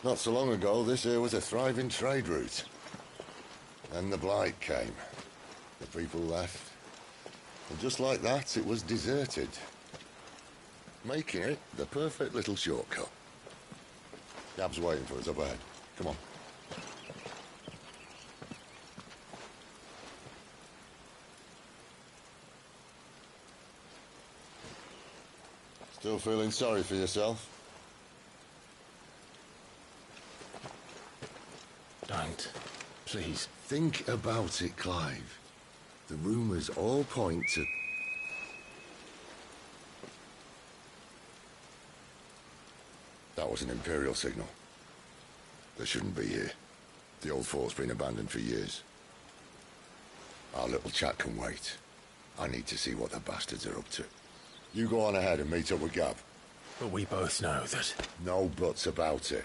Not so long ago, this here was a thriving trade route. Then the blight came. The people left. And just like that, it was deserted. Making it the perfect little shortcut. Gab's waiting for us up ahead. Come on. Still feeling sorry for yourself? Don't. Please. Think about it, Clive. The rumours all point to... That was an Imperial signal. They shouldn't be here. The old fort's been abandoned for years. Our little chat can wait. I need to see what the bastards are up to. You go on ahead and meet up with Gab. But we both know that... No buts about it.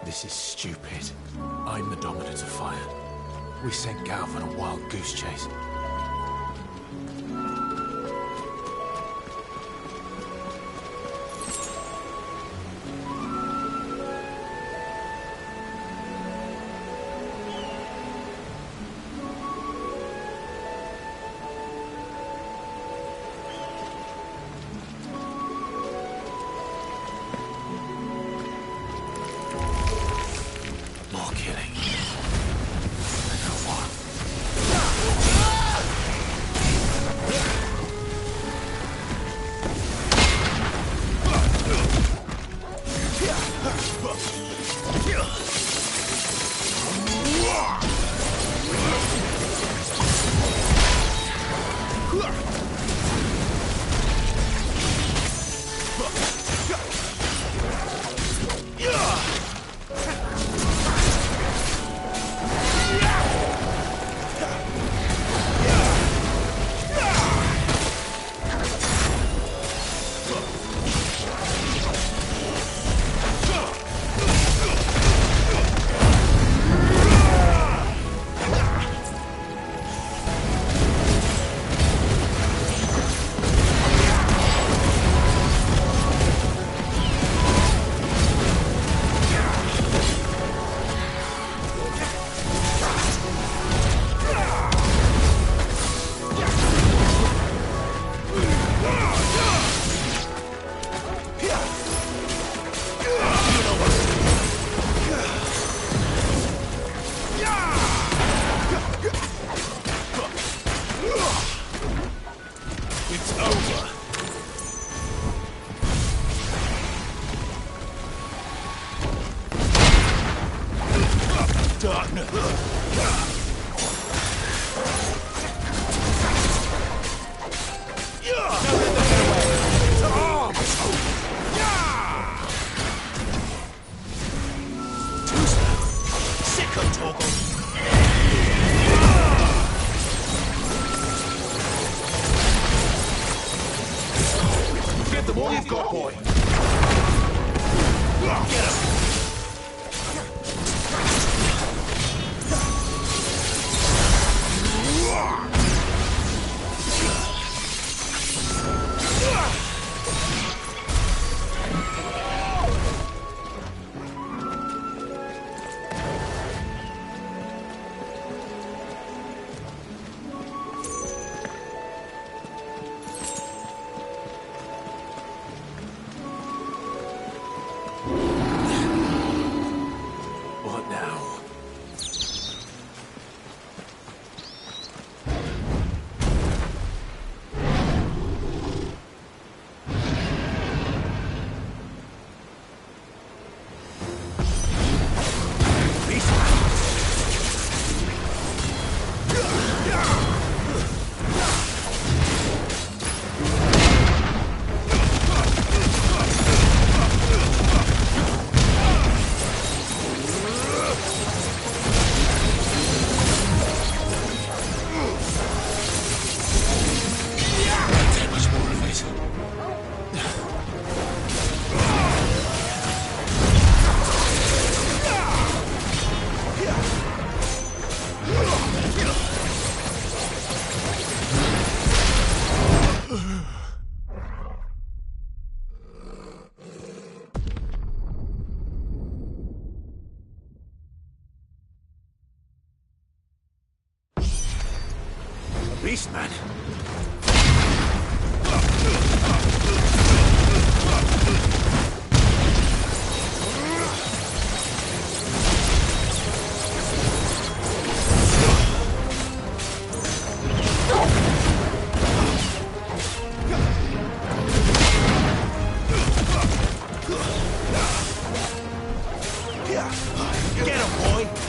This is stupid. I'm the dominant of fire. We sent Galv on a wild goose chase. beast, man. Get him, boy!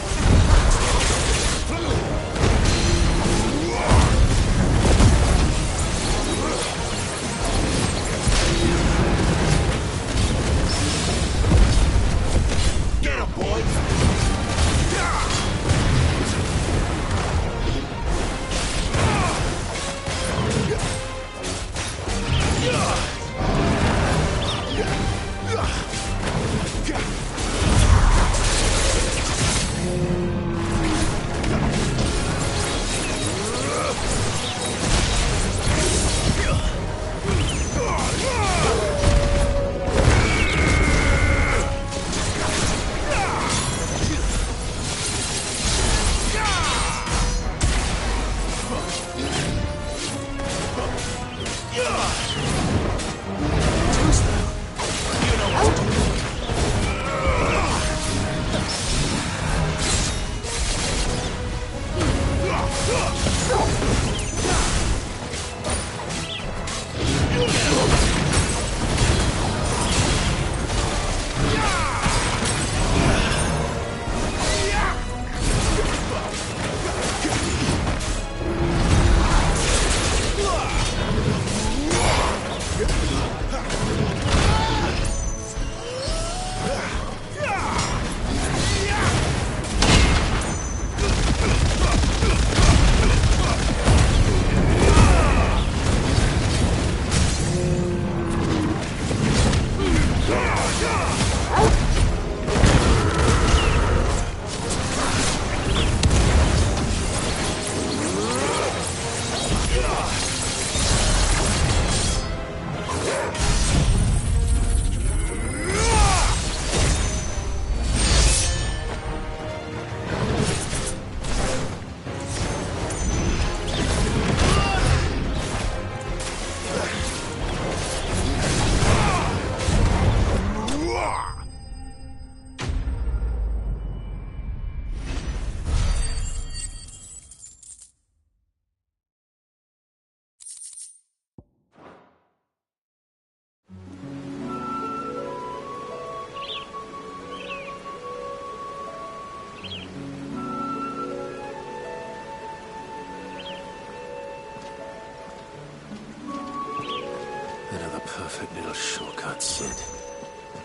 Perfect little shortcut, Sid.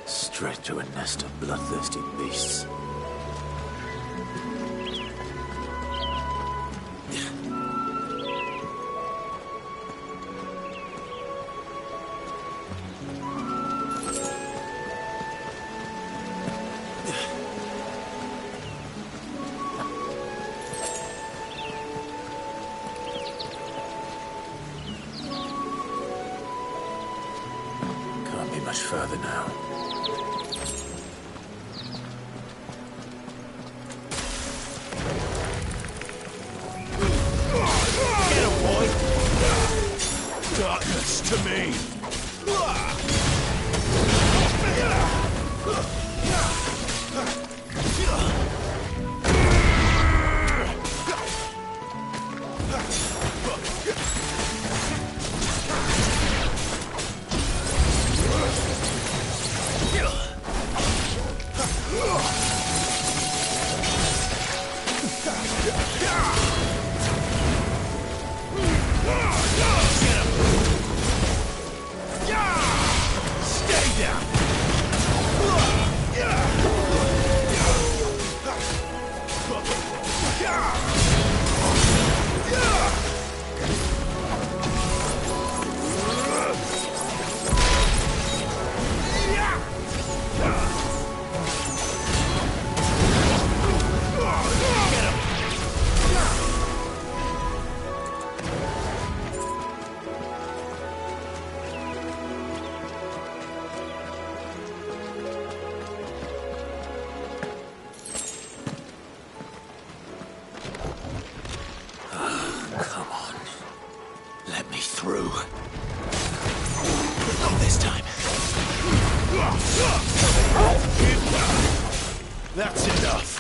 Straight to a nest of bloodthirsty beasts. Much further now. Get him, boy! Darkness to me! That's enough.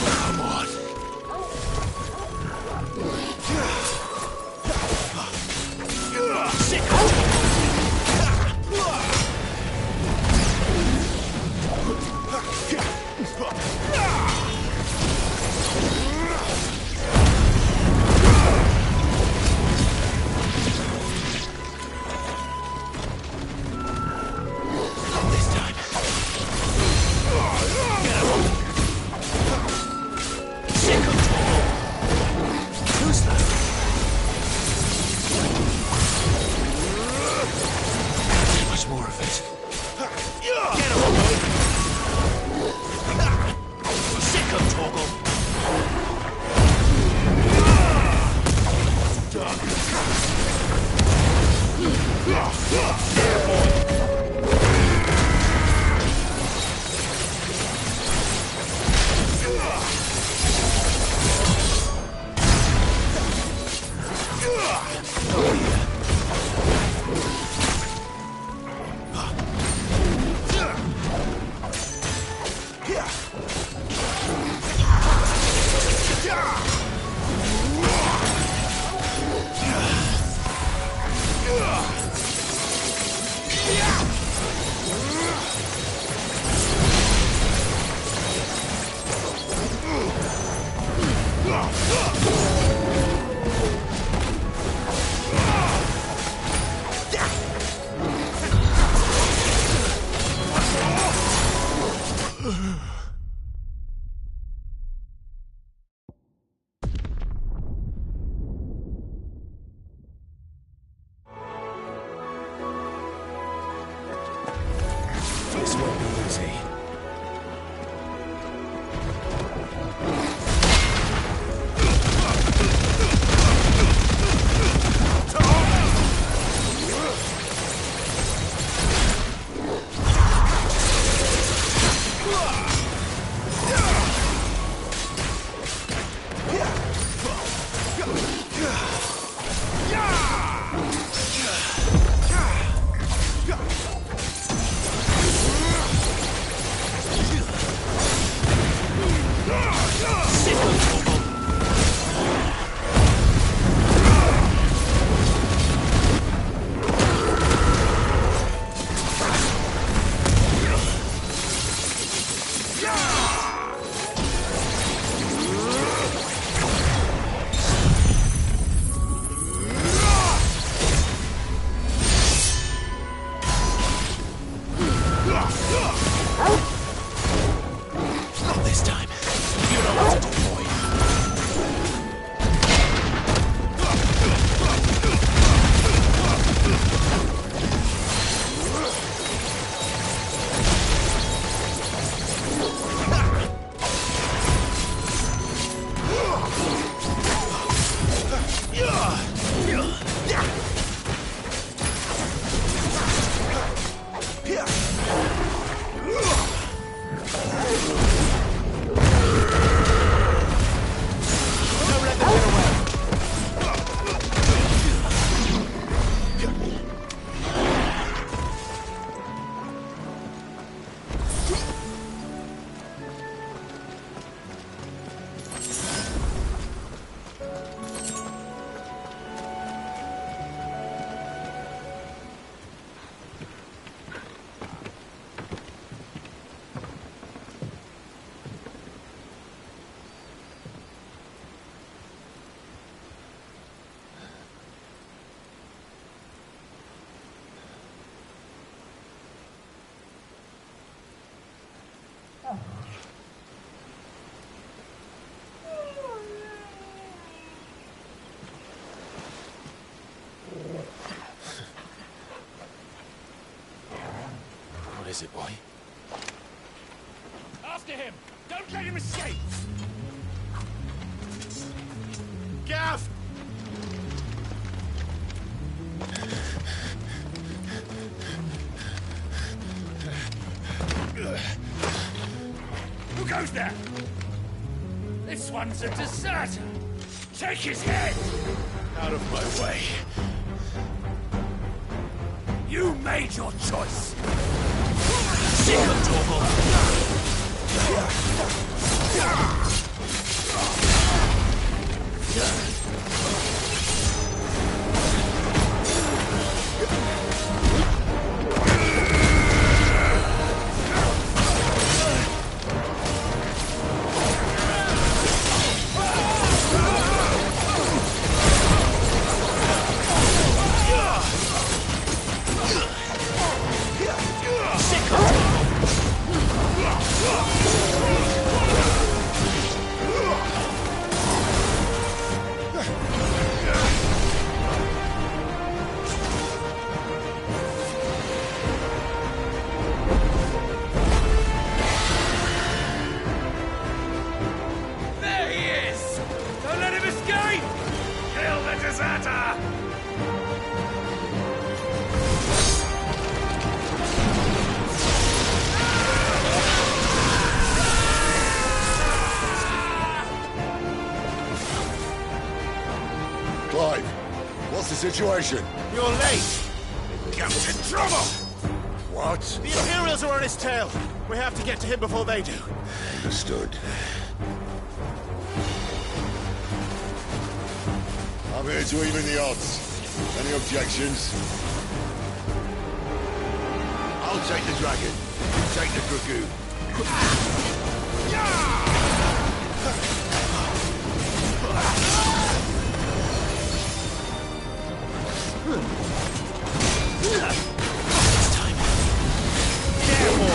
Come on. Sick of This time. sick of Who's that? Too much more of it. Get him, boy. Sick of Toggle. This won't be easy. Not this time. You know what to do, boy. What is it, boy? After him! Don't let him escape! Gav! Who goes there? This one's a deserter. Take his head! Out of my way. You made your choice! Sick of Torval! Clive, what's the situation? You're late! Captain Trouble! What? The Imperials are on his tail! We have to get to him before they do. Understood. I'm here to even the odds. Any objections? I'll take the dragon. You take the dragoon. It's time. Careful!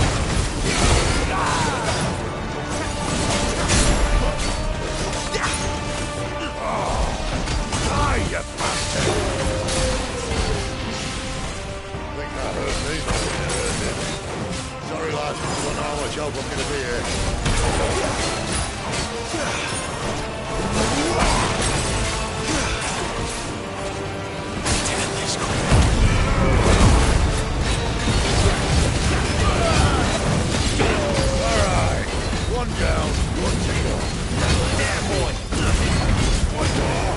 Die, you bastard! Think that hurt me? Sorry, lad. Don't know how much help I'm gonna be here. Alright. One down, one to go. There, boy! One more.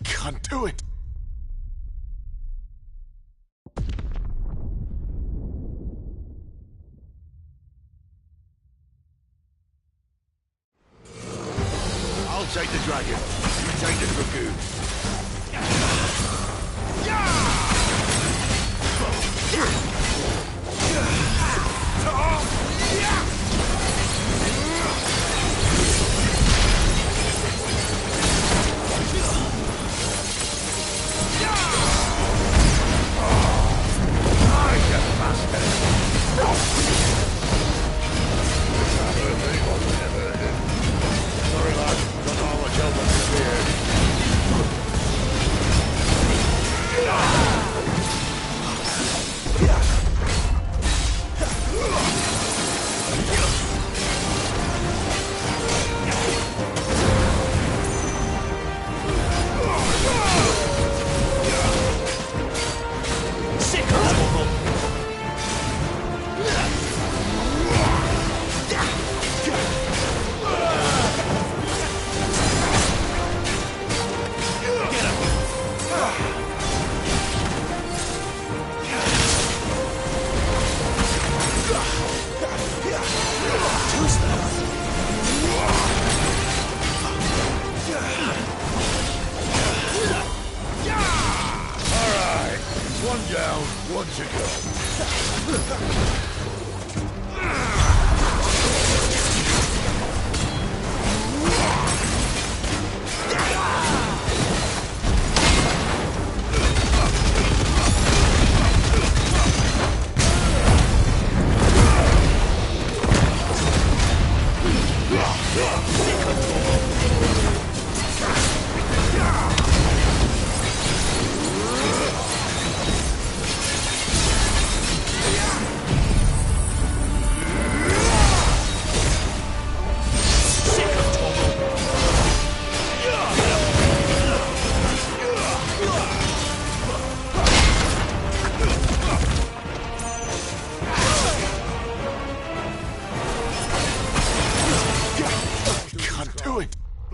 Can't do it. I'll take the dragon. You take the dragoon. Sorry, lad. Don't know how much help I'm gonna be here. Sick of Torval! Alright. One down, one to go.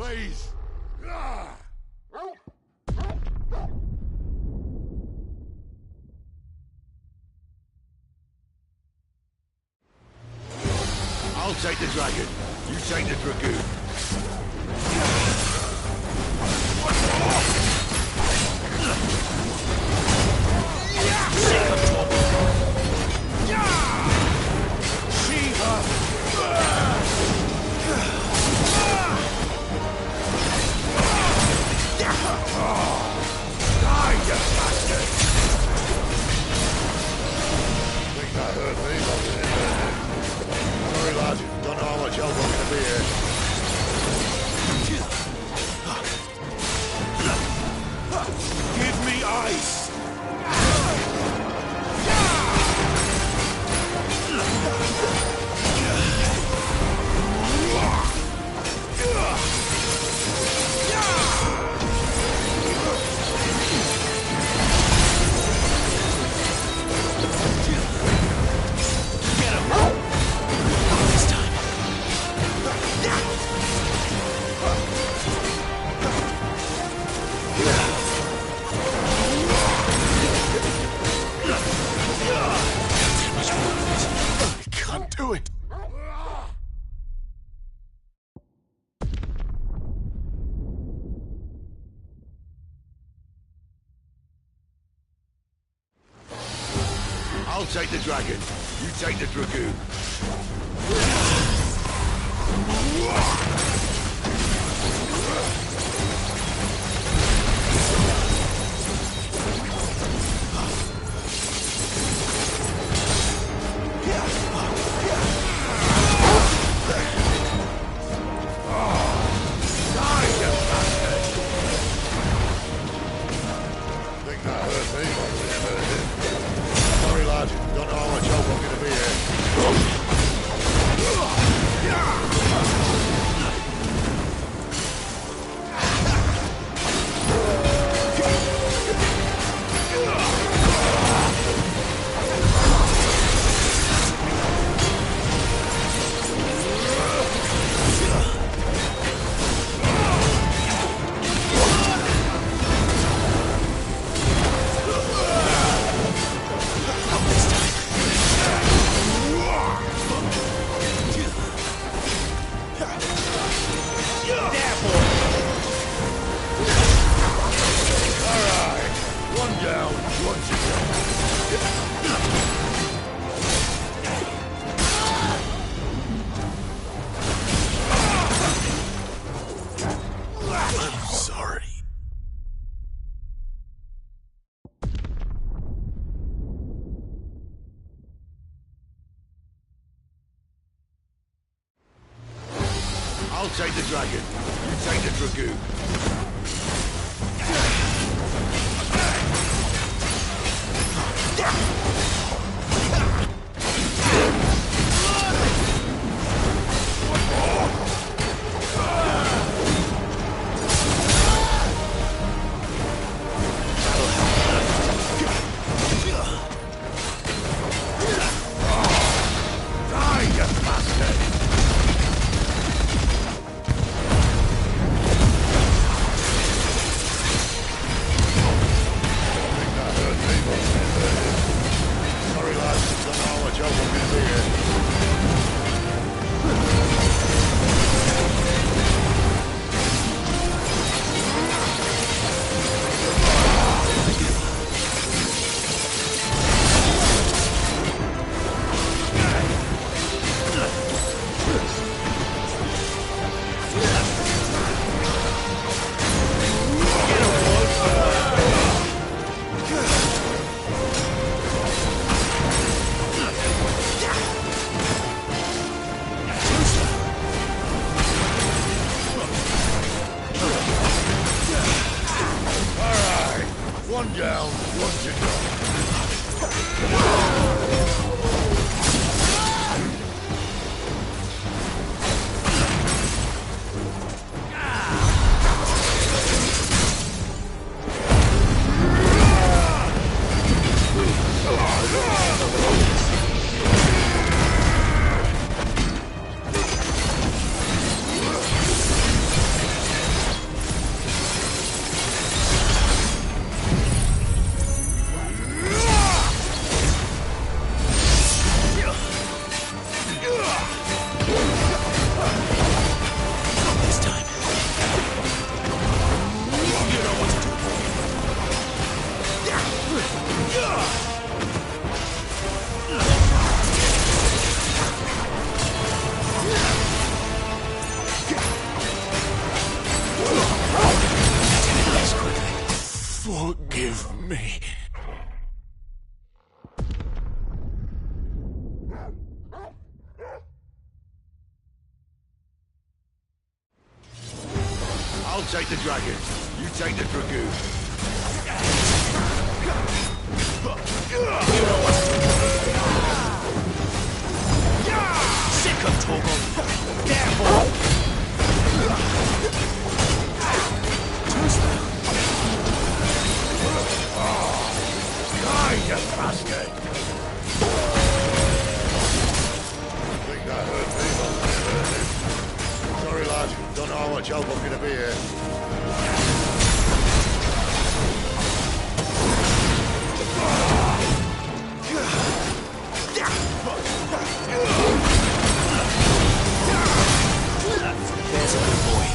Please. I'll take the dragon. You take the dragoon. Don't know how much help I'm going to be here. Give me ice! I'll take the dragon. You take the dragoon. Don't know how much help I'm going to be here. I'll take the dragon. You take the dragoon. Die, you bastard! Sorry, lads. Don't know how much help I'm going to be here. One down, one to go. me. I'll take the dragon. You take the dragoon. Sick of Torgal. Careful. Die, you bastard! I think that hurt me more than it hurt him. Sorry, lad. Don't know how much help I'm gonna be here. There's a good boy.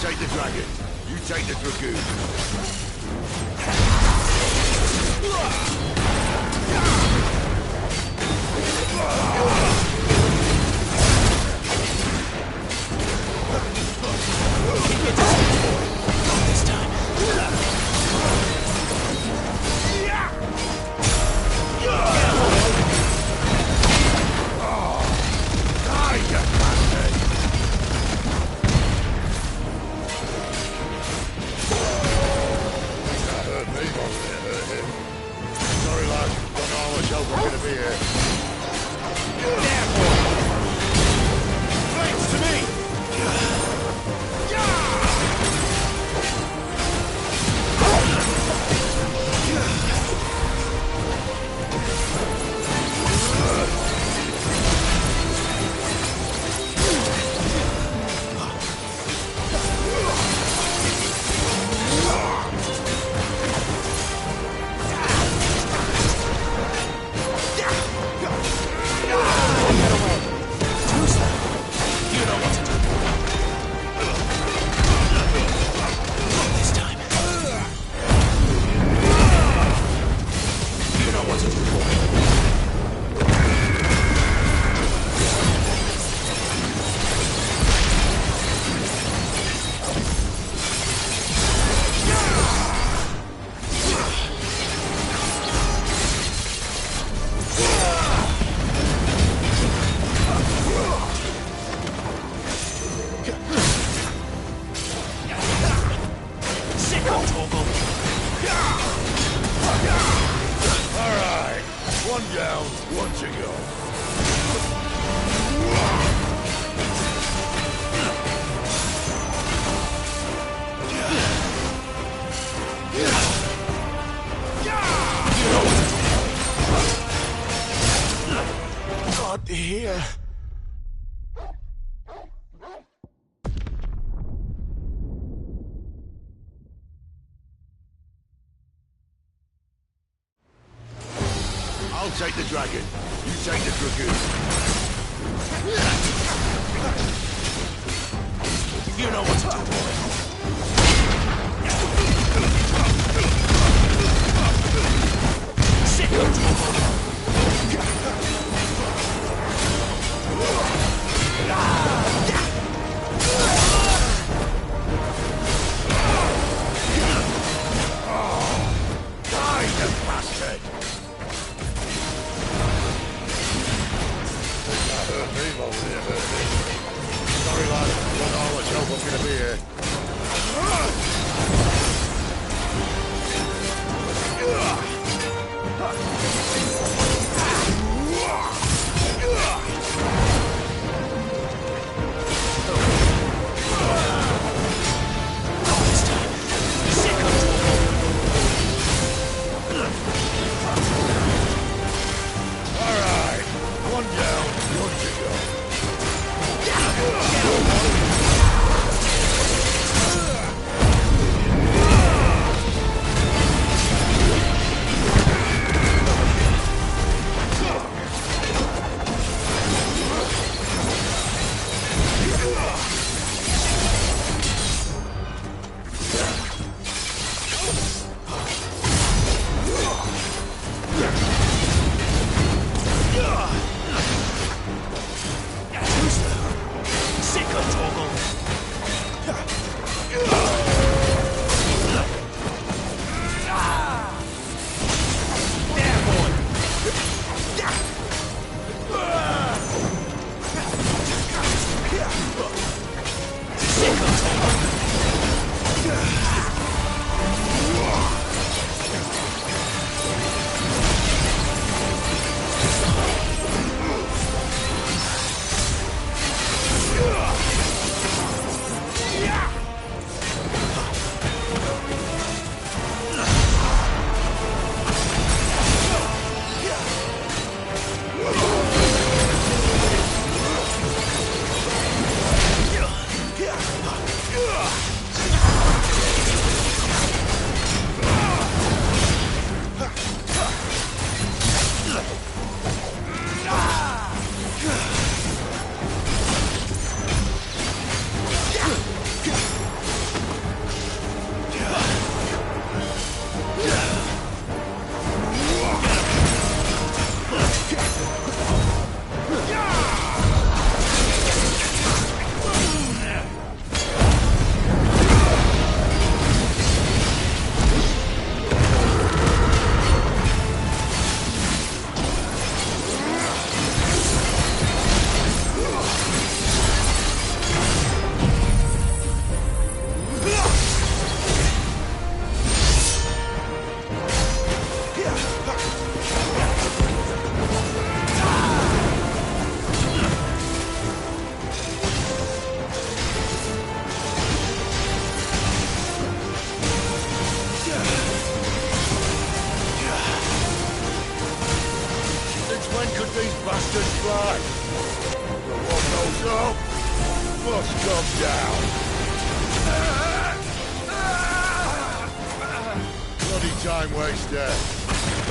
Take the dragon. You take the dragoon. This time. Die, you bastard! Sorry, lad. Don't know how much help I'm gonna be here. Thanks to me! One down, one to go. God, here. I'll take the dragon. You take the dragoon. You know what to do, boy. Sick of trouble. Die, you bastard! That hurt me, Mole. It hurt me. Sorry, lad. Don't know how much help I'm going to be here. Alright, one down, one to go. Sick of trouble. There, boy. Sick of trouble. Since when could these bastards fly? The one goes up, must come down. Bloody time waster.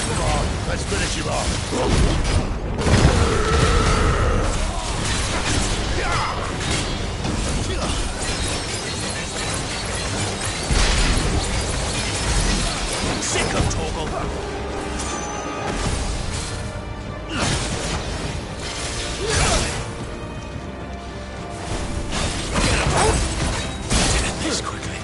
Come on, let's finish him off. Sick of trouble. This quickly.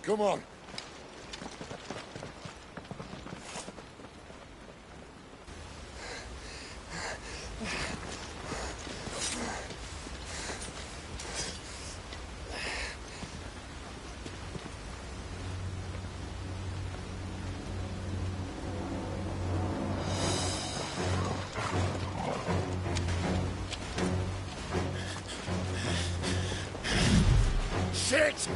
Come on. Shit!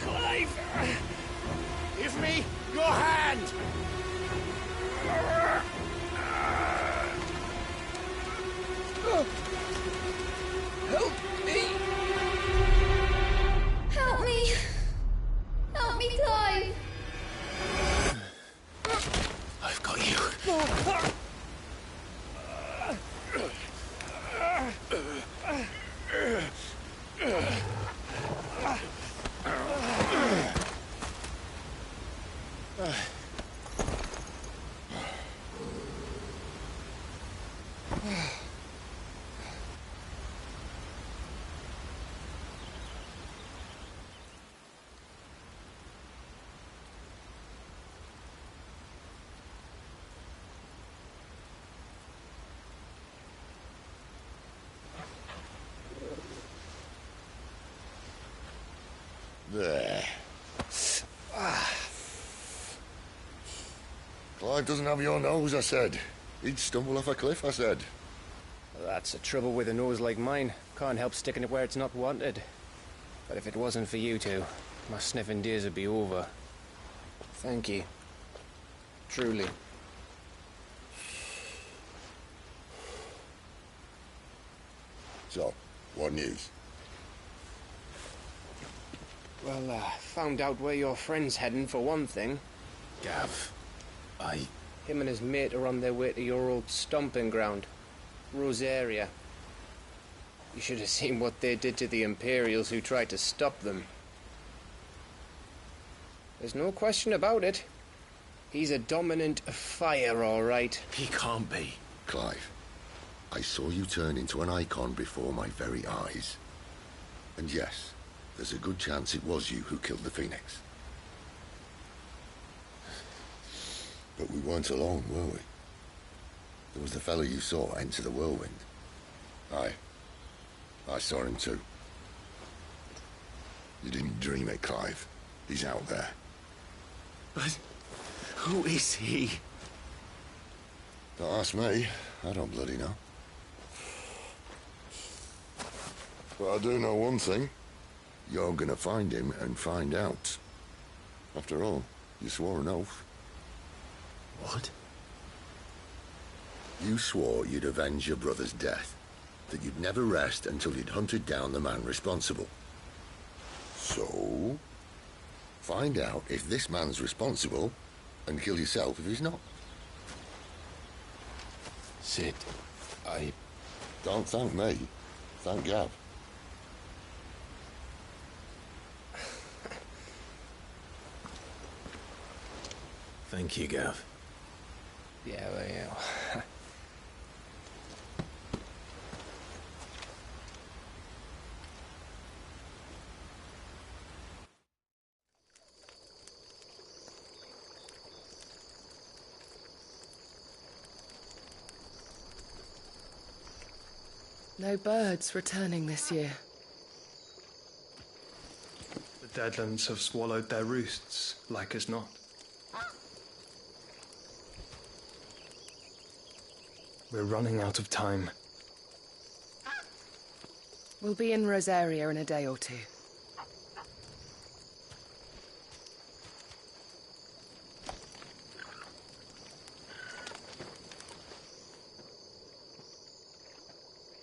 Clive! Give me your hand! Help me! Help me! Help me, Clive! I've got you. There. Clive doesn't have your nose, I said. He'd stumble off a cliff, I said. That's the trouble with a nose like mine. Can't help sticking it where it's not wanted. But if it wasn't for you two, my sniffing days would be over. Thank you. Truly. So, what news? Well, found out where your friend's heading, for one thing. Gav, Him and his mate are on their way to your old stomping ground, Rosaria. You should have seen what they did to the Imperials who tried to stop them. There's no question about it. He's a dominant fire, all right. He can't be. Clive, I saw you turn into an icon before my very eyes. And yes, there's a good chance it was you who killed the Phoenix. But we weren't alone, were we? There was the fellow you saw enter the whirlwind. I saw him too. You didn't dream it, Clive. He's out there. But who is he? Don't ask me. I don't bloody know. But I do know one thing. You're gonna find him and find out. After all, you swore an oath. What? You swore you'd avenge your brother's death. That you'd never rest until you'd hunted down the man responsible. So, find out if this man's responsible and kill yourself if he's not. Sid, Don't thank me. Thank Gav. Thank you, Gav. Yeah, well, yeah. No birds returning this year. The Deadlands have swallowed their roosts, like as not. We're running out of time. We'll be in Rosaria in a day or two.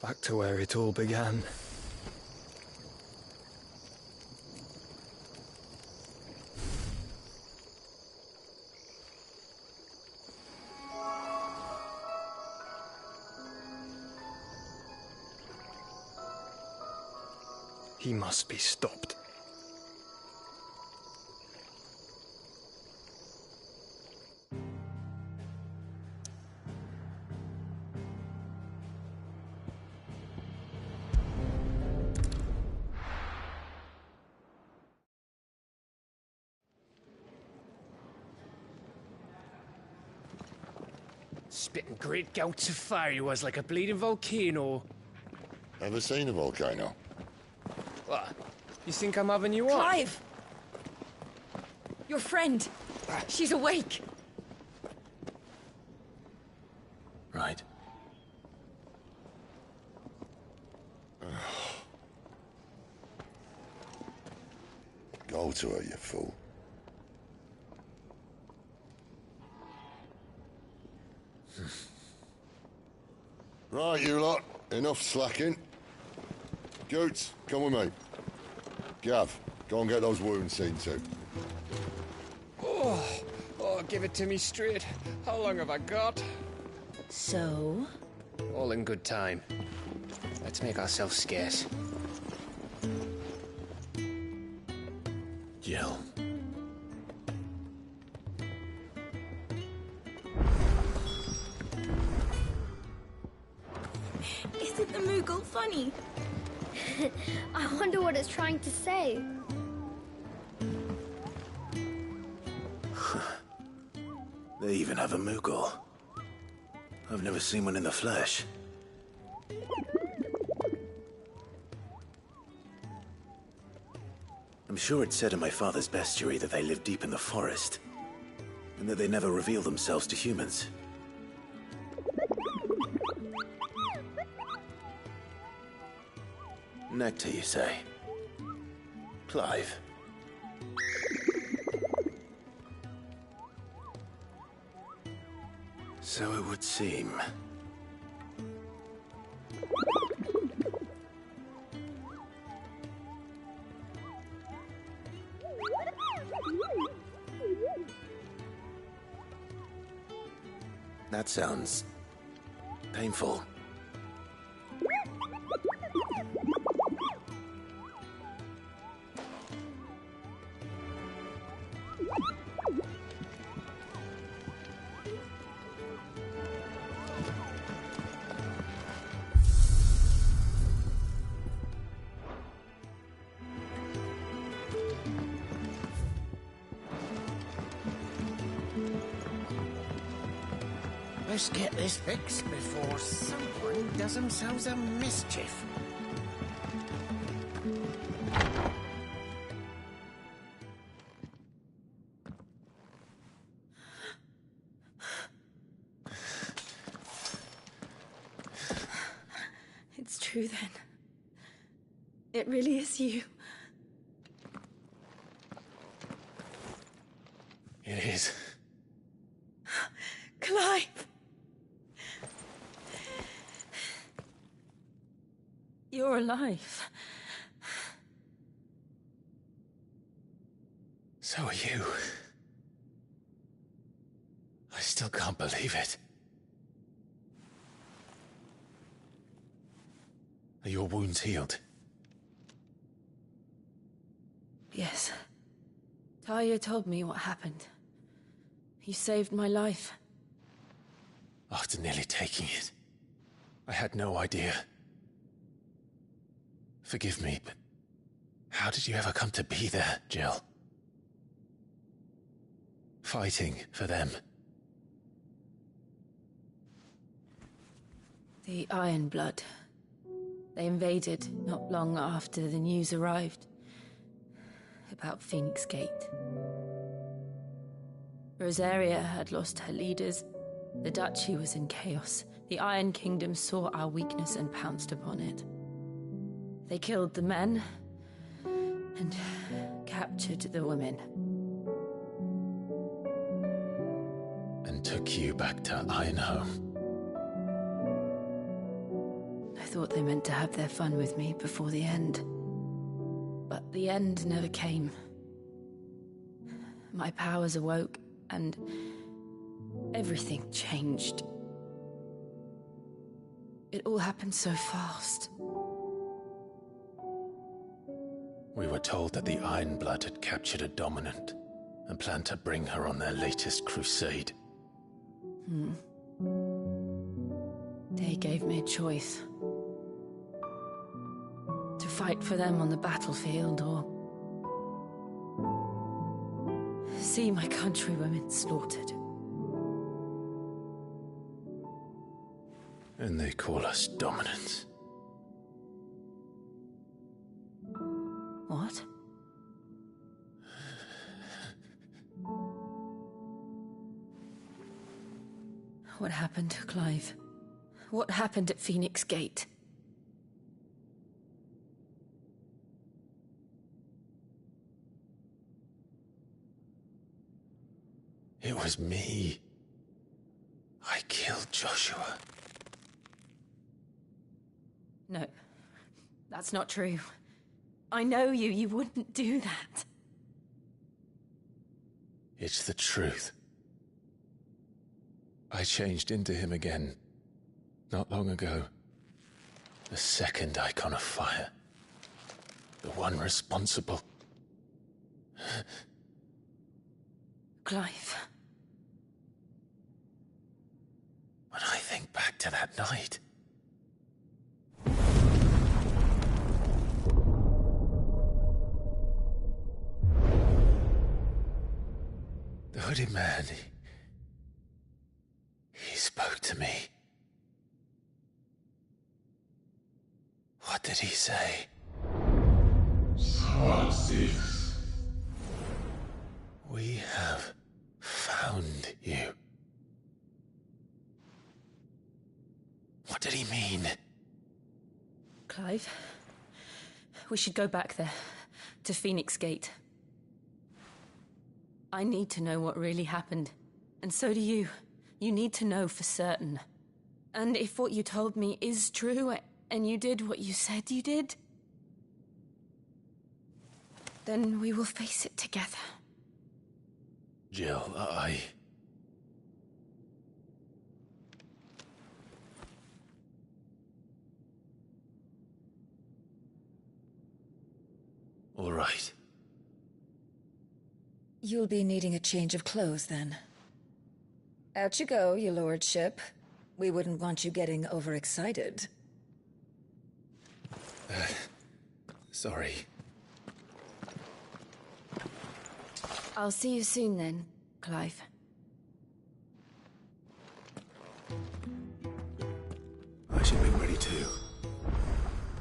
Back to where it all began. He must be stopped. Spitting great gouts of fire he was, like a bleeding volcano. Ever seen a volcano? What? You think I'm having you on? Clive! Your friend. She's awake. Right. Go to her, you fool. Right, you lot. Enough slacking. Goots, come with me. Gav, go and get those wounds seen to. Oh, give it to me straight. How long have I got? So? All in good time. Let's make ourselves scarce. Jill. Isn't the Moogle funny? I wonder what it's trying to say. They even have a Moogle. I've never seen one in the flesh. I'm sure it said in my father's bestiary that they live deep in the forest, and that they never reveal themselves to humans. Nectar, you say? Clive. So it would seem. That sounds painful. Let's get this fixed before someone does themselves a mischief. It's true then. It really is you. It is. Clive! You're alive. So are you. I still can't believe it. Are your wounds healed? Yes. Talia told me what happened. You saved my life. After nearly taking it, I had no idea. Forgive me, but how did you ever come to be there, Jill? Fighting for them. The Iron Blood. They invaded not long after the news arrived about Phoenix Gate. Rosaria had lost her leaders. The Duchy was in chaos. The Iron Kingdom saw our weakness and pounced upon it. They killed the men and captured the women. And took you back to Ironhome. I thought they meant to have their fun with me before the end. But the end never came. My powers awoke, and everything changed. It all happened so fast. We were told that the Iron Blood had captured a dominant and planned to bring her on their latest crusade. They gave me a choice. To fight for them on the battlefield, or see my countrywomen slaughtered. And they call us dominants. What? What happened to Clive? What happened at Phoenix Gate? It was me. I killed Joshua. No, that's not true. I know you. You wouldn't do that. It's the truth. I changed into him again, not long ago. The second icon of fire. The one responsible. Clive. When I think back to that night... The hooded man, he spoke to me. What did he say? Francis. We have found you. What did he mean? Clive, we should go back there, to Phoenix Gate. I need to know what really happened. And so do you. You need to know for certain. And if what you told me is true, and you did what you said you did, then we will face it together. Jill, All right. You'll be needing a change of clothes, then. Out you go, your lordship. We wouldn't want you getting overexcited. Sorry. I'll see you soon then, Clive. I should be ready too.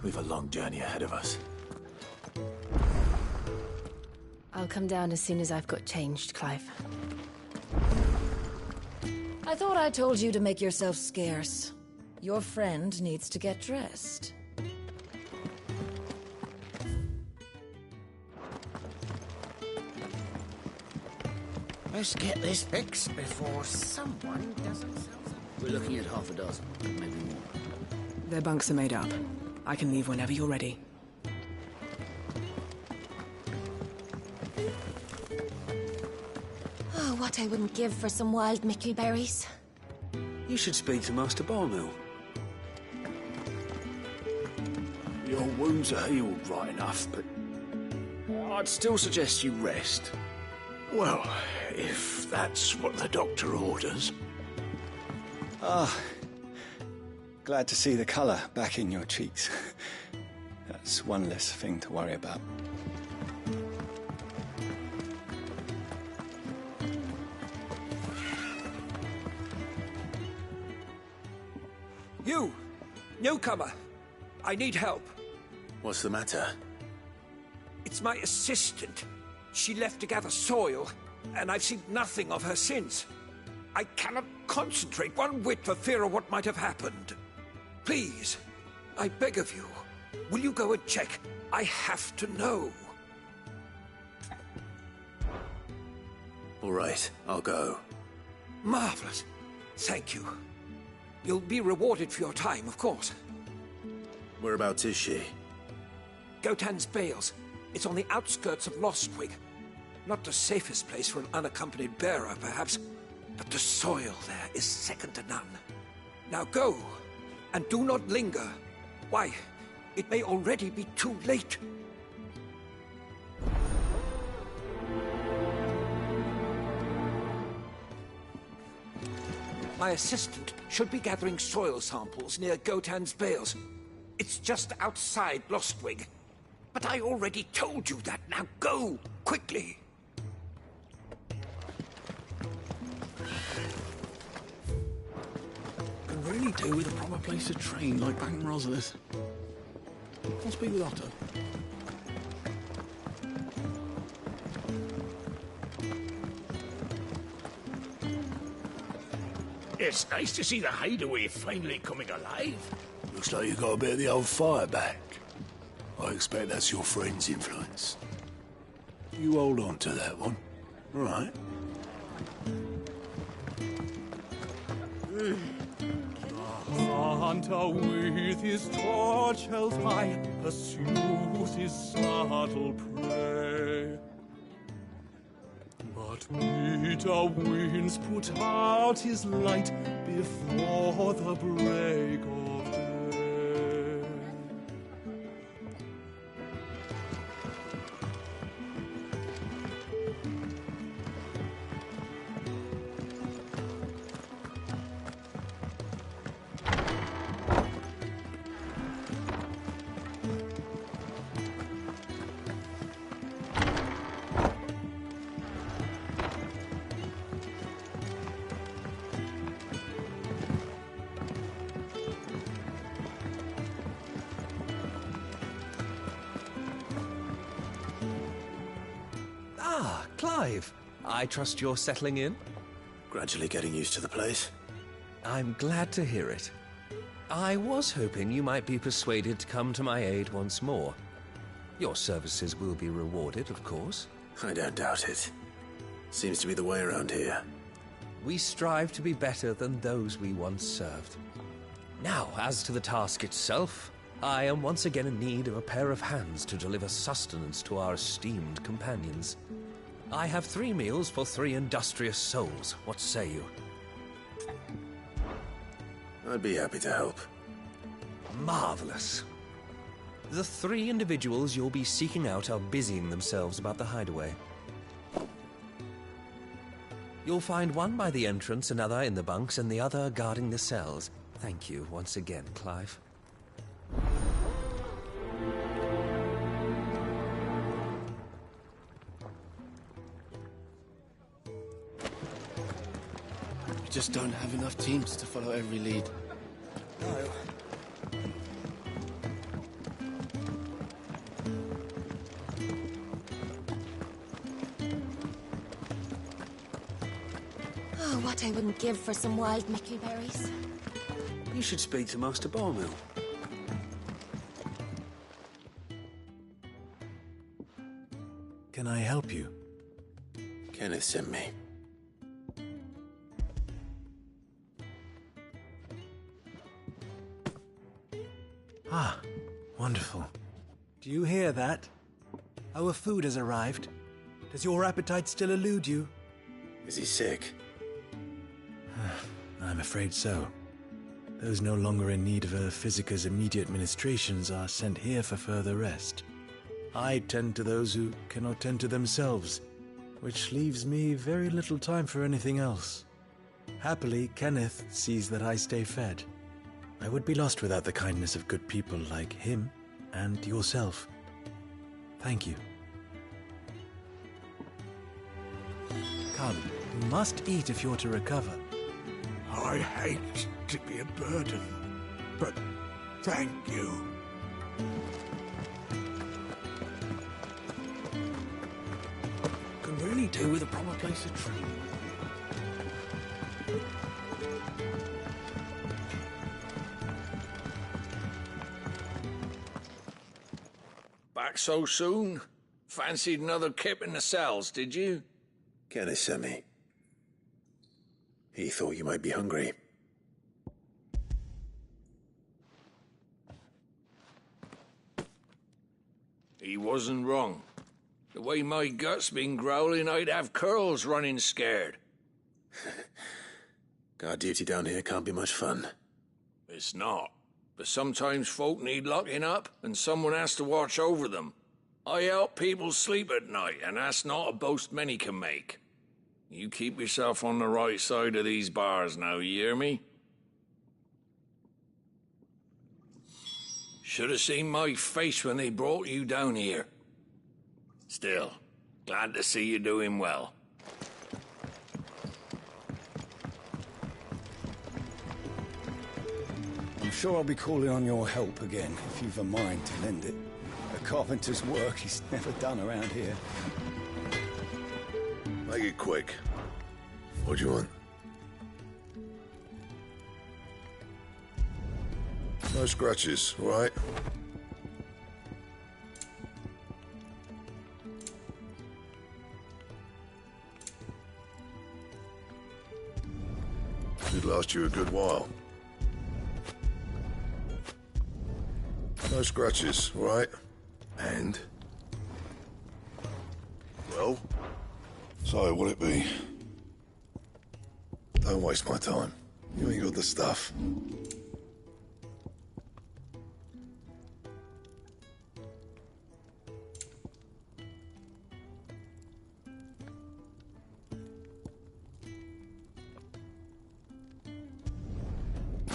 We've a long journey ahead of us. I'll come down as soon as I've got changed, Clive. I thought I told you to make yourself scarce. Your friend needs to get dressed. Let's get this fixed before someone doesn't sell them. We're looking at half a dozen, maybe more. Their bunks are made up. I can leave whenever you're ready. Oh, what I wouldn't give for some wild mickleberries. You should speak to Master Barmill. Your wounds are healed right enough, but I'd still suggest you rest. Well, if that's what the doctor orders. Ah, glad to see the colour back in your cheeks. That's one less thing to worry about. You! Newcomer! I need help. What's the matter? It's my assistant. She left to gather soil, and I've seen nothing of her since. I cannot concentrate one whit for fear of what might have happened. Please, I beg of you, will you go and check? I have to know. All right, I'll go. Marvelous. Thank you. You'll be rewarded for your time, of course. Whereabouts is she? Gotan's Bales. It's on the outskirts of Lostwig. Not the safest place for an unaccompanied bearer, perhaps, but the soil there is second to none. Now go, and do not linger. Why, it may already be too late. My assistant should be gathering soil samples near Gotan's Bales. It's just outside Lostwig. But I already told you that. Now go, quickly. Can really really do with a proper place to train like back in Roslers. I'll speak with Otto. It's nice to see the hideaway finally coming alive. Looks like you got a bit of the old fire back. I expect that's your friend's influence. You hold on to that one, all right? The hunter with his torch held high pursues his startled prey. But bitter winds put out his light before the break of day. Ah, Clive. I trust you're settling in? Gradually getting used to the place. I'm glad to hear it. I was hoping you might be persuaded to come to my aid once more. Your services will be rewarded, of course. I don't doubt it. Seems to be the way around here. We strive to be better than those we once served. Now, as to the task itself, I am once again in need of a pair of hands to deliver sustenance to our esteemed companions. I have 3 meals for 3 industrious souls. What say you? I'd be happy to help. Marvelous. The 3 individuals you'll be seeking out are busying themselves about the hideaway. You'll find one by the entrance, another in the bunks, and the other guarding the cells. Thank you once again, Clive. We just don't have enough teams to follow every lead. No. Oh, what I wouldn't give for some wild mickleberries. You should speak to Master Barmill. Can I help you? Kenneth sent me. Ah, wonderful. Do you hear that? Our food has arrived. Does your appetite still elude you? Is he sick? I'm afraid so. Those no longer in need of a physicker's immediate ministrations are sent here for further rest. I tend to those who cannot tend to themselves, which leaves me very little time for anything else. Happily, Kenneth sees that I stay fed. I would be lost without the kindness of good people like him and yourself. Thank you. Come, you must eat if you're to recover. I hate to be a burden, but thank you. Could really do with a proper place to train. Back so soon? Fancied another kip in the cells, did you? Kenneth sent me. He thought you might be hungry. He wasn't wrong. The way my gut's been growling, I'd have curls running scared. Guard duty down here can't be much fun. It's not. But sometimes folk need locking up, and someone has to watch over them. I help people sleep at night, and that's not a boast many can make. You keep yourself on the right side of these bars now, you hear me? Should have seen my face when they brought you down here. Still, glad to see you doing well. sure I'll be calling on your help again, if you've a mind to lend it. A carpenter's work is never done around here. Make it quick. What do you want? No scratches, all right? Should last you a good while. No scratches, all right? And? Well? So, what'll it be? Don't waste my time. You ain't got the stuff.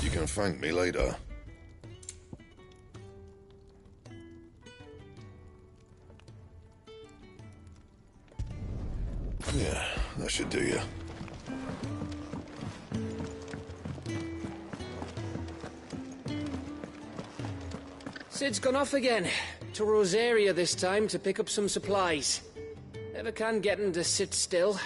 You can thank me later. Yeah, that should do you. Sid's gone off again. To Rosaria this time to pick up some supplies. Never can get him to sit still.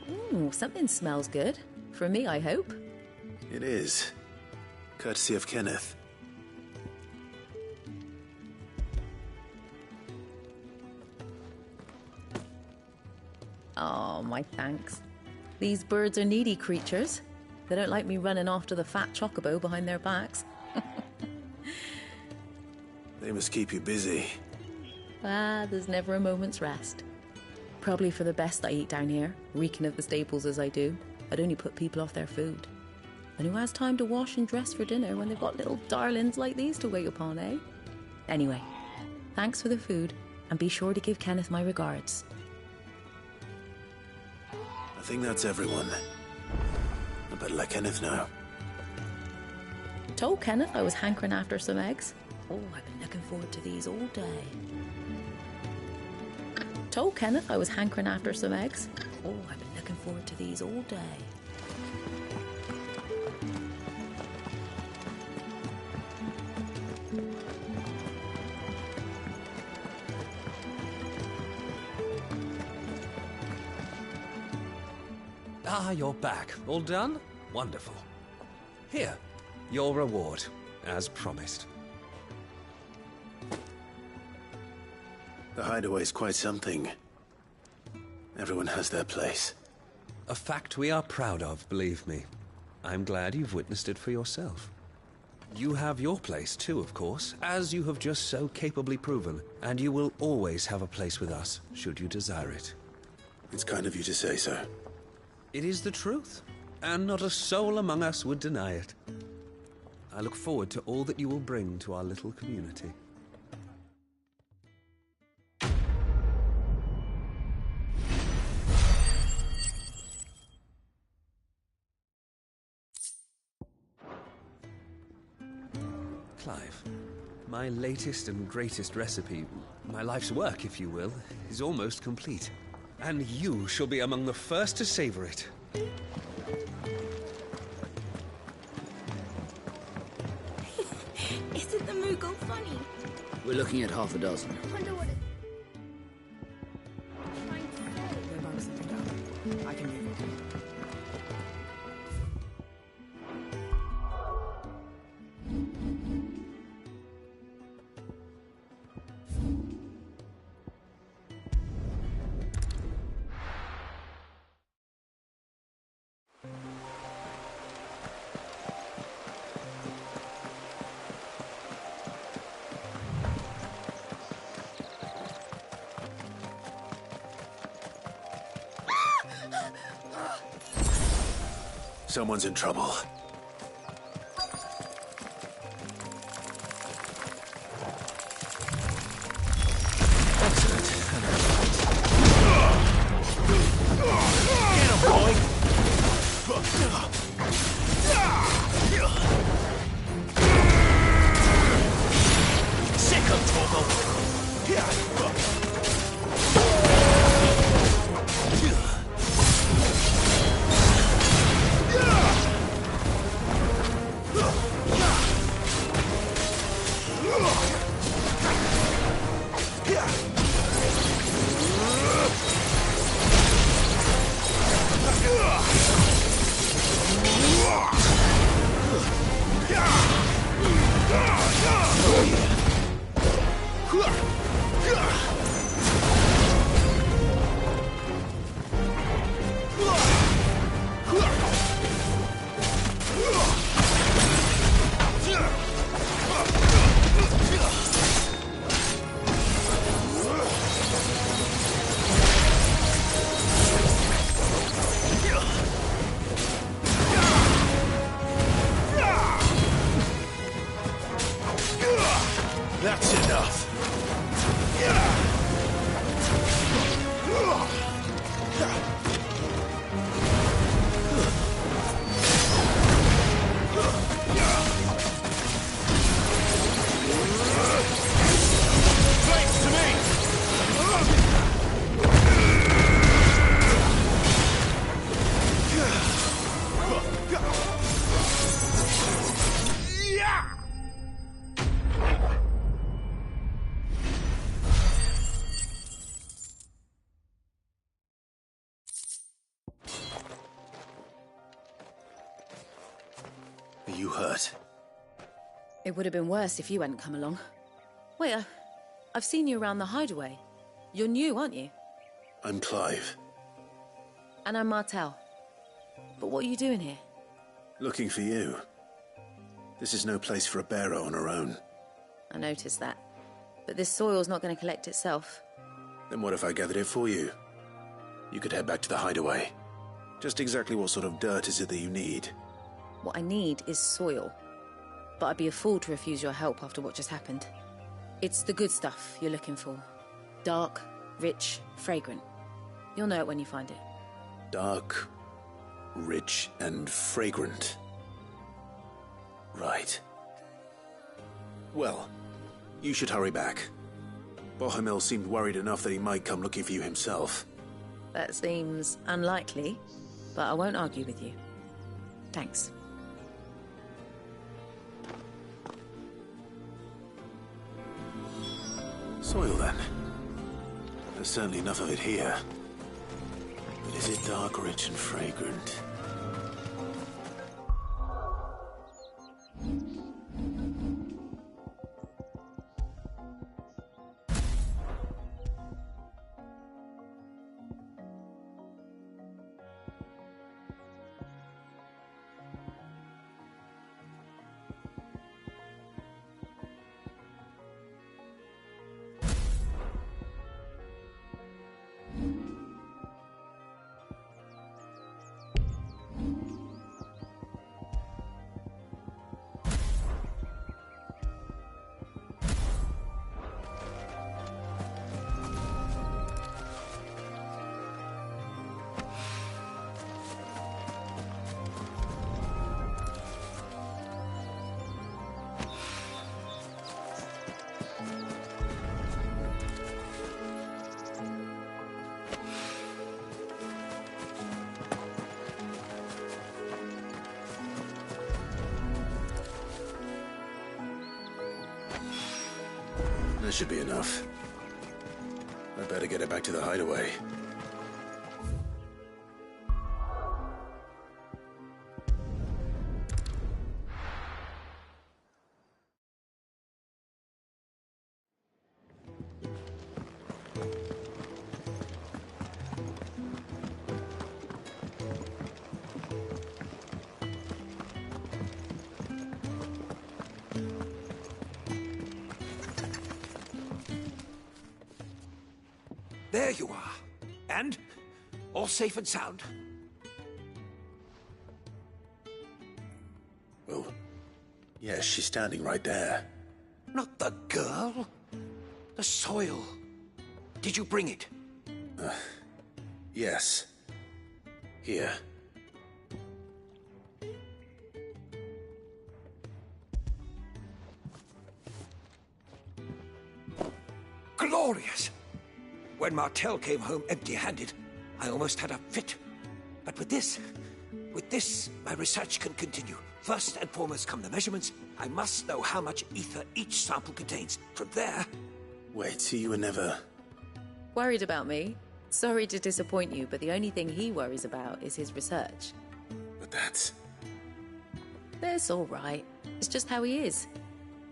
Ooh, something smells good. For me, I hope. It is. Courtesy of Kenneth. Oh, my thanks. These birds are needy creatures. They don't like me running after the fat chocobo behind their backs. They must keep you busy. Ah, there's never a moment's rest. Probably for the best I eat down here, reeking of the staples as I do. I'd only put people off their food. And who has time to wash and dress for dinner when they've got little darlings like these to wait upon, eh? Anyway, thanks for the food, and be sure to give Kenneth my regards. I think that's everyone. I better let Kenneth know. Told Kenneth I was hankering after some eggs. Oh, I've been looking forward to these all day. Told Kenneth I was hankering after some eggs. Oh, I've been looking forward to these all day. Ah, you're back. All done? Wonderful. Here, your reward, as promised. The hideaway's quite something. Everyone has their place. A fact we are proud of, believe me. I'm glad you've witnessed it for yourself. You have your place too, of course, as you have just so capably proven, and you will always have a place with us, should you desire it. It's kind of you to say so. It is the truth, and not a soul among us would deny it. I look forward to all that you will bring to our little community. Clive, my latest and greatest recipe, my life's work, if you will, is almost complete. And you shall be among the first to savor it. Isn't the Moogle funny? We're looking at half a dozen. I wonder what it... I can move on. Someone's in trouble. That's enough. Thanks to me. Are you hurt? It would have been worse if you hadn't come along. Wait, I've seen you around the hideaway. You're new, aren't you? I'm Clive. And I'm Martel. But what are you doing here? Looking for you. This is no place for a bearer on her own. I noticed that. But this soil's not going to collect itself. Then what if I gathered it for you? You could head back to the hideaway. Just exactly what sort of dirt is it that you need? What I need is soil. But I'd be a fool to refuse your help after what just happened. It's the good stuff you're looking for. Dark, rich, fragrant. You'll know it when you find it. Dark, rich, and fragrant. Right. Well, you should hurry back. Bohemil seemed worried enough that he might come looking for you himself. That seems unlikely, but I won't argue with you. Thanks. Soil, then. There's certainly enough of it here. But is it dark, rich, and fragrant? That should be enough. I better get it back to the hideaway. There you are. And? All safe and sound? Well, yes, she's standing right there. Not the girl. The soil. Did you bring it? Yes. Here. Glorious! When Martel came home empty-handed, I almost had a fit. But with this, my research can continue. First and foremost come the measurements. I must know how much ether each sample contains. From there... Wait, so you were never... Worried about me? Sorry to disappoint you, but the only thing he worries about is his research. But that's... That's all right. It's just how he is.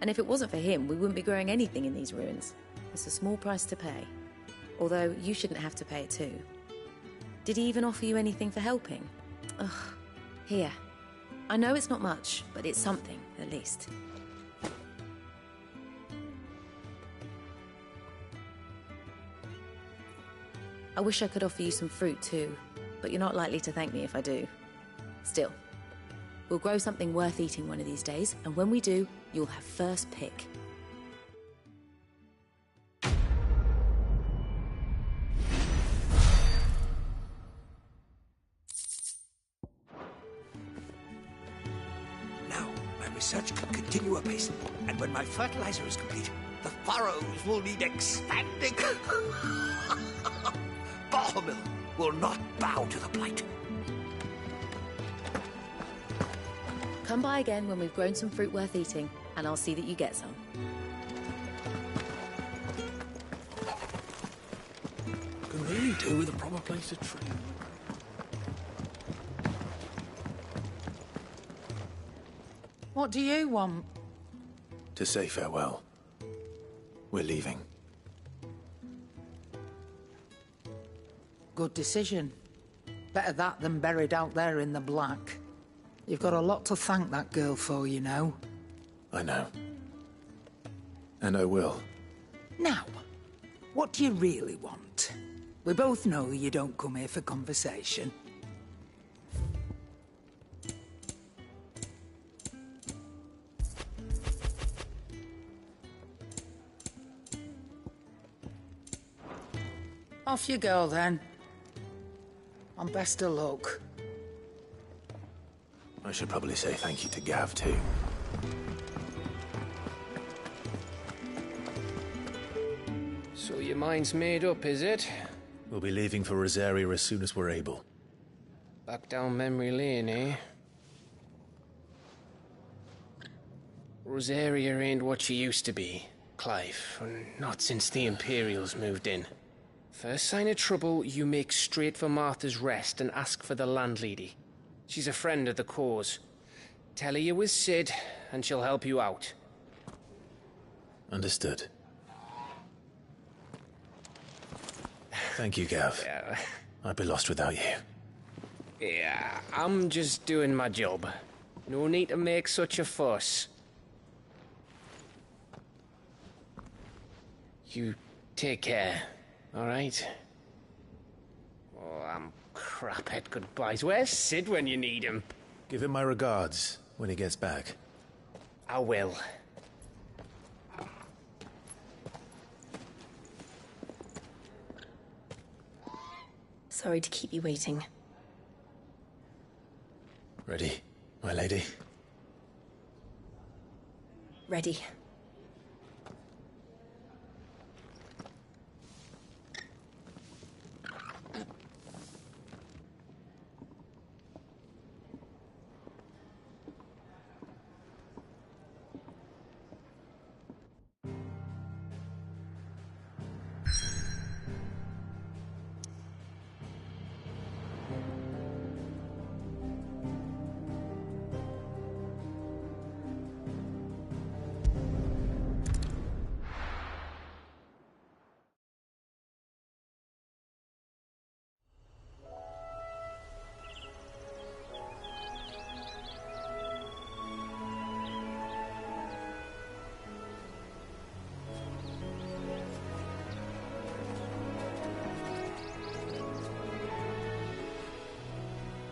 And if it wasn't for him, we wouldn't be growing anything in these ruins. It's a small price to pay. Although, you shouldn't have to pay it too. Did he even offer you anything for helping? Ugh. Here. I know it's not much, but it's something, at least. I wish I could offer you some fruit too, but you're not likely to thank me if I do. Still, we'll grow something worth eating one of these days, and when we do, you'll have first pick. research can continue apace, and when my fertilizer is complete, the furrows will need expanding. Barmill will not bow to the blight. Come by again when we've grown some fruit worth eating, and I'll see that you get some. Can really do with a proper place to trip. What do you want? To say farewell. We're leaving. Good decision. Better that than buried out there in the black. You've got a lot to thank that girl for, you know. I know. And I will. Now, what do you really want? We both know you don't come here for conversation. Off you go, then. And best of luck. I should probably say thank you to Gav, too. So your mind's made up, is it? We'll be leaving for Rosaria as soon as we're able. Back down memory lane, eh? Rosaria ain't what she used to be, Clive. Not since the Imperials moved in. First sign of trouble, you make straight for Martha's Rest and ask for the landlady. She's a friend of the cause. Tell her you're with Sid, and she'll help you out. Understood. Thank you, Gav. Yeah. I'd be lost without you. Yeah, I'm just doing my job. No need to make such a fuss. You take care, all right? Oh, I'm crap at goodbyes. Where's Sid when you need him? Give him my regards when he gets back. I will. Sorry to keep you waiting. Ready, my lady? Ready.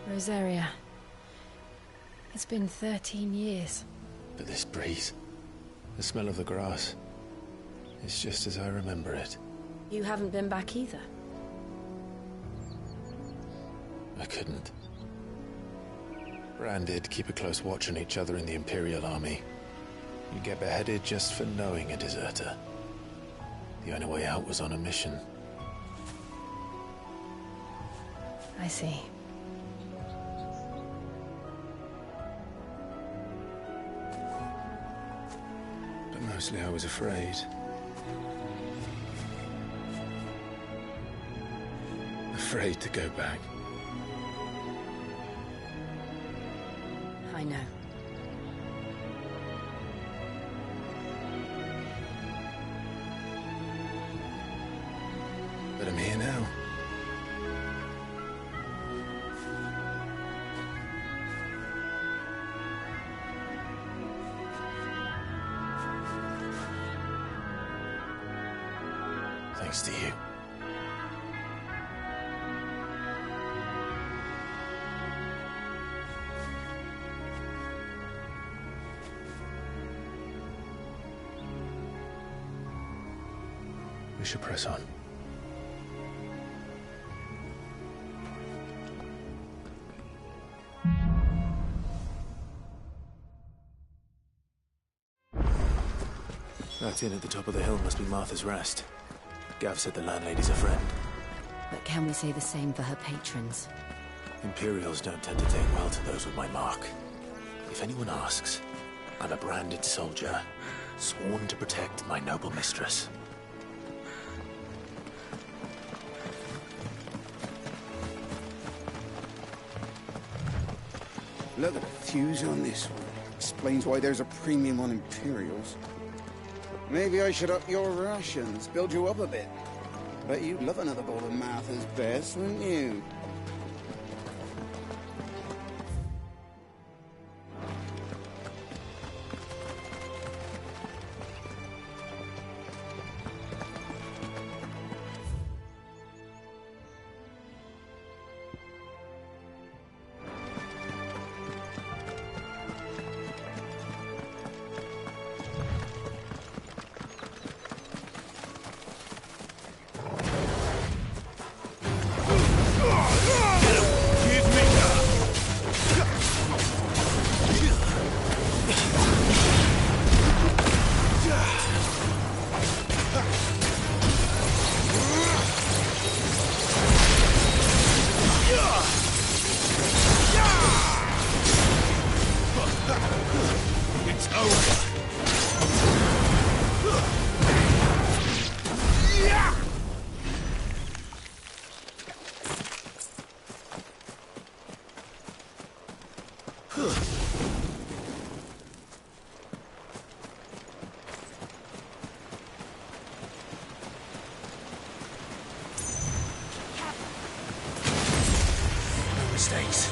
Rosaria. It's been 13 years. But this breeze, the smell of the grass, it's just as I remember it. You haven't been back either. I couldn't. Bran did keep a close watch on each other in the Imperial Army. You get beheaded just for knowing a deserter. The only way out was on a mission. I see. But mostly I was afraid. Afraid to go back. I know. But I'm here now. Thanks to you. We should press on. That inn at the top of the hill must be Martha's Rest. Gav said the landlady's a friend. But can we say the same for her patrons? Imperials don't tend to take well to those with my mark. If anyone asks, I'm a branded soldier, sworn to protect my noble mistress. Look at the fuse on this one. Explains why there's a premium on Imperials. Maybe I should up your rations, build you up a bit. Bet you'd love another bowl of Martha's Best, wouldn't you? Mistakes.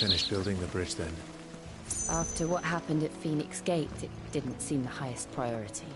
finish building the bridge then? After what happened at Phoenix Gate, it didn't seem the highest priority.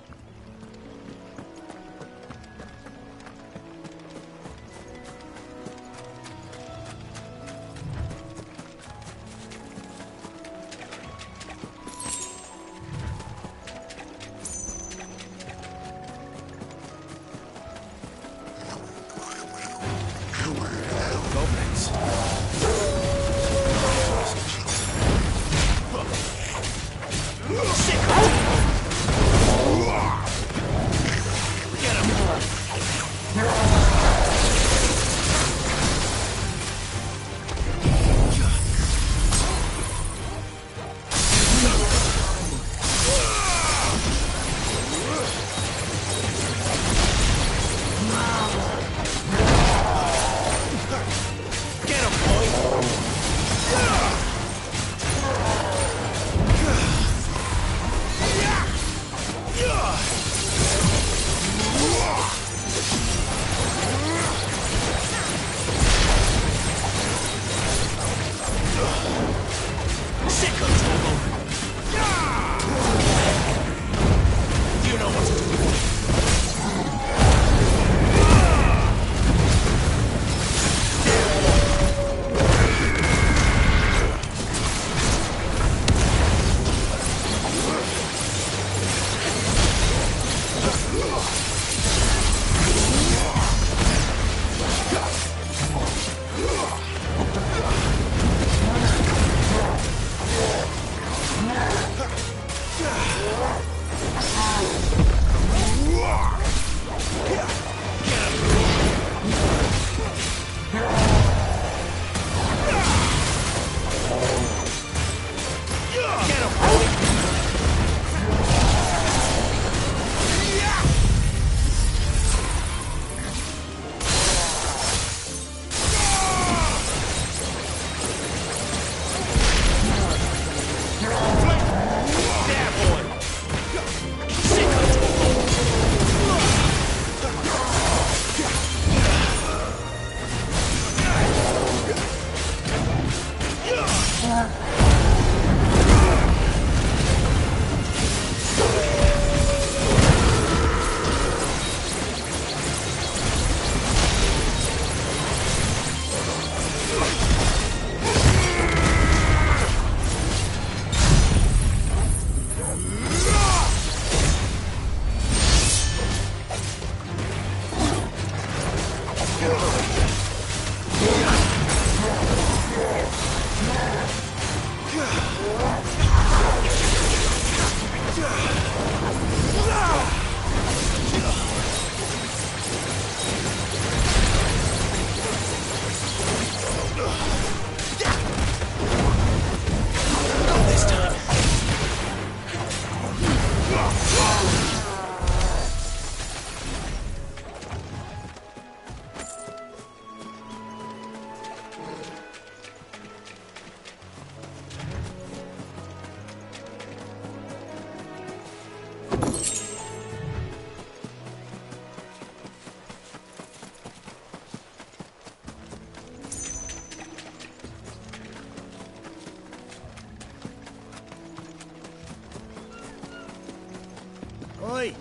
Oi!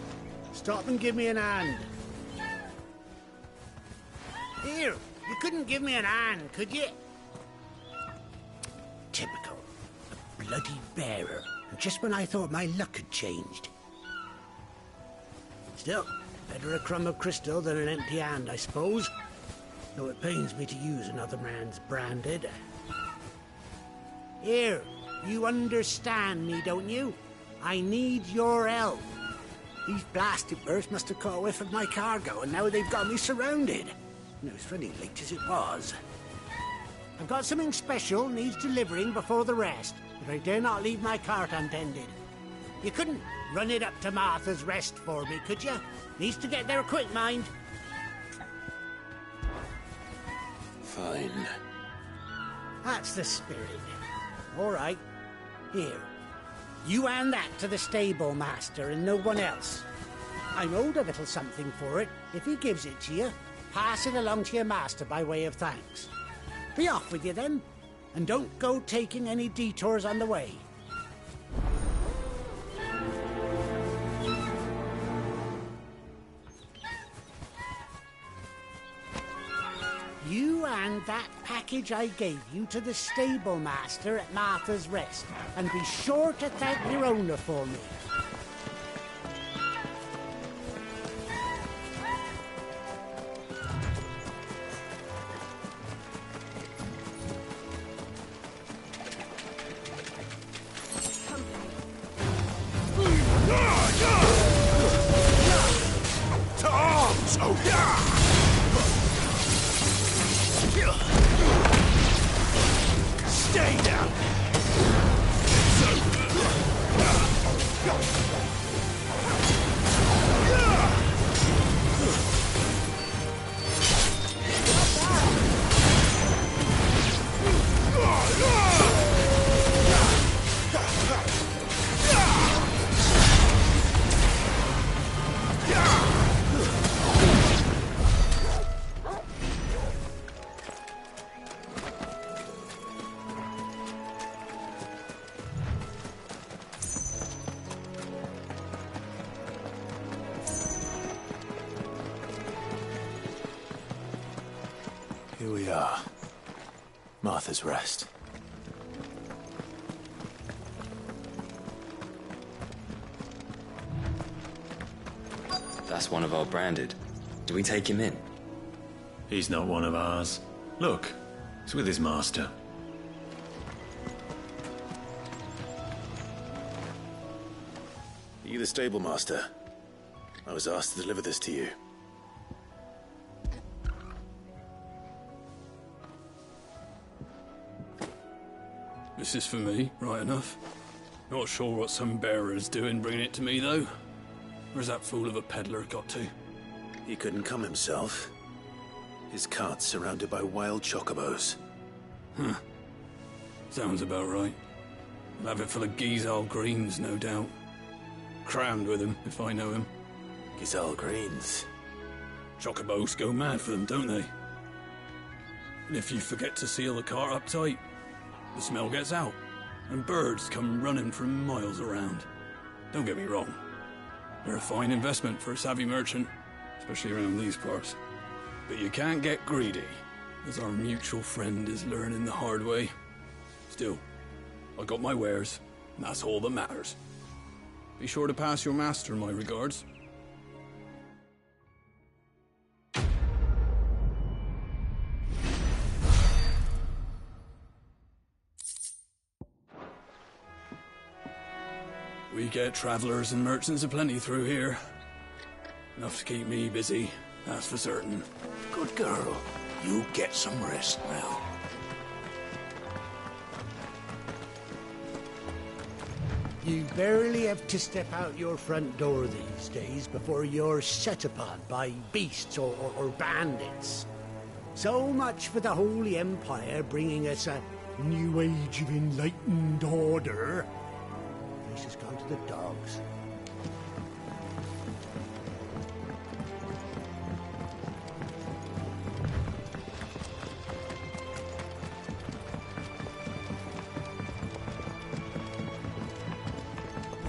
Stop and give me an hand. Here, you couldn't give me an hand, could you? Typical. A bloody bearer. Just when I thought my luck had changed. Still, better a crumb of crystal than an empty hand, I suppose. Though it pains me to use another man's branded. Here, you understand me, don't you? I need your help. These blasted birds must have caught a whiff of my cargo, and now they've got me surrounded. And it was funny late as it was. I've got something special needs delivering before the rest, but I dare not leave my cart untended. You couldn't run it up to Martha's Rest for me, could you? Needs to get there quick, mind. Fine. That's the spirit. All right. Here. You hand that to the stable master and no one else. I'm owed a little something for it. If he gives it to you, pass it along to your master by way of thanks. Be off with you then, And don't go taking any detours on the way. You and that package I gave you to the stable master at Martha's Rest. And be sure to thank your owner for me. Stay down! Here we are. Martha's Rest. That's one of our branded. Do we take him in? He's not one of ours. Look, he's with his master. Are you the stable master? I was asked to deliver this to you. This is for me, right enough. Not sure what some bearer's doing bringing it to me, though. Where's that fool of a peddler got to? He couldn't come himself. His cart's surrounded by wild chocobos. Huh. Sounds about right. He'll have it full of Gizal greens, no doubt. Crammed with him, if I know him. Gizal greens? Chocobos go mad for them, don't they? And if you forget to seal the cart up tight, the smell gets out, and birds come running from miles around. Don't get me wrong. They're a fine investment for a savvy merchant, especially around these parts. But you can't get greedy, as our mutual friend is learning the hard way. Still, I got my wares, and that's all that matters. Be sure to pass your master my regards. We get travelers and merchants aplenty through here. Enough to keep me busy, that's for certain. Good girl. You get some rest now. You barely have to step out your front door these days before you're set upon by beasts or bandits. So much for the Holy Empire bringing us a new age of enlightened order. This has gone to the dogs.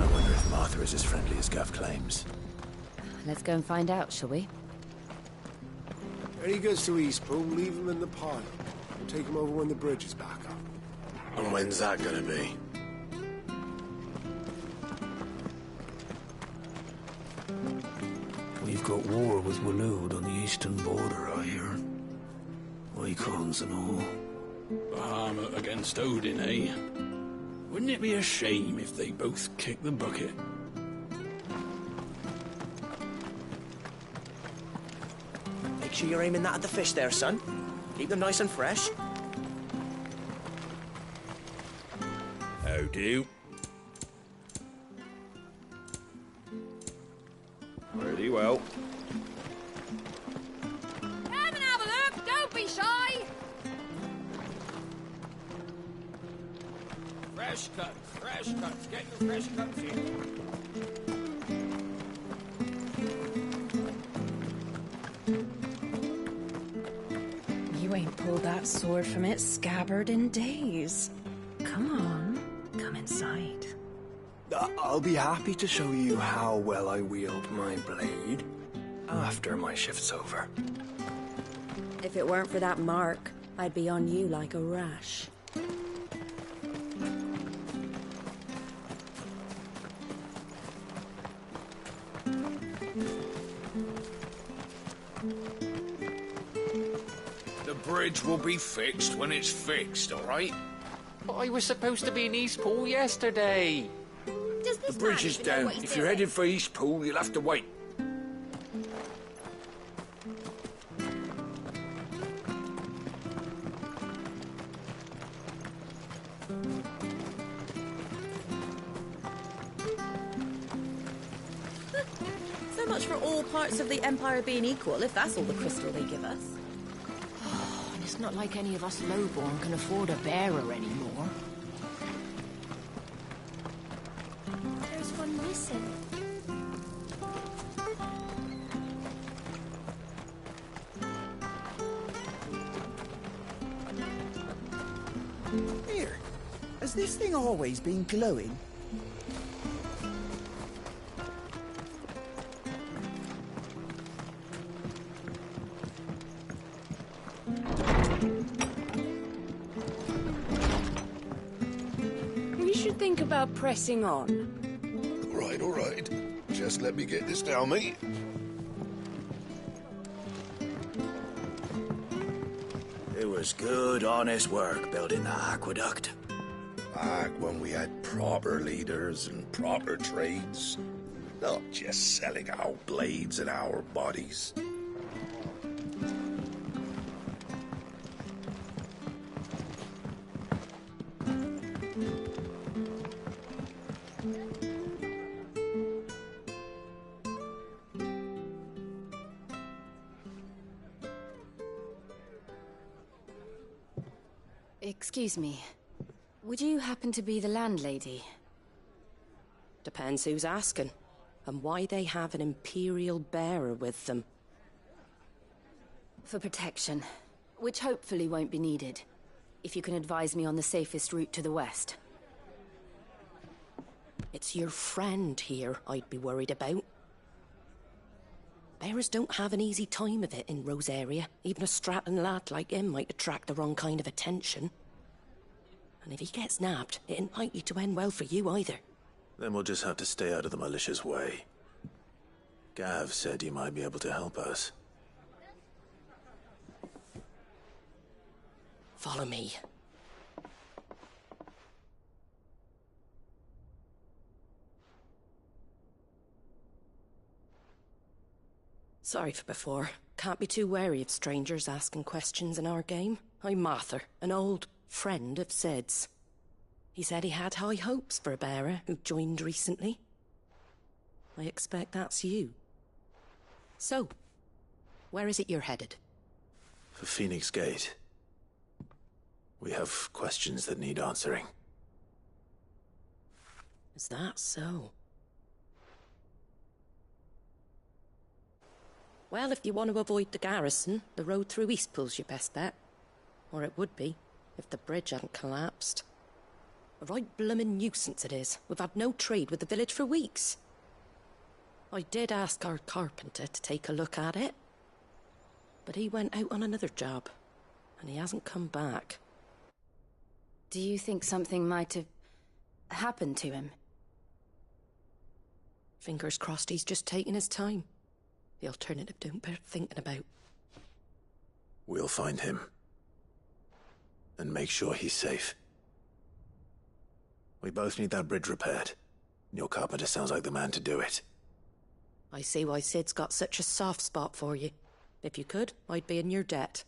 I wonder if Martha is as friendly as Gav claims. Let's go and find out, shall we? When he gets to Eastpool, leave him in the pile. We'll take him over when the bridge is back up. And when's that gonna be? We've got war with Waloed on the eastern border, I hear. Icons and all. Bahamut against Odin, eh? Wouldn't it be a shame if they both kicked the bucket? Make sure you're aiming that at the fish there, son. Keep them nice and fresh. How do? Pretty well. Come and have a look, don't be shy! Fresh cuts. Get your fresh cuts in. You ain't pull that sword from its scabbard in days. Come on, come inside. I'll be happy to show you how well I wield my blade after my shift's over. If it weren't for that mark, I'd be on you like a rash. The bridge will be fixed when it's fixed, all right? But I was supposed to be in Eastpool yesterday. The bridge is down. If you're headed for Eastpool, you'll have to wait. So much for all parts of the Empire being equal, if that's all the crystal they give us. Oh, and it's not like any of us lowborn can afford a bearer anymore. There's one missing. Here, has this thing always been glowing? We should think about pressing on. All right. Just let me get this down, mate. It was good, honest work building the aqueduct. Back when we had proper leaders and proper trades. Not just selling our blades and our bodies. Excuse me. Would you happen to be the landlady? Depends who's asking, and why they have an Imperial bearer with them. For protection, which hopefully won't be needed. If you can advise me on the safest route to the west. It's your friend here I'd be worried about. Bearers don't have an easy time of it in Rosaria. Even a Stratton lad like him might attract the wrong kind of attention. And if he gets nabbed, it ain't likely to end well for you either. Then we'll just have to stay out of the malicious way. Gav said he might be able to help us. Follow me. Sorry for before. Can't be too wary of strangers asking questions in our game. I'm Martha, an old friend of Sid's. He said he had high hopes for a bearer who joined recently. I expect that's you. So, where is it you're headed? For Phoenix Gate. We have questions that need answering. Is that so? Well, if you want to avoid the garrison, the road through Eastpool's your best bet. Or it would be, if the bridge hadn't collapsed. A right bloomin' nuisance it is. We've had no trade with the village for weeks. I did ask our carpenter to take a look at it. But he went out on another job, and he hasn't come back. Do you think something might have happened to him? Fingers crossed he's just taking his time. The alternative don't bear thinking about. We'll find him. And make sure he's safe. We both need that bridge repaired. Your carpenter sounds like the man to do it. I see why Sid's got such a soft spot for you. If you could, I'd be in your debt.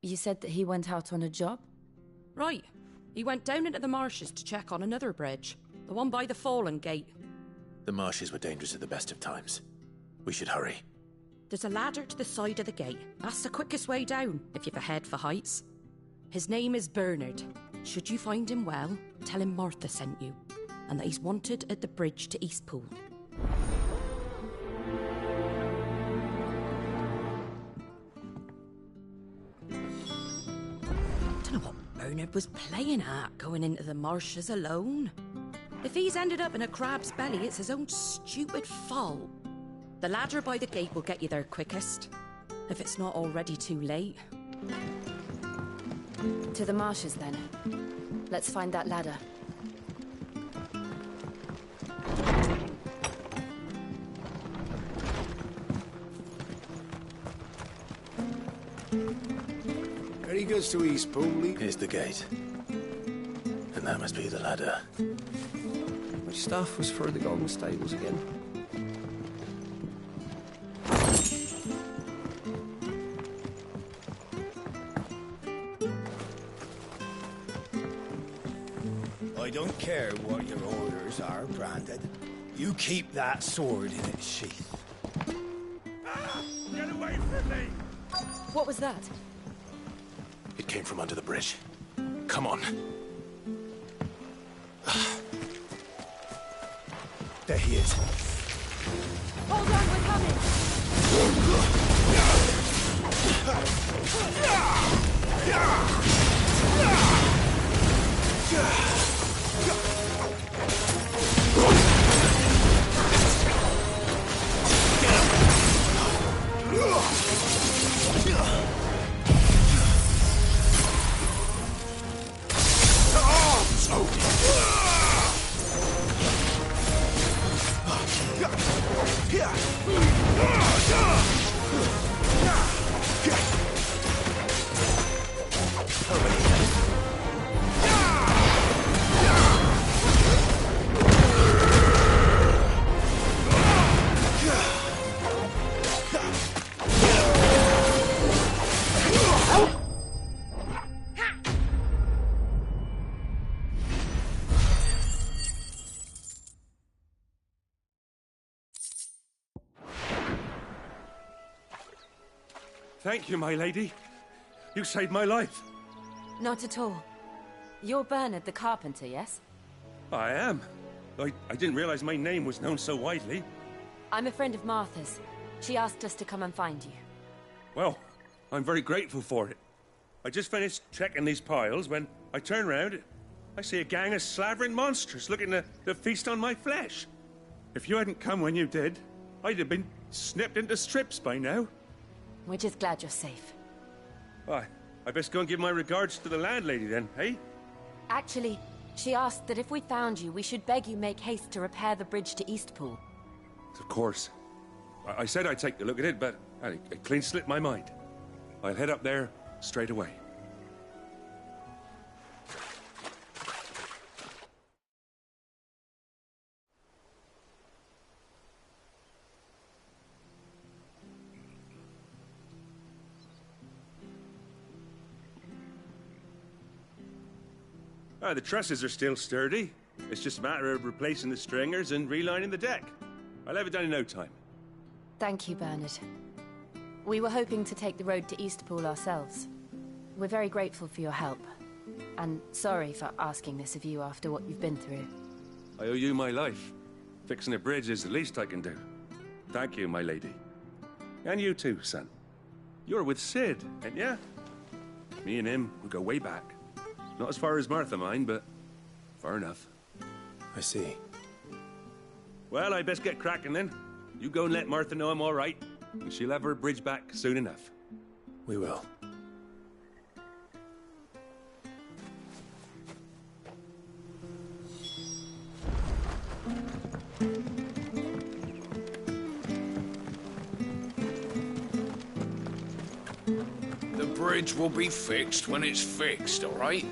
You said that he went out on a job? Right. He went down into the marshes to check on another bridge. The one by the Fallen Gate. The marshes were dangerous at the best of times. We should hurry. There's a ladder to the side of the gate. That's the quickest way down, if you've a head for heights. His name is Bernard. Should you find him well, tell him Martha sent you, and that he's wanted at the bridge to Eastpool. Bernard was playing at going into the marshes alone. If he's ended up in a crab's belly, it's his own stupid fault. The ladder by the gate will get you there quickest, if it's not already too late. To the marshes, then. Let's find that ladder. Any goods to East Pooley? Here's the gate. And that must be the ladder. Which staff was for the Golden Stables again? I don't care what your orders are, Brandon. You keep that sword in its sheath. Get away from me! What was that? It came from under the bridge. Come on. There he is. Hold on, we're Thank you, my lady. You saved my life. Not at all. You're Bernard the carpenter, yes? I am. I didn't realize my name was known so widely. I'm a friend of Martha's. She asked us to come and find you. Well, I'm very grateful for it. I just finished checking these piles when I turn round. I see a gang of slavering monsters looking to feast on my flesh. If you hadn't come when you did, I'd have been snipped into strips by now. We're just glad you're safe. Why, I best go and give my regards to the landlady then, hey? Actually, she asked that if we found you, we should beg you make haste to repair the bridge to Eastpool. Of course. I said I'd take a look at it, but it clean slipped my mind. I'll head up there straight away. The trusses are still sturdy. It's just a matter of replacing the stringers and relining the deck. I'll have it done in no time. Thank you, Bernard. We were hoping to take the road to Eastpool ourselves. We're very grateful for your help. And sorry for asking this of you after what you've been through. I owe you my life. Fixing a bridge is the least I can do. Thank you, my lady. And you too, son. You're with Sid, ain't ya? Me and him, we go way back. Not as far as Martha, mind, but far enough. I see. Well, I best get cracking then. You go and let Martha know I'm all right, and she'll have her bridge back soon enough. We will. The bridge will be fixed when it's fixed, all right?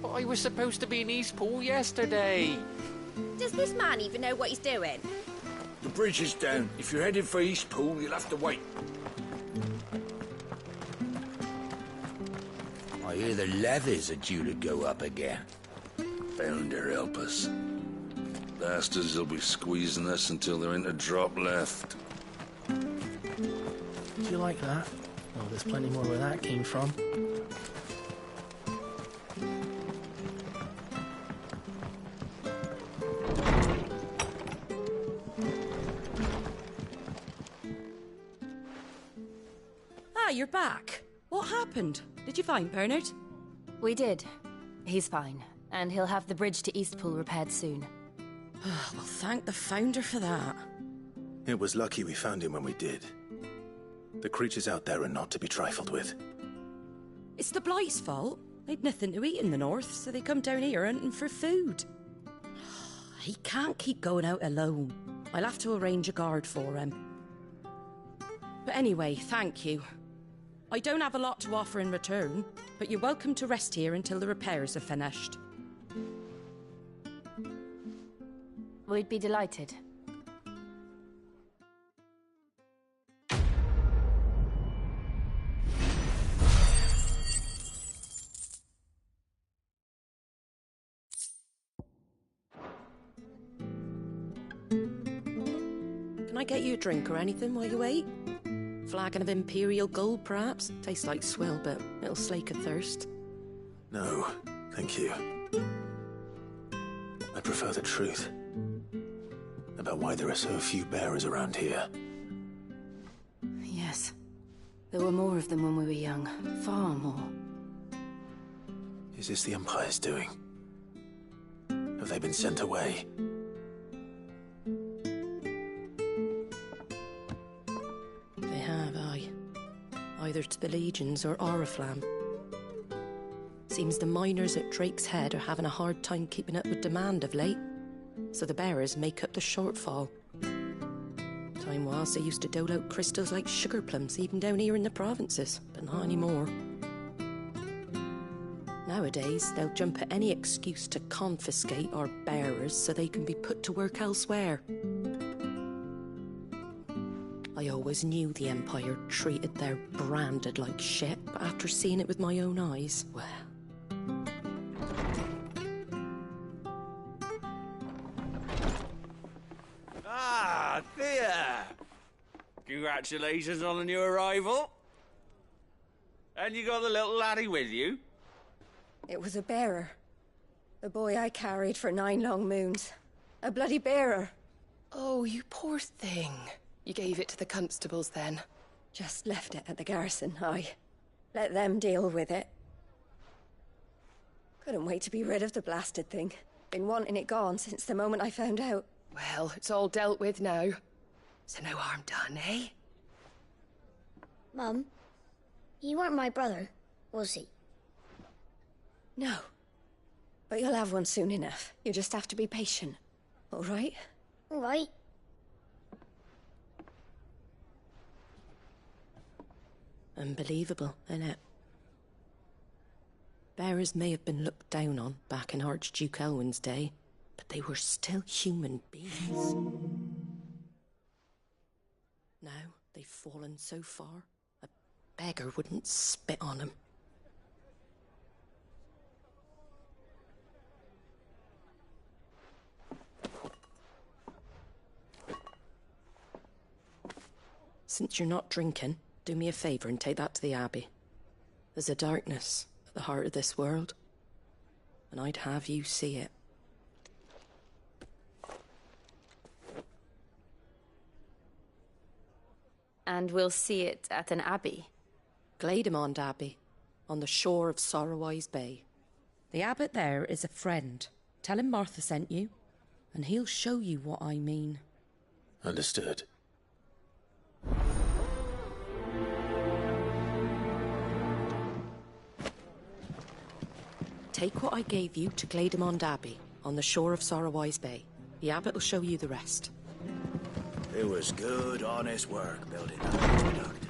But I was supposed to be in Eastpool yesterday. Does this man even know what he's doing? The bridge is down. If you're headed for Eastpool, you'll have to wait. I hear the leathers are due to go up again. Founder help us. Bastards will be squeezing us until there ain't a drop left. Do you like that? Oh, there's plenty more where that came from. Ah, you're back. What happened? Did you find Bernard? We did. He's fine, and he'll have the bridge to Eastpool repaired soon. Well, thank the Founder for that. It was lucky we found him when we did. The creatures out there are not to be trifled with. It's the Blight's fault. They'd nothing to eat in the north, so they come down here hunting for food. He can't keep going out alone. I'll have to arrange a guard for him. But anyway, thank you. I don't have a lot to offer in return, but you're welcome to rest here until the repairs are finished. We'd be delighted. Can I get you a drink or anything while you wait? Flagon of Imperial Gold, perhaps? Tastes like swill, but it'll slake a thirst. No, thank you. I prefer the truth. About why there are so few bearers around here. Yes. There were more of them when we were young. Far more. Is this the Empire's doing? Have they been sent away? They have, aye. Either to the Legions or Oriflamme. Seems the miners at Drake's Head are having a hard time keeping up with demand of late, so the bearers make up the shortfall. Time was they used to dole out crystals like sugar plums even down here in the provinces, but not anymore. Nowadays, they'll jump at any excuse to confiscate our bearers so they can be put to work elsewhere. I always knew the Empire treated their branded like shit, but after seeing it with my own eyes, well... Ah, Thea! Congratulations on the new arrival. And you got the little laddie with you? It was a bearer. The boy I carried for 9 long moons. A bloody bearer. Oh, you poor thing. You gave it to the constables then? Just left it at the garrison, aye. Let them deal with it. Couldn't wait to be rid of the blasted thing. Been wanting it gone since the moment I found out. Well, it's all dealt with now. So no harm done, eh? Mum, you weren't my brother, was he? No. But you'll have one soon enough. You just have to be patient. All right? All right. Unbelievable, innit? Bearers may have been looked down on back in Archduke Elwin's day, but they were still human beings. Now they've fallen so far, a beggar wouldn't spit on them. Since you're not drinking, do me a favour and take that to the Abbey. There's a darkness at the heart of this world, and I'd have you see it. And we'll see it at an abbey? Glademond Abbey, on the shore of Sorrowwise Bay. The abbot there is a friend. Tell him Martha sent you, and he'll show you what I mean. Understood. Take what I gave you to Glademond Abbey, on the shore of Sorrowwise Bay. The abbot will show you the rest. It was good, honest work building that aqueduct.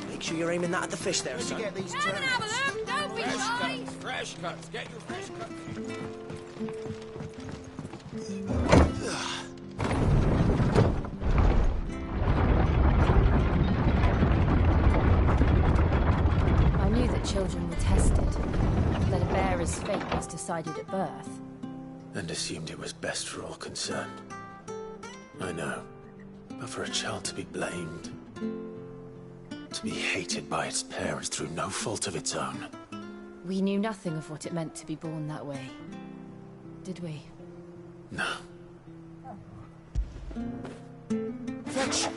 Make sure you're aiming that at the fish there, son. Get these Come and have a look, don't be shy. Fresh cuts. Get your fresh cuts. I knew that children were tested, that a bearer's fate was decided at birth. And assumed it was best for all concerned. I know. But for a child to be blamed, to be hated by its parents through no fault of its own. We knew nothing of what it meant to be born that way, did we? No. Fetch!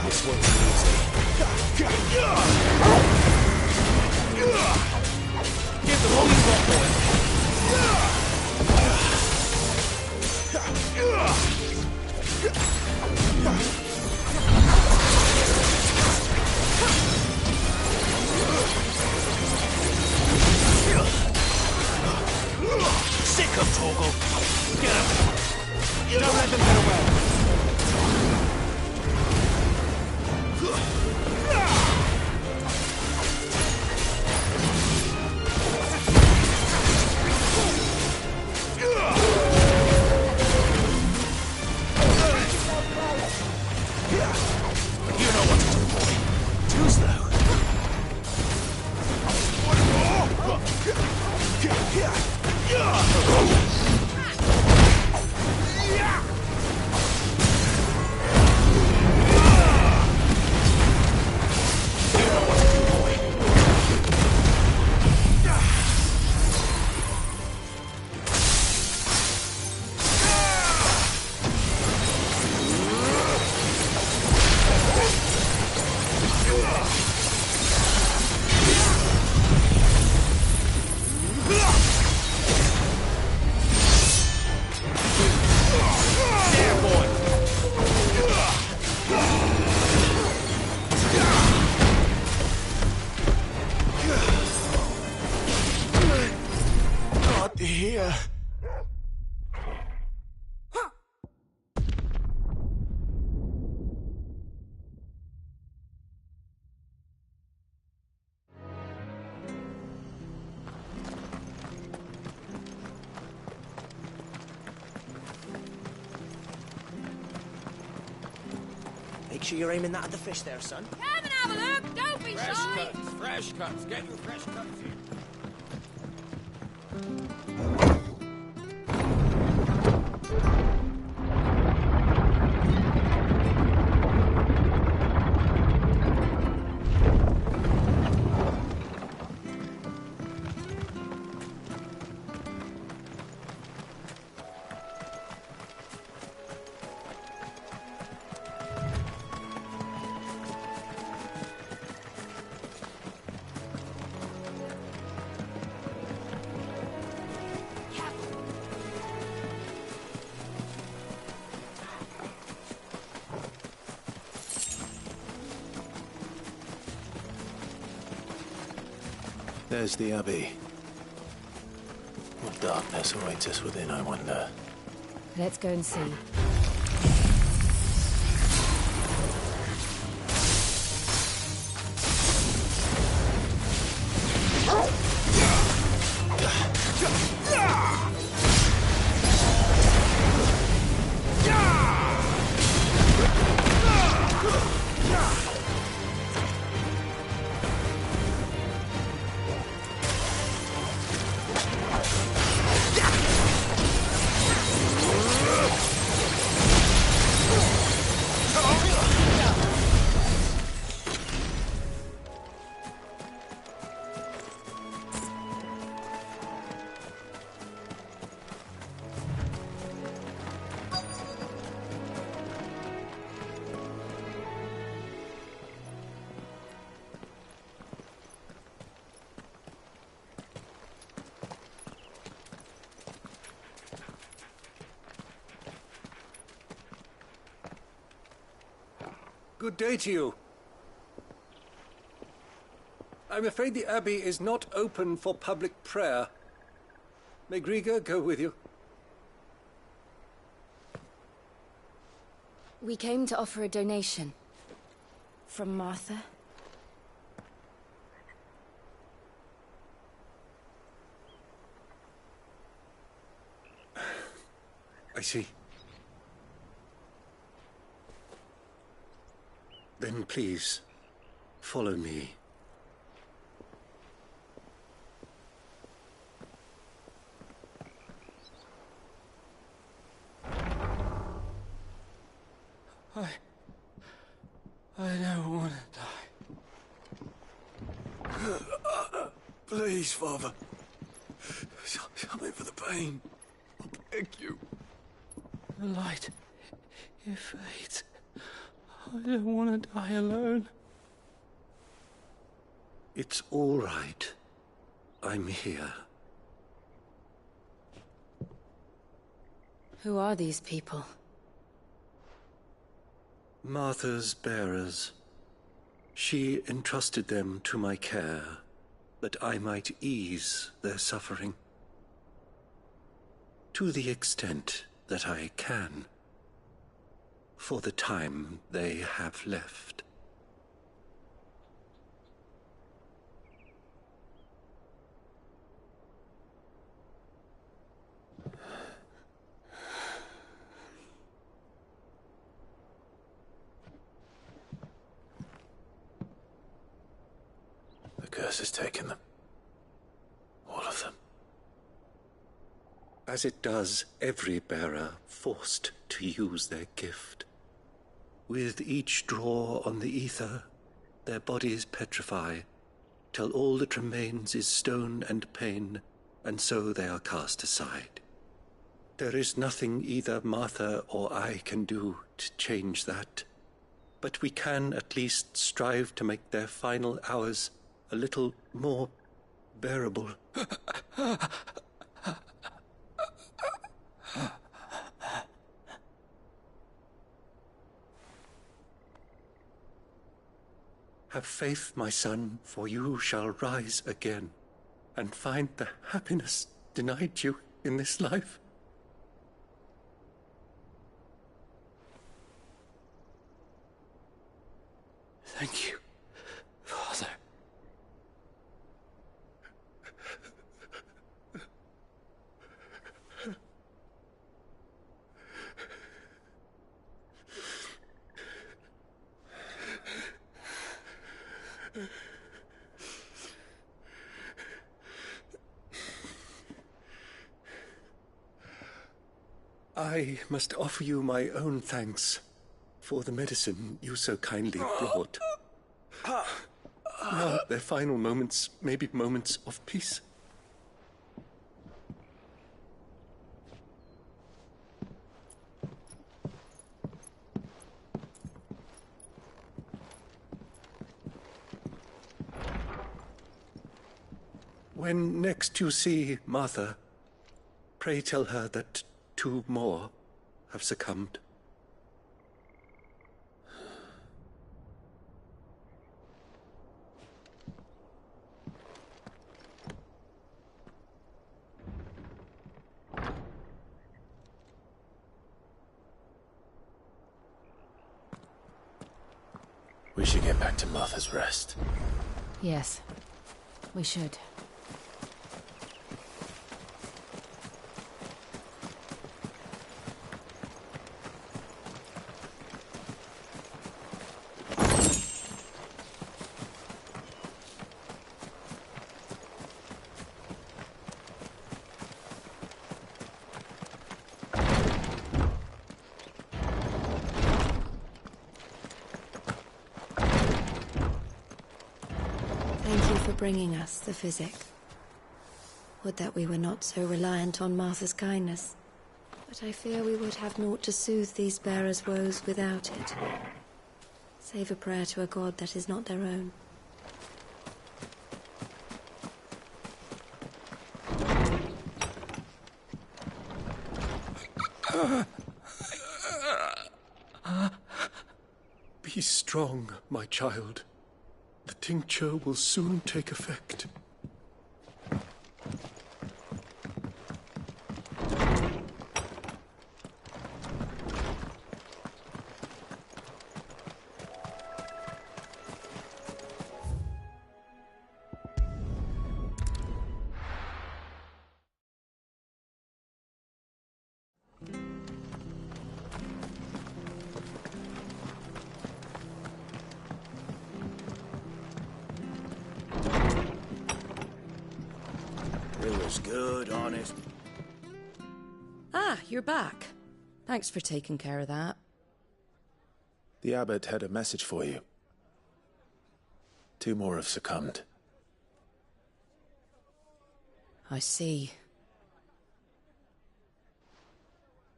This one's easy. Give them all you've got, boy. Sick of Torgal. Get him. Don't let them get away. You know what to do, boy. Too slow. Here. Make sure you're aiming that at the fish there, son. Come and have a look. Don't be Fresh shy. cuts, fresh cuts. Get your fresh cuts here. There's the Abbey. What darkness awaits us within, I wonder? Let's go and see. Good day to you. I'm afraid the Abbey is not open for public prayer. May Grieger go with you? We came to offer a donation. From Martha. I see. Then please, follow me. I never want to die. Please, Father. Something for the pain. I beg you. The light, it fades. I don't want to die alone. It's all right. I'm here. Who are these people? Martha's bearers. She entrusted them to my care, that I might ease their suffering. To the extent that I can, for the time they have left. The curse has taken them. All of them. As it does every bearer forced to use their gift. With each draw on the ether, their bodies petrify, till all that remains is stone and pain, and so they are cast aside. There is nothing either Martha or I can do to change that, but we can at least strive to make their final hours a little more bearable. Have faith, my son, for you shall rise again, and find the happiness denied you in this life. Thank you, Father. I must offer you my own thanks for the medicine you so kindly brought. Now their final moments may be moments of peace. When next you see Martha, pray tell her that 2 more have succumbed. We should get back to Martha's Rest. Yes, we should. Bringing us the physic. Would that we were not so reliant on Martha's kindness. But I fear we would have naught to soothe these bearers' woes without it. Save a prayer to a god that is not their own. Be strong, my child. The tincture will soon take effect. Good, honest. Ah, you're back. Thanks for taking care of that. The abbot had a message for you. 2 more have succumbed. I see.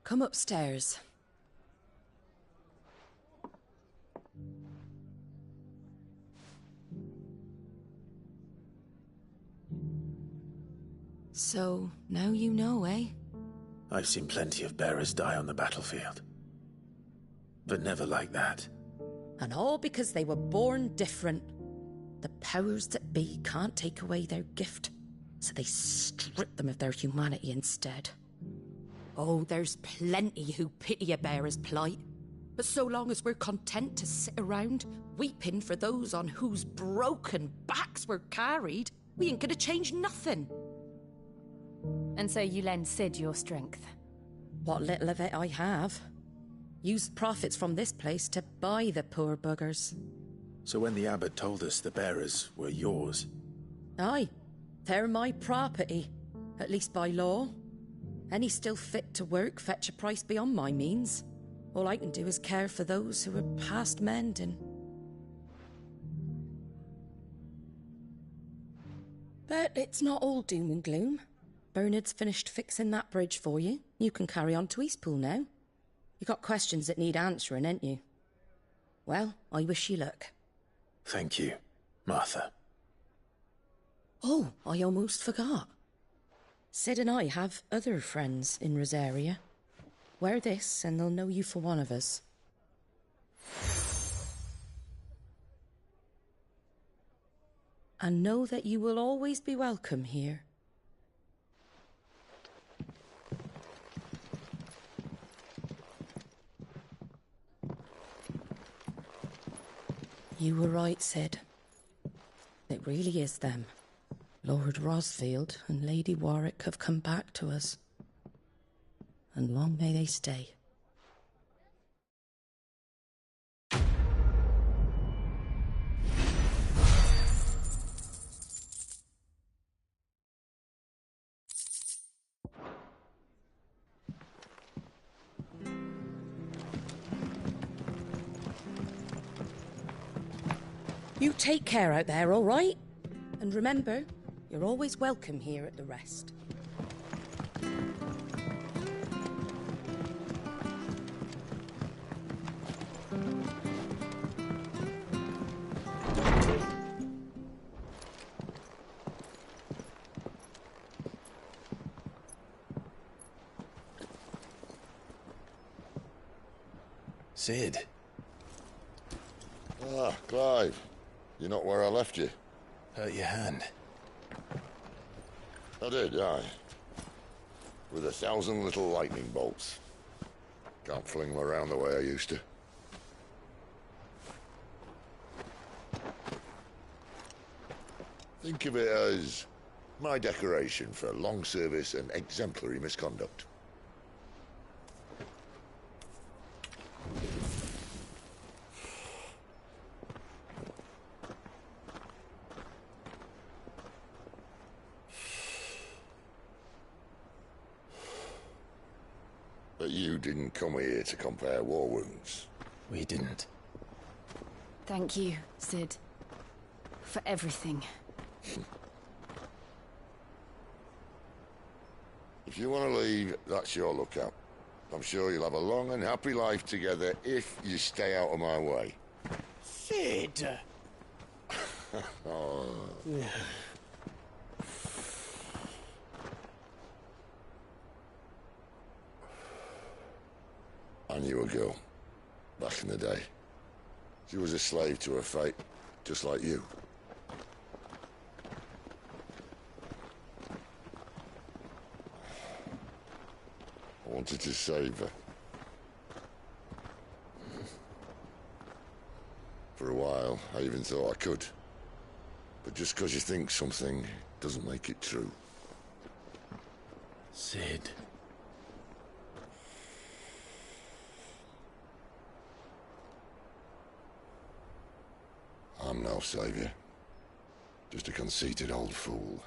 Come upstairs. So, now you know, eh? I've seen plenty of bearers die on the battlefield. But never like that. And all because they were born different. The powers that be can't take away their gift, so they strip them of their humanity instead. Oh, there's plenty who pity a bearer's plight. But so long as we're content to sit around, weeping for those on whose broken backs we're carried, we ain't gonna change nothing. And so you lend Sid your strength? What little of it I have. Used profits from this place to buy the poor buggers. So when the abbot told us the bearers were yours... Aye, they're my property, at least by law. Any still fit to work fetch a price beyond my means. All I can do is care for those who are past mending. But it's not all doom and gloom. Bernard's finished fixing that bridge for you. You can carry on to Eastpool now. You got questions that need answering, ain't you? Well, I wish you luck. Thank you, Martha. Oh, I almost forgot. Sid and I have other friends in Rosaria. Wear this and they'll know you for one of us. And know that you will always be welcome here. You were right, Sid. It really is them. Lord Rosfield and Lady Warwick have come back to us. And long may they stay. You take care out there, all right? And remember, you're always welcome here at the Rest. Sid. Ah, Clive. You're not where I left you. Hurt your hand. I did, aye. With 1,000 little lightning bolts. Can't fling them around the way I used to. Think of it as my decoration for long service and exemplary misconduct. But you didn't come here to compare war wounds. We didn't. Thank you, Sid. For everything. If you want to leave, that's your lookout. I'm sure you'll have a long and happy life together if you stay out of my way. Sid! Oh. I knew a girl, back in the day. She was a slave to her fate, just like you. I wanted to save her. For a while, I even thought I could. But just because you think something doesn't make it true. Sid. I'm no saviour. Just a conceited old fool.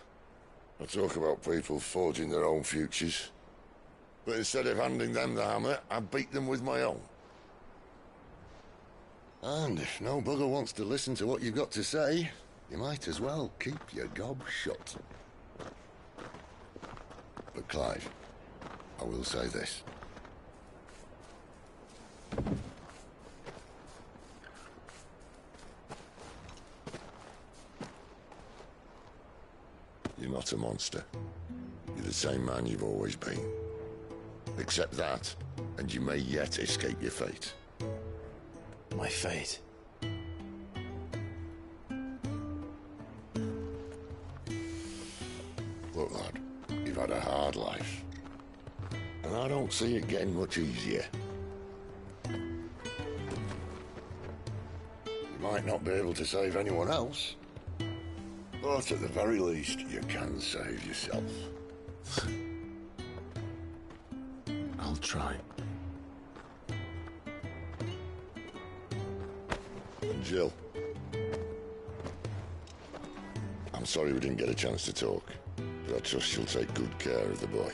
I talk about people forging their own futures. But instead of handing them the hammer, I beat them with my own. And if no bugger wants to listen to what you've got to say, you might as well keep your gob shut. But Clive, I will say this. You're not a monster. You're the same man you've always been. Accept that, and you may yet escape your fate. My fate? Look, lad, you've had a hard life. And I don't see it getting much easier. You might not be able to save anyone else, but at the very least, you can save yourself. I'll try. And Jill, I'm sorry we didn't get a chance to talk, but I trust you'll take good care of the boy.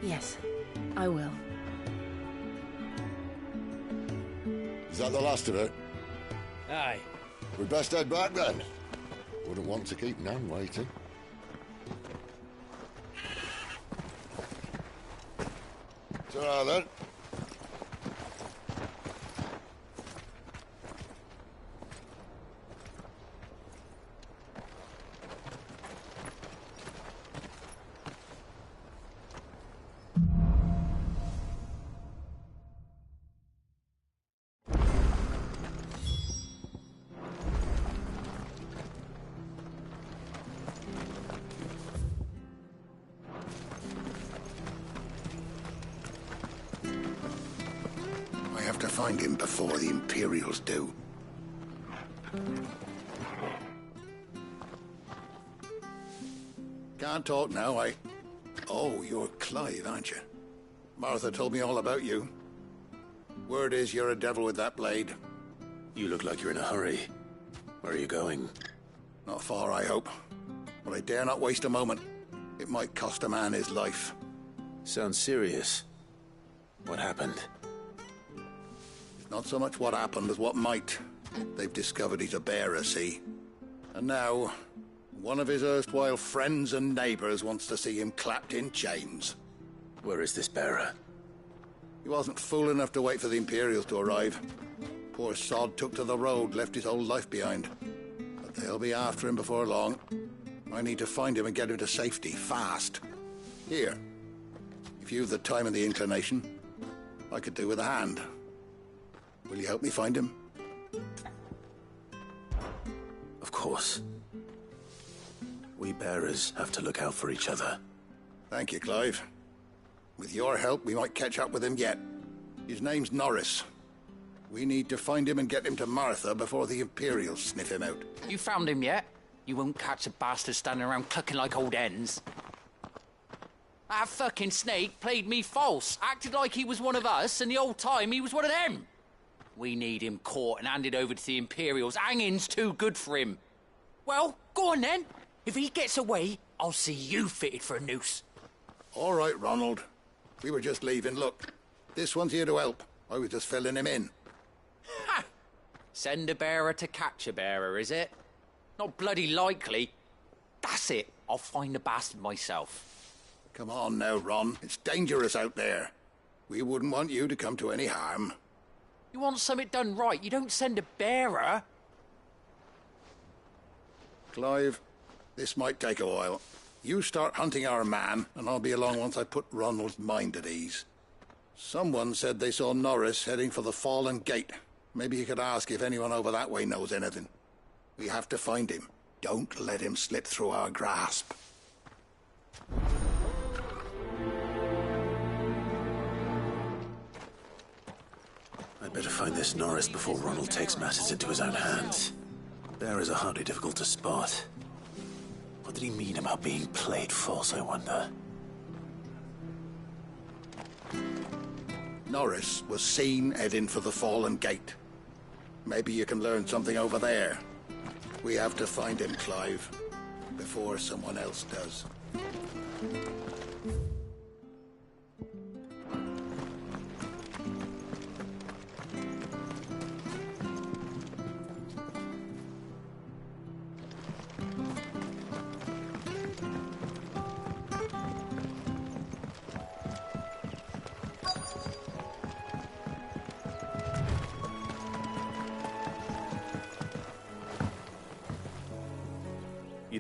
Yes, I will. Is that the last of it? Aye. We'd best head back then. Wouldn't want to keep Nan waiting. Ta-ra then. I have to find him before the Imperials do. Can't talk now, Oh, you're Clive, aren't you? Martha told me all about you. Word is you're a devil with that blade. You look like you're in a hurry. Where are you going? Not far, I hope. But I dare not waste a moment. It might cost a man his life. Sounds serious. What happened? It's not so much what happened as what might. They've discovered he's a bearer, see? And now, one of his erstwhile friends and neighbors wants to see him clapped in chains. Where is this bearer? He wasn't fool enough to wait for the Imperials to arrive. Poor sod took to the road, left his whole life behind. But they'll be after him before long. I need to find him and get him to safety, fast. Here, if you've the time and the inclination, I could do with a hand. Will you help me find him? Of course. We bearers have to look out for each other. Thank you, Clive. With your help, we might catch up with him yet. His name's Norris. We need to find him and get him to Martha before the Imperials sniff him out. You found him yet? You won't catch a bastard standing around clucking like old hens. That fucking snake played me false, acted like he was one of us, and the whole time he was one of them. We need him caught and handed over to the Imperials. Hanging's too good for him. Well, go on then. If he gets away, I'll see you fitted for a noose. All right, Ronald. We were just leaving. Look, this one's here to help. I was just filling him in. Ha! Send a bearer to catch a bearer, is it? Not bloody likely. That's it. I'll find the bastard myself. Come on now, Ron. It's dangerous out there. We wouldn't want you to come to any harm. You want something done right, you don't send a bearer. Clive, this might take a while. You start hunting our man, and I'll be along once I put Ronald's mind at ease. Someone said they saw Norris heading for the Fallen Gate. Maybe you could ask if anyone over that way knows anything. We have to find him. Don't let him slip through our grasp. I'd better find this Norris before Ronald takes matters into his own hands. Bearers are hardly difficult to spot. What did he mean about being played false, I wonder? Norris was seen heading for the Fallen Gate. Maybe you can learn something over there. We have to find him, Clive, before someone else does.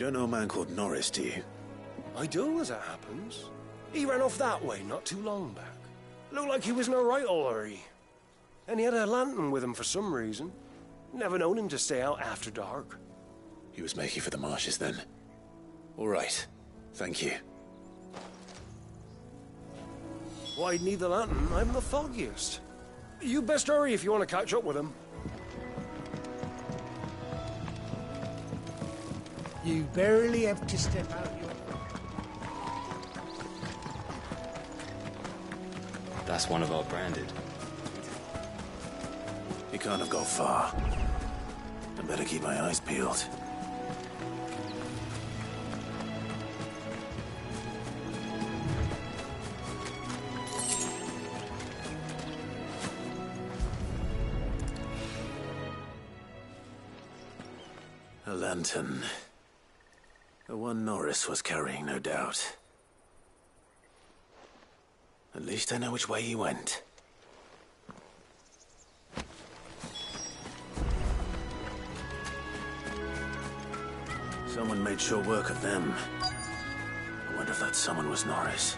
don't know a man called Norris, do you? I do, as it happens. He ran off that way not too long back. Looked like he was in a right old hurry. And he had a lantern with him for some reason. Never known him to stay out after dark. He was making for the marshes then. All right. Thank you. Why'd need the lantern? I'm the foggiest. You best hurry if you want to catch up with him. You barely have to step out your... That's one of our branded. He can't have got far. I better keep my eyes peeled. A lantern. The one Norris was carrying, no doubt. At least I know which way he went. Someone made short work of them. I wonder if that someone was Norris.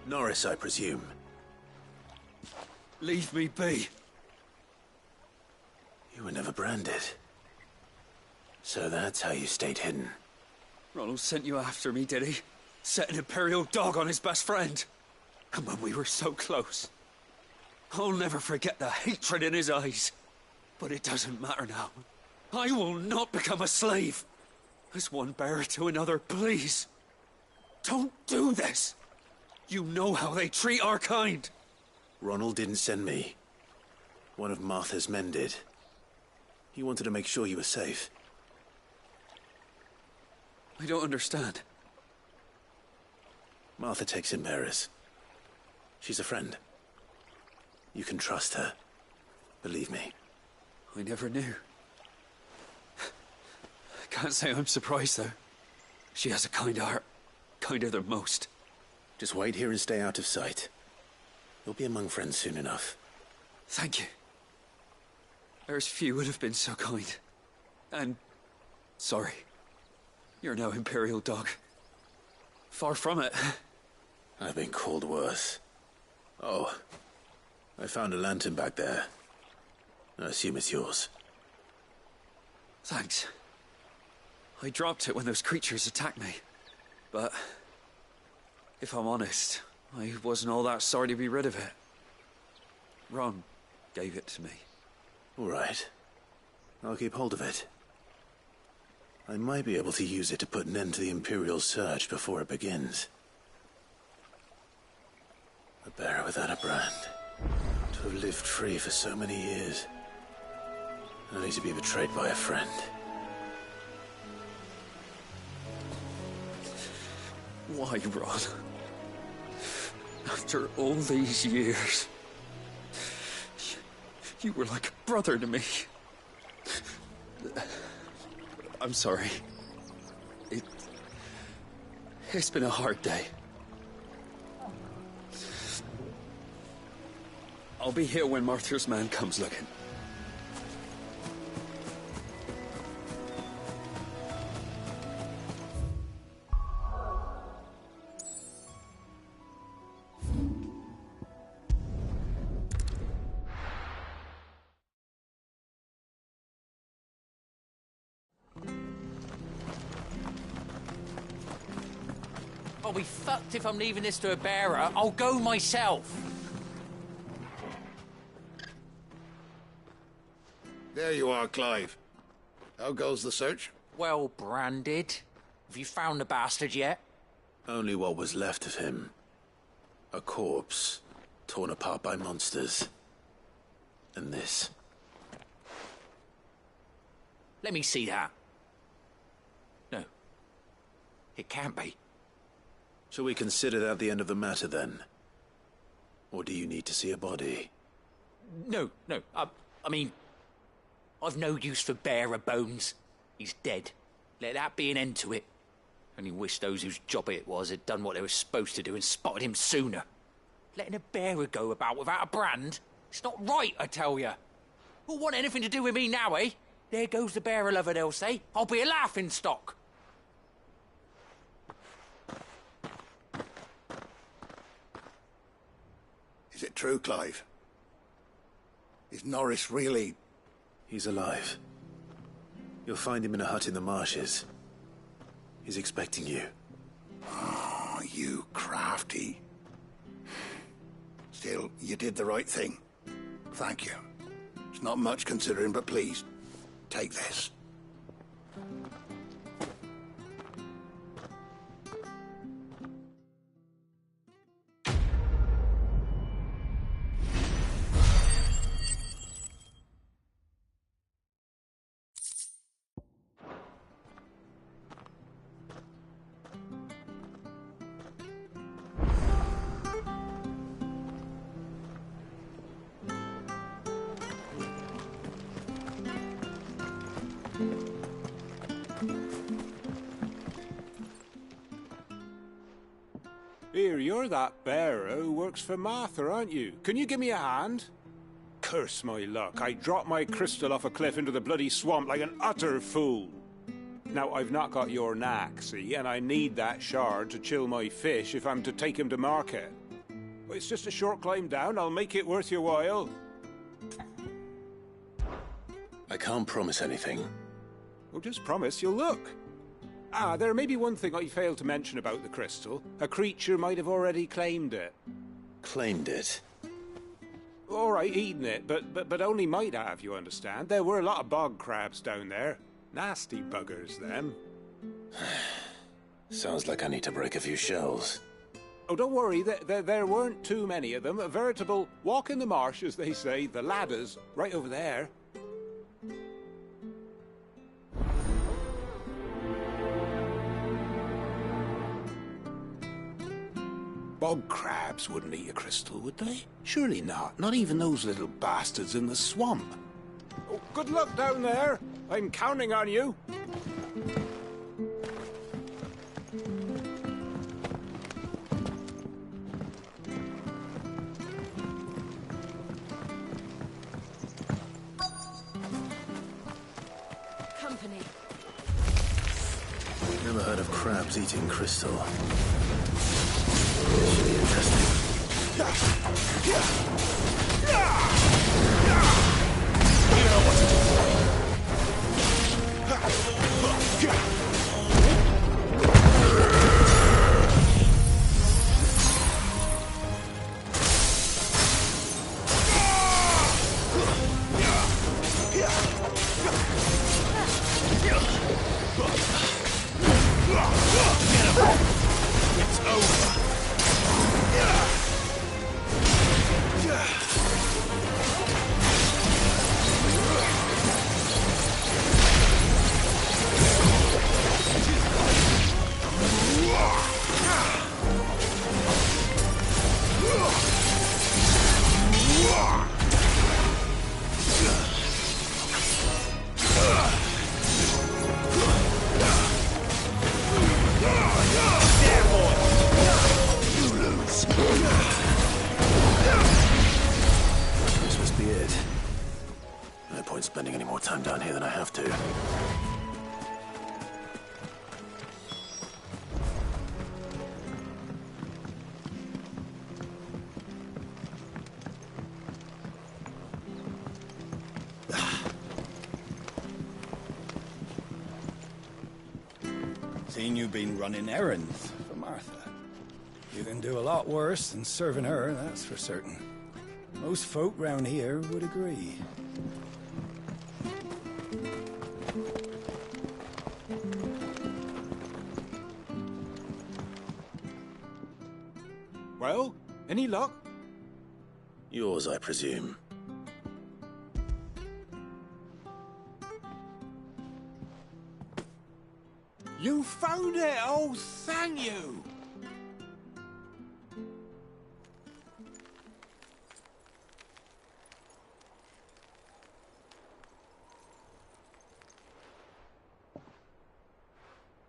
Norris, I presume. Leave me be. You were never branded. So that's how you stayed hidden. Ronald sent you after me, did he? Set an Imperial dog on his best friend. And when we were so close. I'll never forget the hatred in his eyes. But it doesn't matter now. I will not become a slave. As one bearer to another, please. Don't do this. You know how they treat our kind. Ronald didn't send me. One of Martha's men did. He wanted to make sure you were safe. I don't understand. Martha takes in bearers. She's a friend. You can trust her. Believe me. I never knew. I can't say I'm surprised, though. She has a kind heart. Kinder than most. Just wait here and stay out of sight. You'll be among friends soon enough. Thank you. There's few would have been so kind. And... sorry. You're no Imperial dog. Far from it. I've been called worse. Oh. I found a lantern back there. I assume it's yours. Thanks. I dropped it when those creatures attacked me. But... if I'm honest, I wasn't all that sorry to be rid of it. Ron gave it to me. All right. I'll keep hold of it. I might be able to use it to put an end to the Imperial search before it begins. A bearer without a brand. To have lived free for so many years. Only to be betrayed by a friend. Why, Ron? After all these years, you were like a brother to me. I'm sorry. It's been a hard day. I'll be here when Martha's man comes looking. I'll be fucked if I'm leaving this to a bearer. I'll go myself. There you are, Clive. How goes the search? Well branded. Have you found the bastard yet? Only what was left of him. A corpse, torn apart by monsters. And this. Let me see that. No. It can't be. Shall we consider that the end of the matter, then? Or do you need to see a body? No. I mean, I've no use for bearer bones. He's dead. Let that be an end to it. Only wish those whose job it was had done what they were supposed to do and spotted him sooner. Letting a bearer go about without a brand? It's not right, I tell you. Who'll want anything to do with me now, eh? There goes the bearer lover, they'll say. I'll be a laughing stock. Is it true, Clive? Is Norris really... He's alive. You'll find him in a hut in the marshes. He's expecting you. Oh, you crafty. Still, you did the right thing. Thank you. It's not much considering, but please, take this. Here, you're that bearer who works for Martha, aren't you? Can you give me a hand? Curse my luck, I dropped my crystal off a cliff into the bloody swamp like an utter fool. Now, I've not got your knack, see, and I need that shard to chill my fish if I'm to take him to market. But it's just a short climb down, I'll make it worth your while. I can't promise anything. Well, just promise you'll look. Ah, there may be one thing I failed to mention about the crystal. A creature might have already claimed it. Claimed it? All right, eaten it, but only might have, you understand. There were a lot of bog crabs down there. Nasty buggers, them. Sounds like I need to break a few shells. Oh, don't worry, there weren't too many of them. A veritable walk in the marsh, as they say, the ladders, right over there. Bog crabs wouldn't eat a crystal, would they? Surely not. Not even those little bastards in the swamp. Oh, good luck down there. I'm counting on you. Company. Never heard of crabs eating crystal. Should be interesting. You know what to do. It's over. This must be it. No point spending any more time down here than I have to. Seen you've been running errands for Martha. You can do a lot worse than serving her, that's for certain. Most folk round here would agree. Well, any luck? Yours, I presume. You found it! Oh, thank you!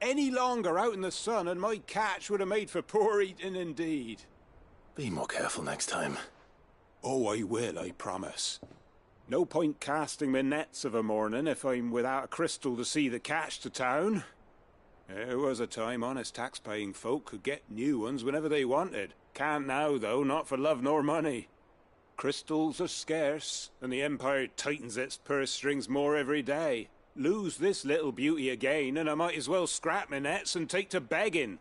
any longer out in the sun and my catch would have made for poor eating indeed. Be more careful next time. Oh, I will, I promise. No point casting my nets of a morning if I'm without a crystal to see the catch to town. There was a time honest tax-paying folk could get new ones whenever they wanted. Can't now, though, not for love nor money. Crystals are scarce, and the Empire tightens its purse strings more every day. Lose this little beauty again, and I might as well scrap my nets and take to begging.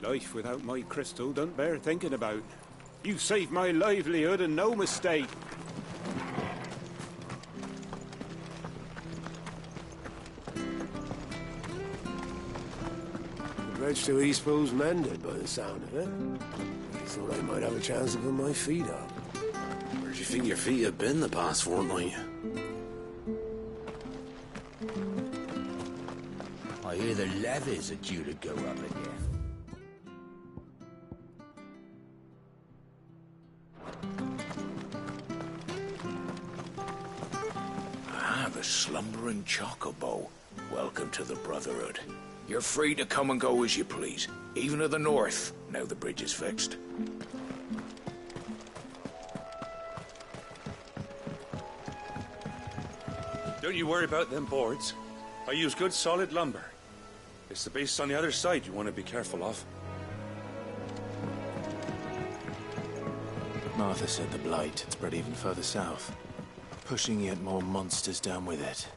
Life without my crystal don't bear thinking about. You saved my livelihood and no mistake. The bridge to Eastpool's mended by the sound of it. I thought I might have a chance of putting my feet up. Where do you think your feet have been the past fortnight? I hear the levies are due to go up again. A slumbering chocobo. Welcome to the Brotherhood. You're free to come and go as you please, even to the north, now the bridge is fixed. Don't you worry about them boards. I use good solid lumber. It's the base on the other side you want to be careful of. Martha said the blight had spread even further south, pushing yet more monsters down with it.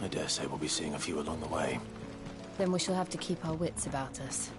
I dare say we'll be seeing a few along the way. Then we shall have to keep our wits about us.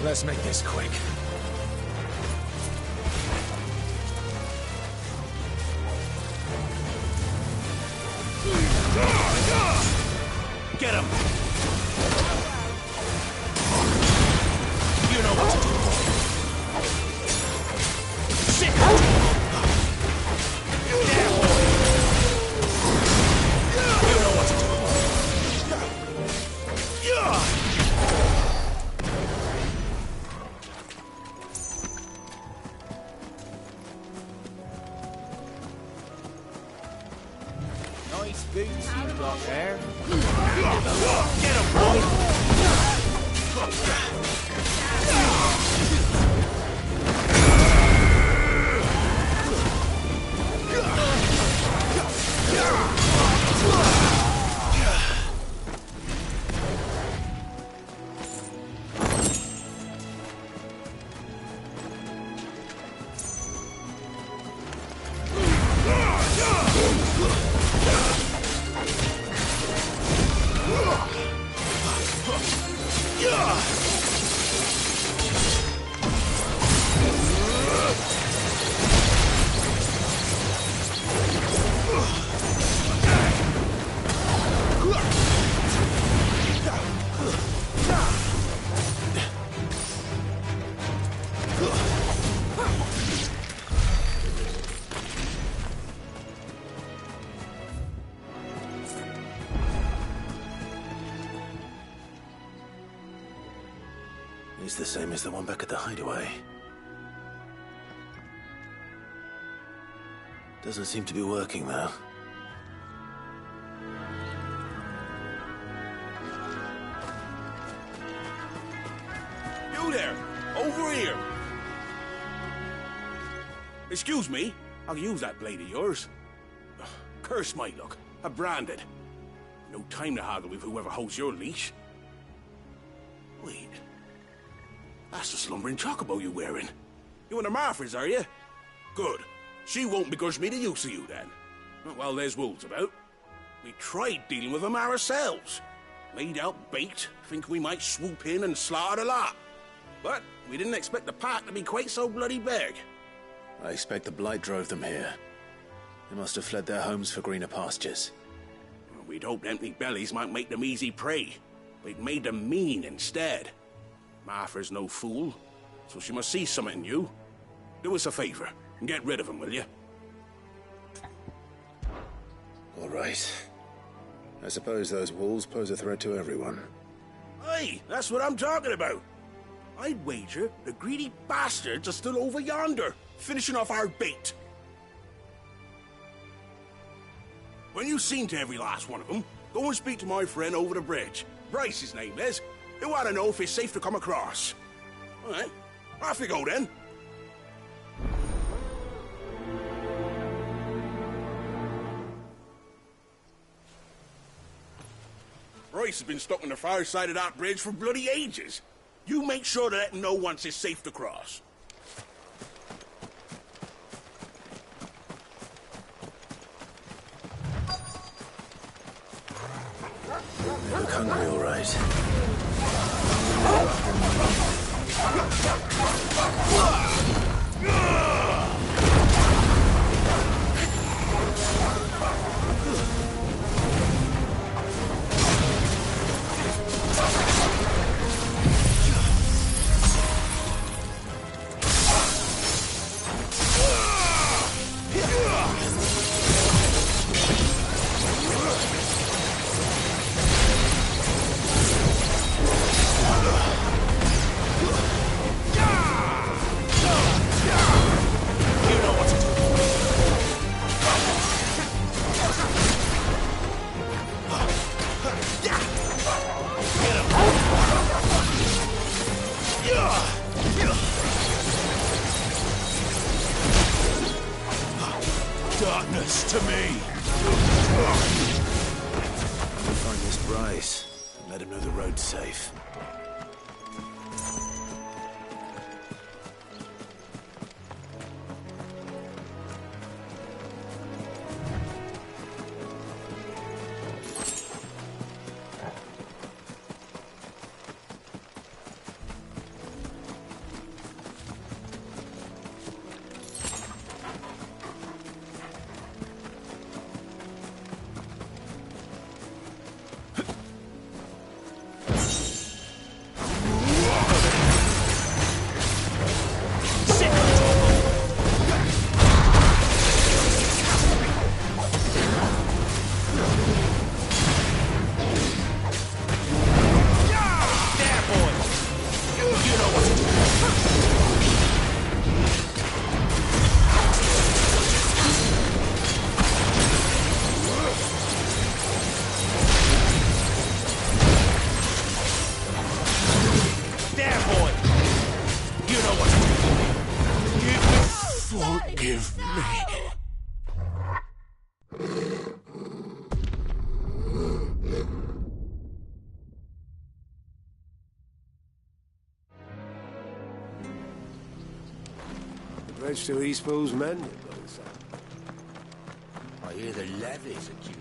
Let's make this quick. Get him! You know what to do. Sit! Yeah, boy! You know what to do. Nice boots you've got there. Get him, boy! He's the same as the one back at the hideaway. Doesn't seem to be working, though. You there! Over here! Excuse me, I can use that blade of yours. Ugh, curse my luck. I'm branded. No time to haggle with whoever holds your leash. Wait. That's the slumbering chocobo you're wearing. You and the Marthas, are you? Good. She won't begrudge me the use of you, then. Well, there's wolves about. We tried dealing with them ourselves. Made out baked, think we might swoop in and slaughter the lot. But we didn't expect the pack to be quite so bloody big. I expect the blight drove them here. They must have fled their homes for greener pastures. We'd hoped empty bellies might make them easy prey, but it made them mean instead. Martha's no fool, so she must see something in you. Do us a favor and get rid of them, will you? All right. I suppose those wolves pose a threat to everyone. Aye, that's what I'm talking about. I'd wager the greedy bastards are still over yonder, finishing off our bait. When you've seen to every last one of them, go and speak to my friend over the bridge. Bryce, his name is. He'll want to know if it's safe to come across. All right, off you go then. Bryce has been stuck on the far side of that bridge for bloody ages. You make sure to let him know once it's safe to cross. They look hungry, all right. Darkness to me! We'll find this Bryce and let him know the road's safe. Forgive me. The bridge to Eastpool's mended, by the sound. I hear the levies are due.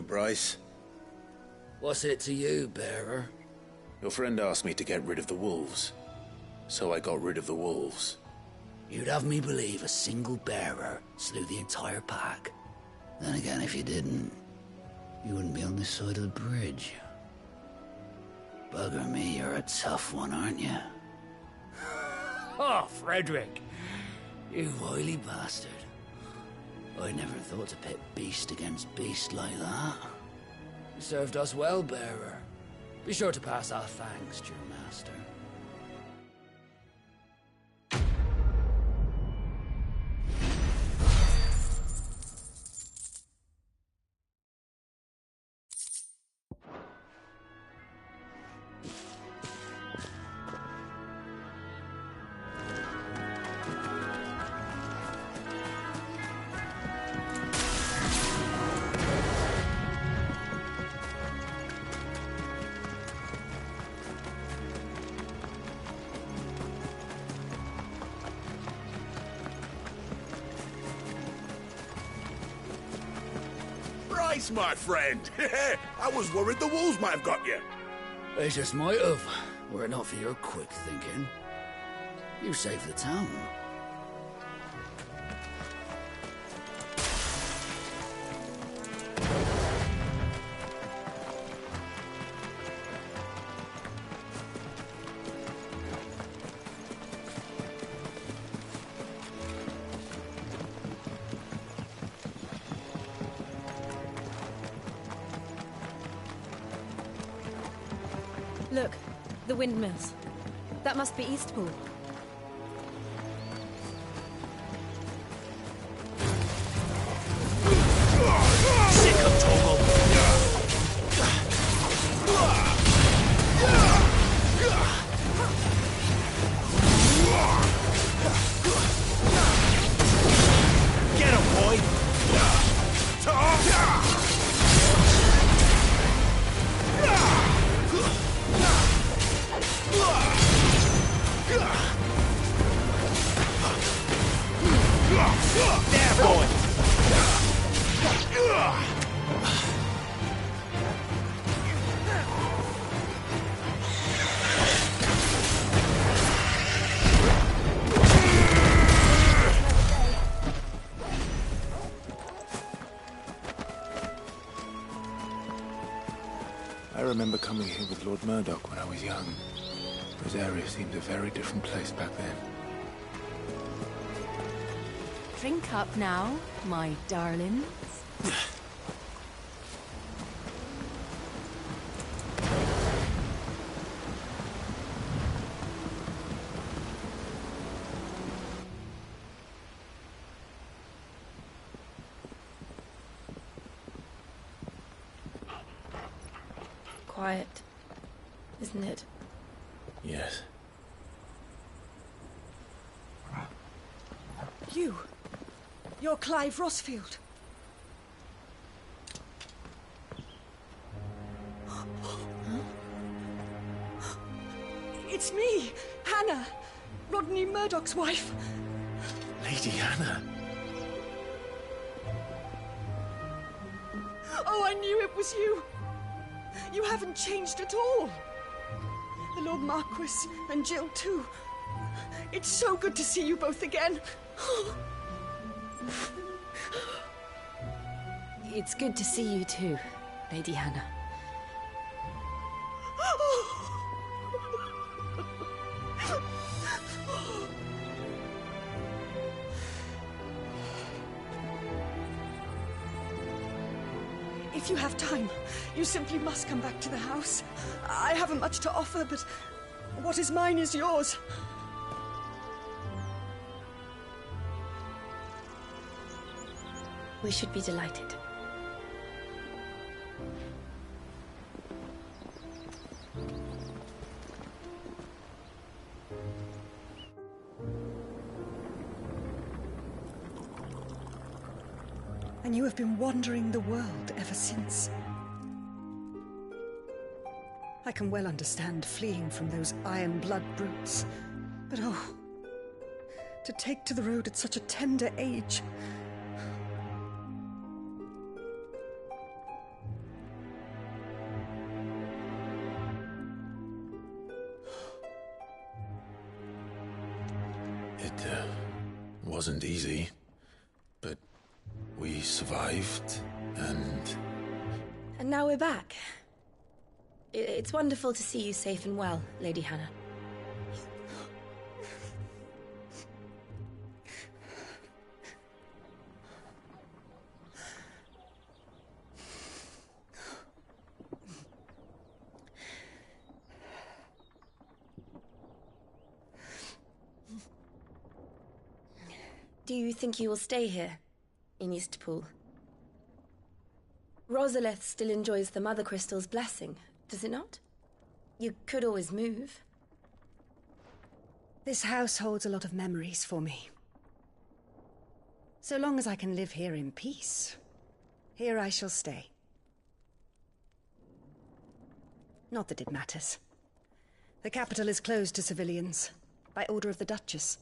Bryce? What's it to you, bearer? Your friend asked me to get rid of the wolves, so I got rid of the wolves. You'd have me believe a single bearer slew the entire pack. Then again, if you didn't, you wouldn't be on this side of the bridge. Bugger me, you're a tough one, aren't you? Oh, Frederick! You wily bastard. I never thought to pit beast against beast like that. You served us well, bearer. Be sure to pass our thanks to your master. Bryce, my friend! I was worried the wolves might have got you. They just might have, were it not for your quick thinking. You saved the town. Look, the windmills. That must be Eastpool. Sick of Togo! Get him, boy! There, boy! I remember coming here with Lord Murdoch when I was young. This area seemed a very different place back then. Drink up now, my darlings. Quiet, isn't it? Yes. You're Clive Rossfield. It's me, Hannah, Rodney Murdoch's wife. Lady Hannah. Oh, I knew it was you. You haven't changed at all. The Lord Marquis and Jill too. It's so good to see you both again. It's good to see you too, Lady Hannah. If you have time, you simply must come back to the house. I haven't much to offer, but what is mine is yours. We should be delighted. And you have been wandering the world ever since. I can well understand fleeing from those iron blood brutes, but oh, to take to the road at such a tender age. It wasn't easy, but we survived, and... And now we're back. It's wonderful to see you safe and well, Lady Hannah. Do you think you will stay here, in Eastpool? Rosalith still enjoys the Mother Crystal's blessing, does it not? You could always move. This house holds a lot of memories for me. So long as I can live here in peace, here I shall stay. Not that it matters. The capital is closed to civilians, by order of the Duchess.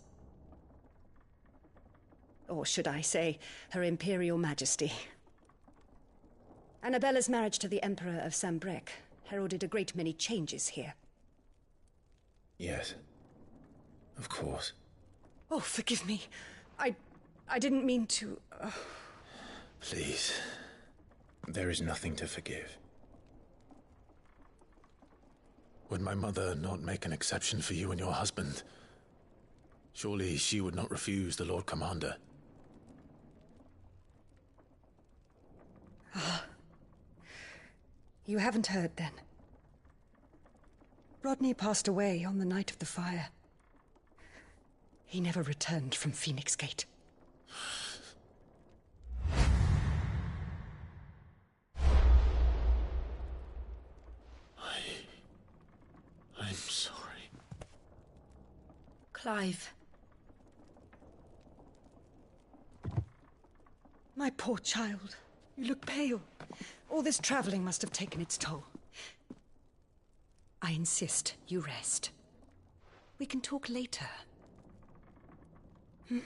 Or should I say, Her Imperial Majesty. Annabella's marriage to the Emperor of Sambrec heralded a great many changes here. Yes. Of course. Oh, forgive me. I didn't mean to... Please. There is nothing to forgive. Would my mother not make an exception for you and your husband? Surely she would not refuse the Lord Commander. Ah. You haven't heard, then. Rodney passed away on the night of the fire. He never returned from Phoenix Gate. I'm sorry. Clive. My poor child. You look pale. All this traveling must have taken its toll. I insist you rest. We can talk later. Hmm?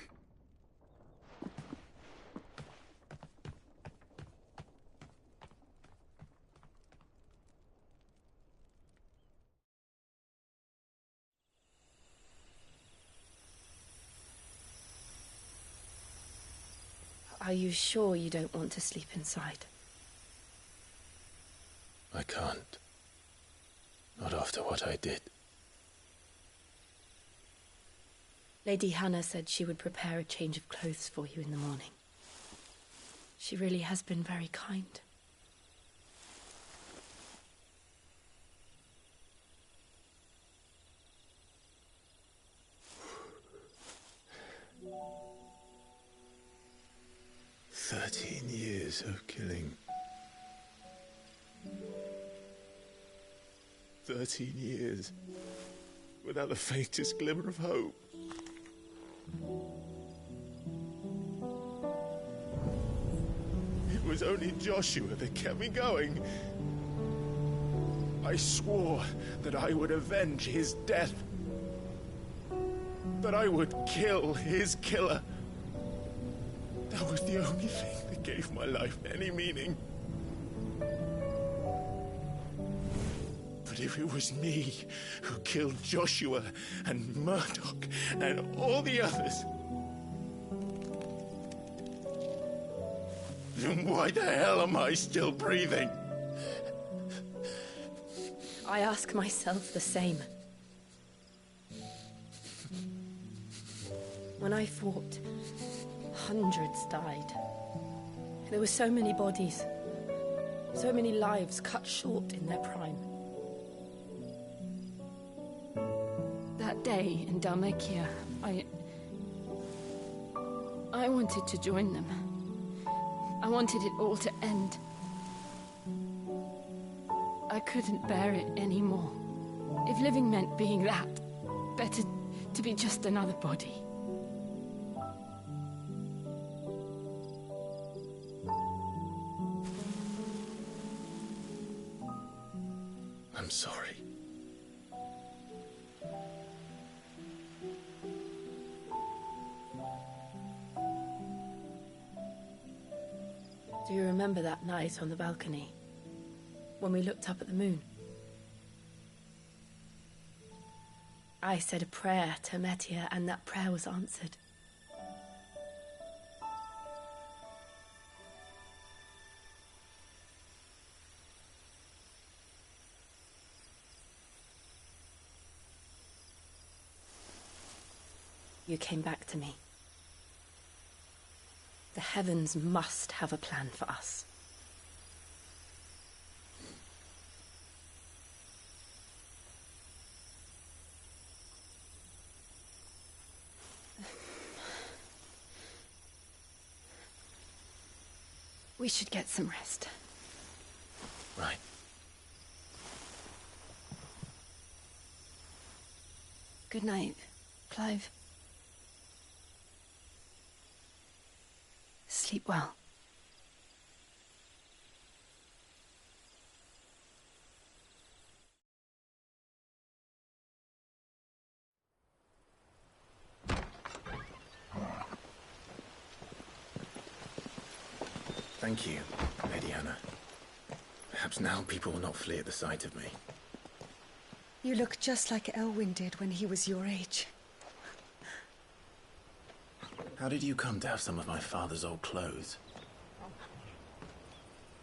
Are you sure you don't want to sleep inside? I can't. Not after what I did. Lady Hannah said she would prepare a change of clothes for you in the morning. She really has been very kind. Years of killing. 13 years without the faintest glimmer of hope. It was only Joshua that kept me going. I swore that I would avenge his death. That I would kill his killer. That was the only thing that gave my life any meaning. But if it was me who killed Joshua and Murdoch and all the others, then why the hell am I still breathing? I ask myself the same. When I fought, hundreds died. There were so many bodies, so many lives cut short in their prime. That day in Dalmekia, I wanted to join them. I wanted it all to end. I couldn't bear it anymore. If living meant being that, better to be just another body. I'm sorry. Do you remember that night on the balcony, when we looked up at the moon? I said a prayer to Metia, and that prayer was answered. You came back to me. The heavens must have a plan for us. We should get some rest. Right. Good night, Clive. Sleep well. Thank you, Lady Hannah. Perhaps now people will not flee at the sight of me. You look just like Elwyn did when he was your age. How did you come to have some of my father's old clothes?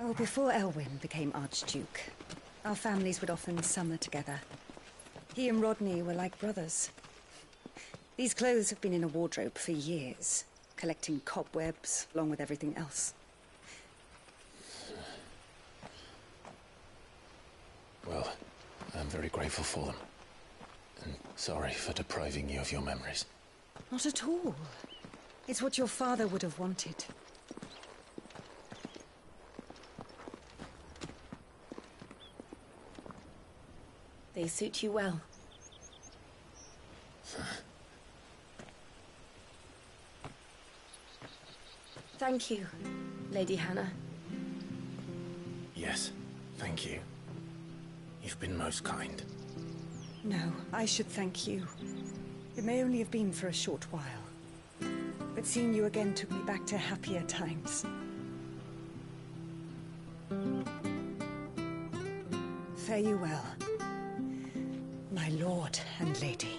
Oh, before Elwyn became Archduke, our families would often summer together. He and Rodney were like brothers. These clothes have been in a wardrobe for years, collecting cobwebs along with everything else. Well, I'm very grateful for them. And sorry for depriving you of your memories. Not at all. It's what your father would have wanted. They suit you well. Thank you, Lady Hannah. Yes, thank you. You've been most kind. No, I should thank you. It may only have been for a short while, but seeing you again took me back to happier times. Fare you well, my lord and lady.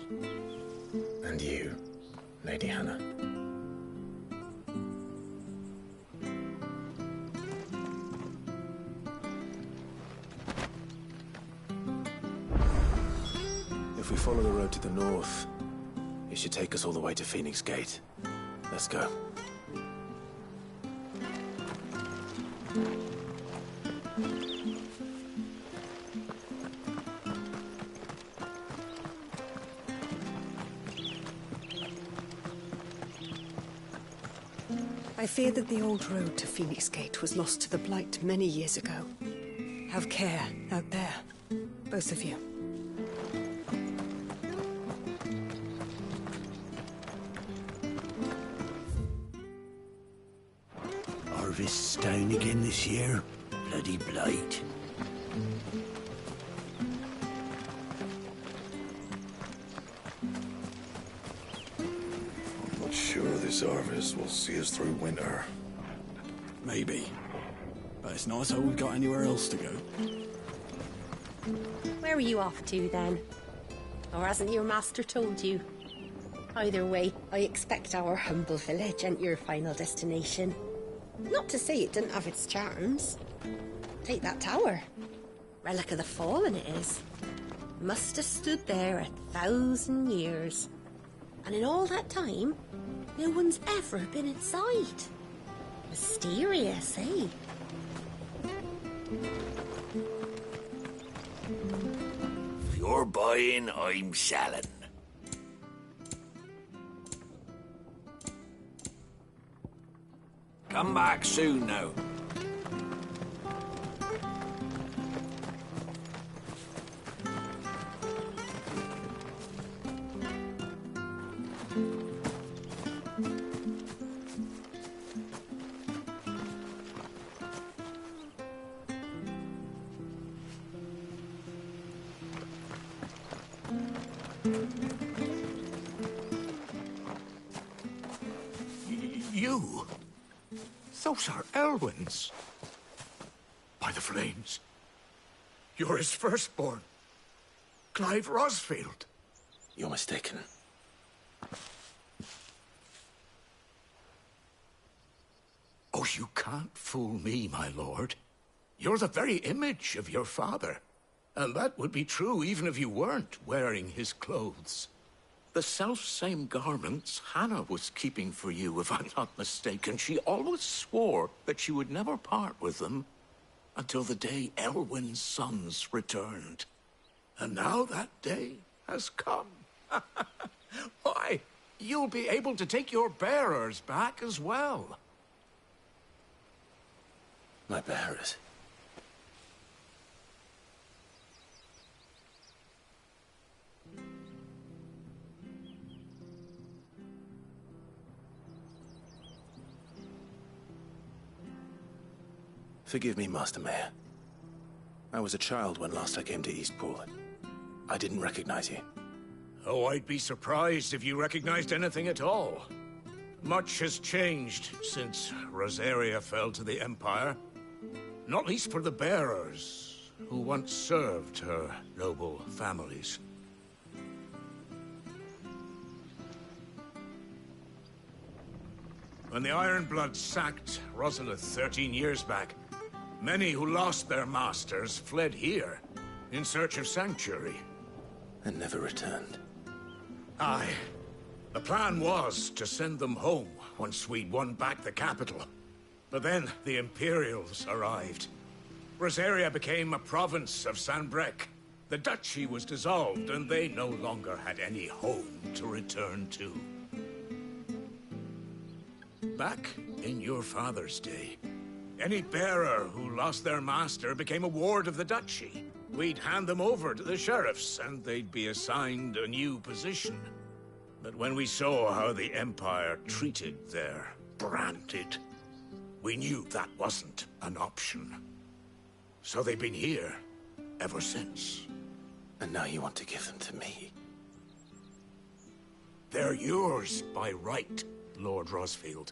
And you, Lady Hannah. If we follow the road to the north, it should take us all the way to Phoenix Gate. Let's go. I fear that the old road to Phoenix Gate was lost to the Blight many years ago. Have care out there, both of you. Harvest's down again this year. Bloody blight. I'm not sure this harvest will see us through winter. Maybe. But it's not as though we've got anywhere else to go. Where are you off to, then? Or hasn't your master told you? Either way, I expect our humble village ain't your final destination. Not to say it didn't have its charms. Take that tower. Relic of the Fallen it is. Must have stood there 1,000 years. And in all that time, no one's ever been inside. Mysterious, eh? If you're buying, I'm selling. Come back soon now. You? Those are Elwyn's. By the flames. You're his firstborn. Clive Rosfield. You're mistaken. Oh, you can't fool me, my lord. You're the very image of your father. And that would be true even if you weren't wearing his clothes. The self-same garments Hannah was keeping for you, if I'm not mistaken. She always swore that she would never part with them until the day Elwyn's sons returned. And now that day has come. Why, you'll be able to take your bearers back as well. My bearers. Forgive me, Master Mayor. I was a child when last I came to Eastpool. I didn't recognize you. Oh, I'd be surprised if you recognized anything at all. Much has changed since Rosaria fell to the Empire. Not least for the bearers, who once served her noble families. When the Ironbloods sacked Rosalith 13 years back, many who lost their masters fled here, in search of sanctuary. And never returned. Aye. The plan was to send them home once we'd won back the capital. But then the Imperials arrived. Rosaria became a province of Sanbreque. The duchy was dissolved, and they no longer had any home to return to. Back in your father's day, any bearer who lost their master became a ward of the duchy. We'd hand them over to the sheriffs, and they'd be assigned a new position. But when we saw how the Empire treated their branded, we knew that wasn't an option. So they've been here ever since. And now you want to give them to me? They're yours by right, Lord Rosfield.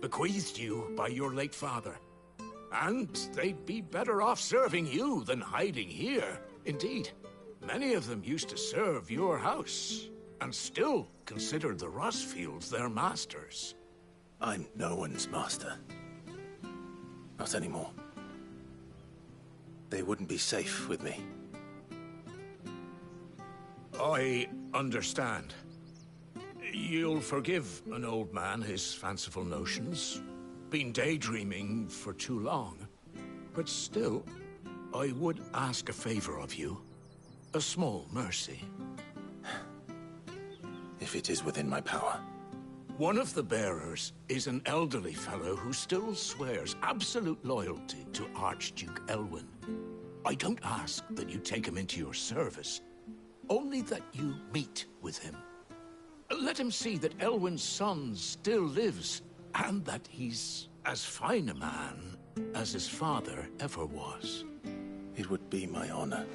Bequeathed you by your late father. And they'd be better off serving you than hiding here. Indeed, many of them used to serve your house, and still considered the Rosfields their masters. I'm no one's master. Not anymore. They wouldn't be safe with me. I understand. You'll forgive an old man his fanciful notions. Been daydreaming for too long. But still, I would ask a favor of you. A small mercy. If it is within my power. One of the bearers is an elderly fellow who still swears absolute loyalty to Archduke Elwyn. I don't ask that you take him into your service, only that you meet with him. Let him see that Elwyn's son still lives, and that he's as fine a man as his father ever was. It would be my honor.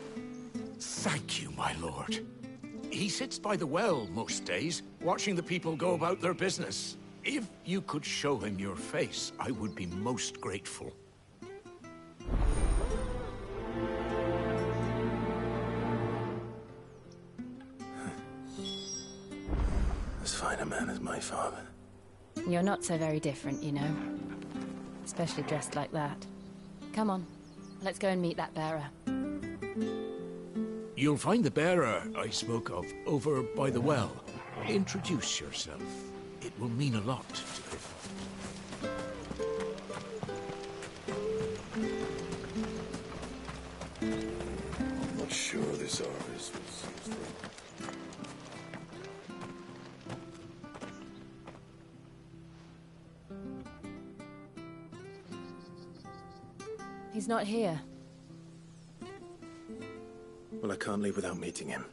Thank you, my lord. He sits by the well most days, watching the people go about their business. If you could show him your face, I would be most grateful. As fine a man as my father. You're not so very different, you know. Especially dressed like that. Come on, let's go and meet that bearer. You'll find the bearer I spoke of over by the well. Introduce yourself. It will mean a lot to him. I'm not sure this harvest was useful. He's not here. Well, I can't leave without meeting him.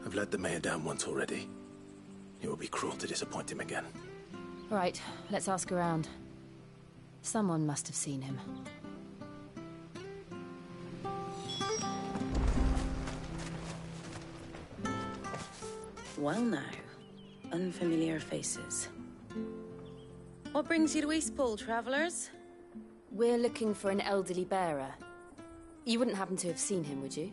I've let the mayor down once already. It would be cruel to disappoint him again. Right, let's ask around. Someone must have seen him. Well now, unfamiliar faces. What brings you to Eastpool, travellers? We're looking for an elderly bearer. You wouldn't happen to have seen him, would you?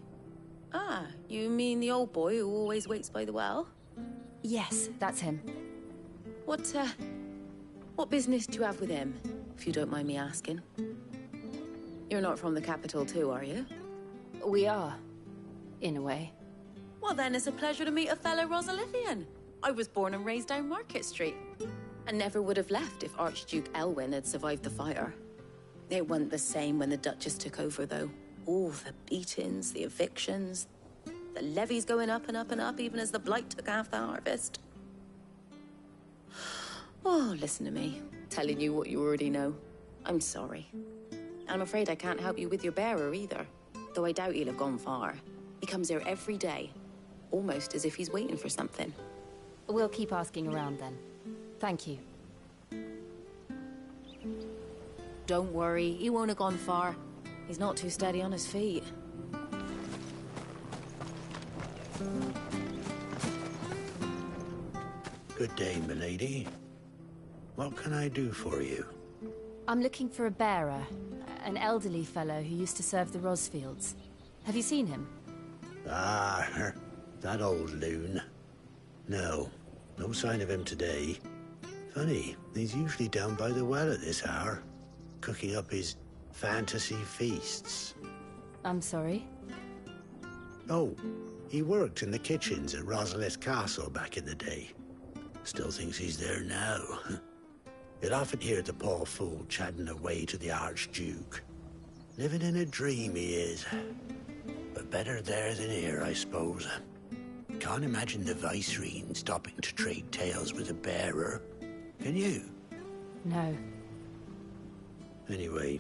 Ah, you mean the old boy who always waits by the well? Yes, that's him. What business do you have with him, if you don't mind me asking? You're not from the capital too, are you? We are, in a way. Well then, it's a pleasure to meet a fellow Rosalithian. I was born and raised down Market Street, and never would have left if Archduke Elwyn had survived the fire. It wasn't the same when the Duchess took over, though. All the beatings, the evictions, the levies going up and up and up, even as the blight took half the harvest. Oh, listen to me, telling you what you already know. I'm sorry. I'm afraid I can't help you with your bearer either. Though I doubt he'll have gone far. He comes here every day, almost as if he's waiting for something. We'll keep asking around then. Thank you. Don't worry, he won't have gone far. He's not too steady on his feet. Good day, milady. What can I do for you? I'm looking for a bearer, an elderly fellow who used to serve the Rosfields. Have you seen him? Ah, that old loon. No sign of him today. Funny, he's usually down by the well at this hour, cooking up his fantasy feasts. I'm sorry? Oh, he worked in the kitchens at Rosalith Castle back in the day. Still thinks he's there now. You'll often hear the poor fool chatting away to the Archduke. Living in a dream he is. But better there than here, I suppose. Can't imagine the Vicereine stopping to trade tales with a bearer. Can you? No. Anyway,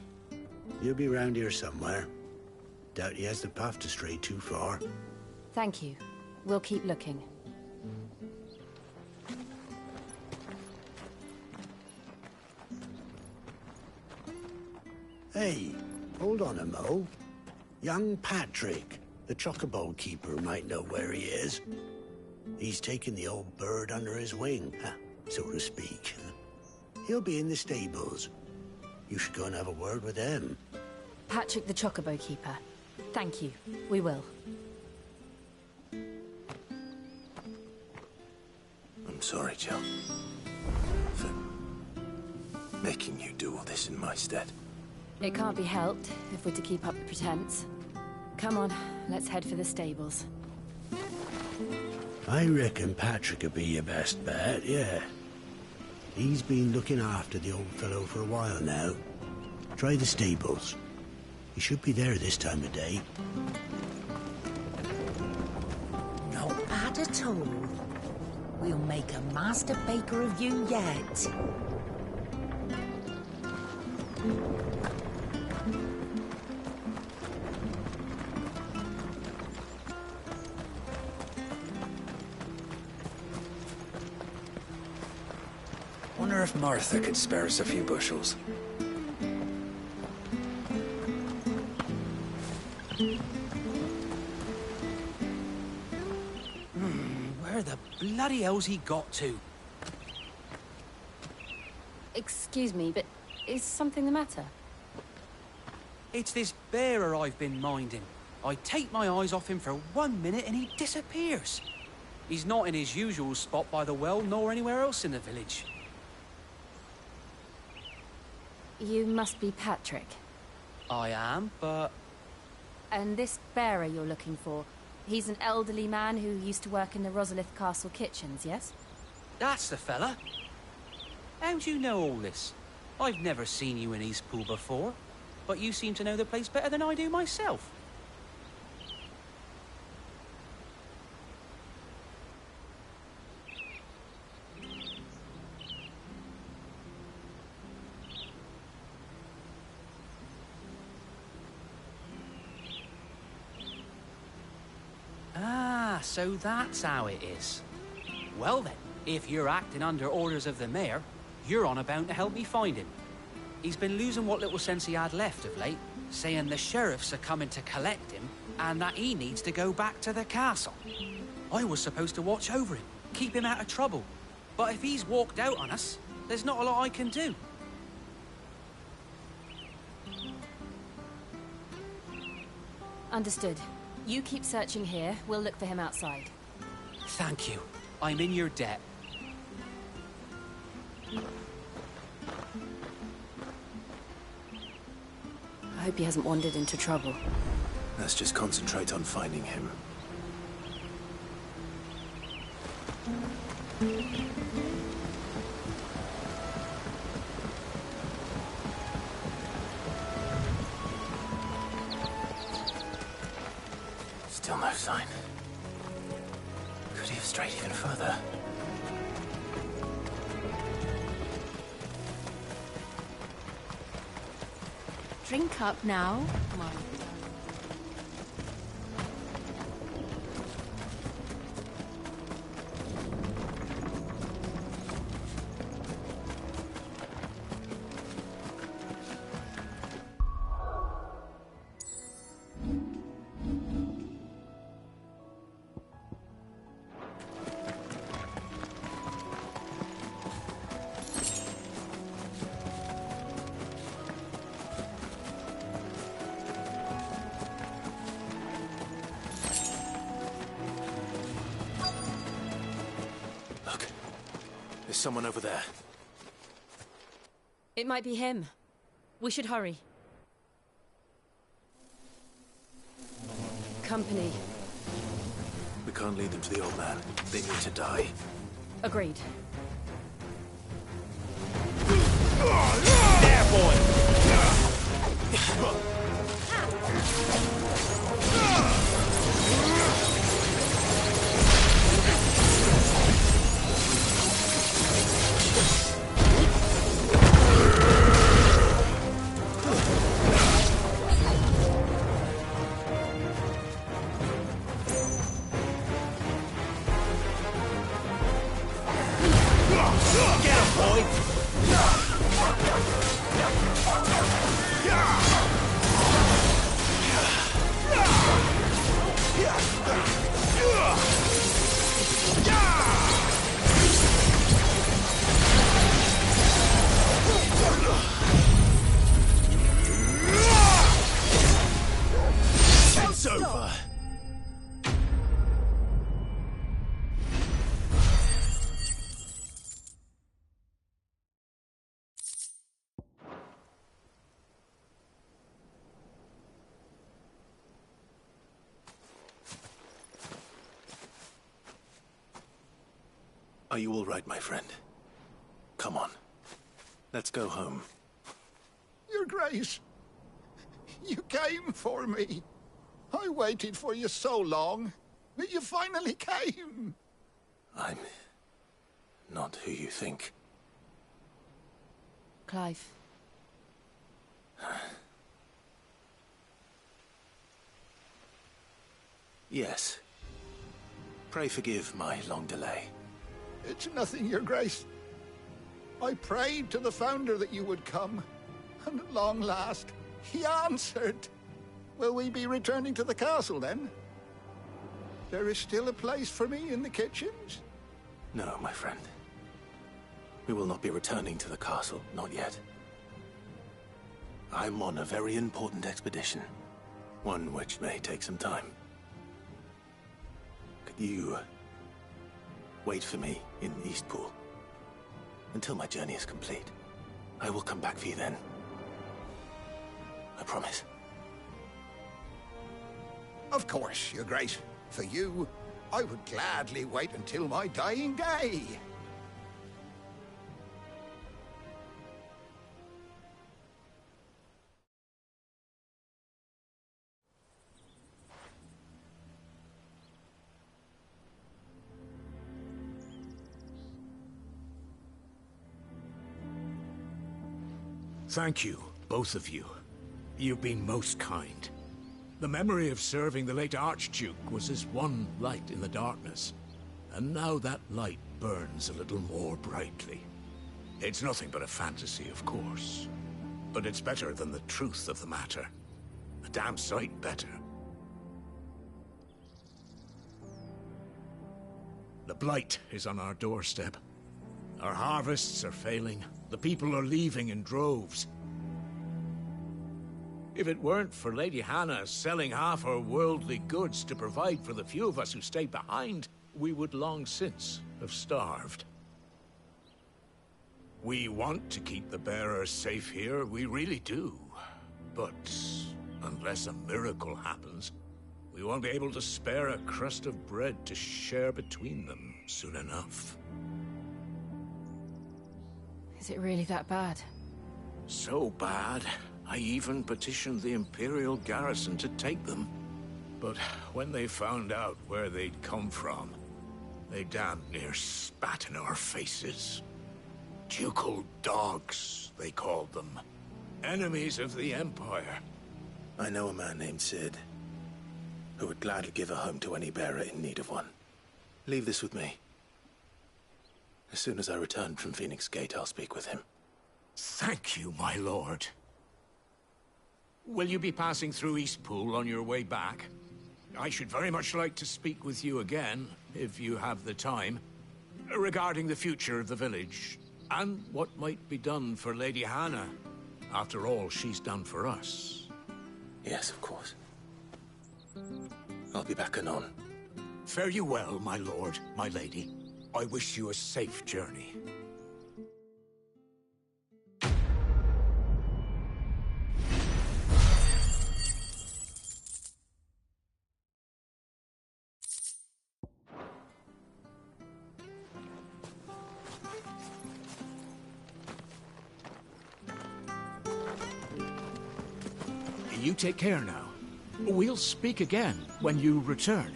he'll be round here somewhere. Doubt he has the puff to stray too far. Thank you. We'll keep looking. Hey, hold on a mo. Young Patrick, the chocobo keeper, might know where he is. He's taken the old bird under his wing, so to speak. He'll be in the stables. You should go and have a word with him. Patrick the chocobo keeper. Thank you. We will. I'm sorry, Jill, for making you do all this in my stead. It can't be helped if we're to keep up the pretense. Come on, let's head for the stables. I reckon Patrick would be your best bet, yeah. He's been looking after the old fellow for a while now. Try the stables. He should be there this time of day. Not bad at all. We'll make a master baker of you yet. Wonder if Martha could spare us a few bushels. Where the bloody hell's he got to? Excuse me, but is something the matter? It's this bearer I've been minding. I take my eyes off him for 1 minute and he disappears. He's not in his usual spot by the well, nor anywhere else in the village. You must be Patrick. I am, but... And this bearer you're looking for, he's an elderly man who used to work in the Rosalith Castle kitchens, yes? That's the fella. How'd you know all this? I've never seen you in Eastpool before, but you seem to know the place better than I do myself. Ah, so that's how it is. Well then, if you're acting under orders of the mayor, you're on about to help me find him. He's been losing what little sense he had left of late, saying the sheriffs are coming to collect him and that he needs to go back to the castle. I was supposed to watch over him, keep him out of trouble. But if he's walked out on us, there's not a lot I can do. Understood. You keep searching here, we'll look for him outside. Thank you. I'm in your debt. I hope he hasn't wandered into trouble. Let's just concentrate on finding him. Still no sign. Could he have strayed even further? drink up now. Come on. There's someone over there. It might be him. We should hurry. Company. We can't lead them to the old man. They need to die. Agreed. There, boy! It's over. Are you all right, my friend? Come on. Let's go home. Your Grace, you came for me. I waited for you so long, but you finally came. I'm not who you think. Clive. Yes. Pray forgive my long delay. It's nothing, Your Grace. I prayed to the Founder that you would come, and at long last, he answered. Will we be returning to the castle, then? There is still a place for me in the kitchens? No, my friend. We will not be returning to the castle, not yet. I'm on a very important expedition, one which may take some time. Could you wait for me in Eastpool until my journey is complete? I will come back for you then. I promise. Of course, Your Grace. For you, I would gladly wait until my dying day. Thank you, both of you. You've been most kind. The memory of serving the late Archduke was as one light in the darkness, and now that light burns a little more brightly. It's nothing but a fantasy, of course, but it's better than the truth of the matter. A damn sight better. The blight is on our doorstep. Our harvests are failing. The people are leaving in droves. If it weren't for Lady Hannah selling half her worldly goods to provide for the few of us who stayed behind, we would long since have starved. We want to keep the bearers safe here, we really do. But unless a miracle happens, we won't be able to spare a crust of bread to share between them soon enough. Is it really that bad? So bad, I even petitioned the Imperial garrison to take them. But when they found out where they'd come from, they damn near spat in our faces. Ducal dogs, they called them. Enemies of the Empire. I know a man named Sid, who would gladly give a home to any bearer in need of one. Leave this with me. As soon as I return from Phoenix Gate, I'll speak with him. Thank you, my lord. Will you be passing through Eastpool on your way back? I should very much like to speak with you again, if you have the time, regarding the future of the village, and what might be done for Lady Hannah, after all she's done for us. Yes, of course. I'll be back anon. Fare you well, my lord, my lady. I wish you a safe journey. You take care now. We'll speak again when you return.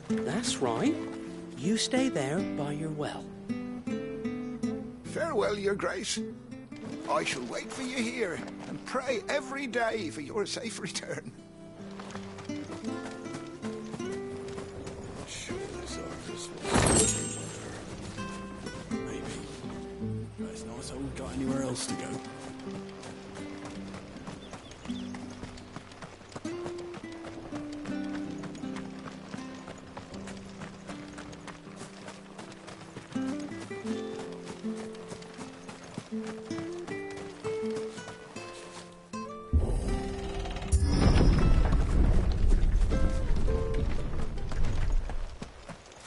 That's right. You stay there by your well. Farewell, your grace. I shall wait for you here and pray every day for your safe return. Maybe. But it's not as though we've got anywhere else to go.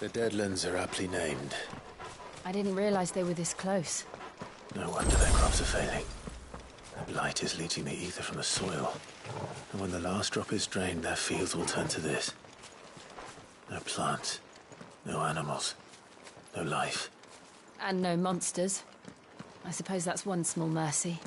The Deadlands are aptly named. I didn't realize they were this close. No wonder their crops are failing. The blight is leaching the ether from the soil. And when the last drop is drained, their fields will turn to this. No plants, no animals, no life. And no monsters. I suppose that's one small mercy.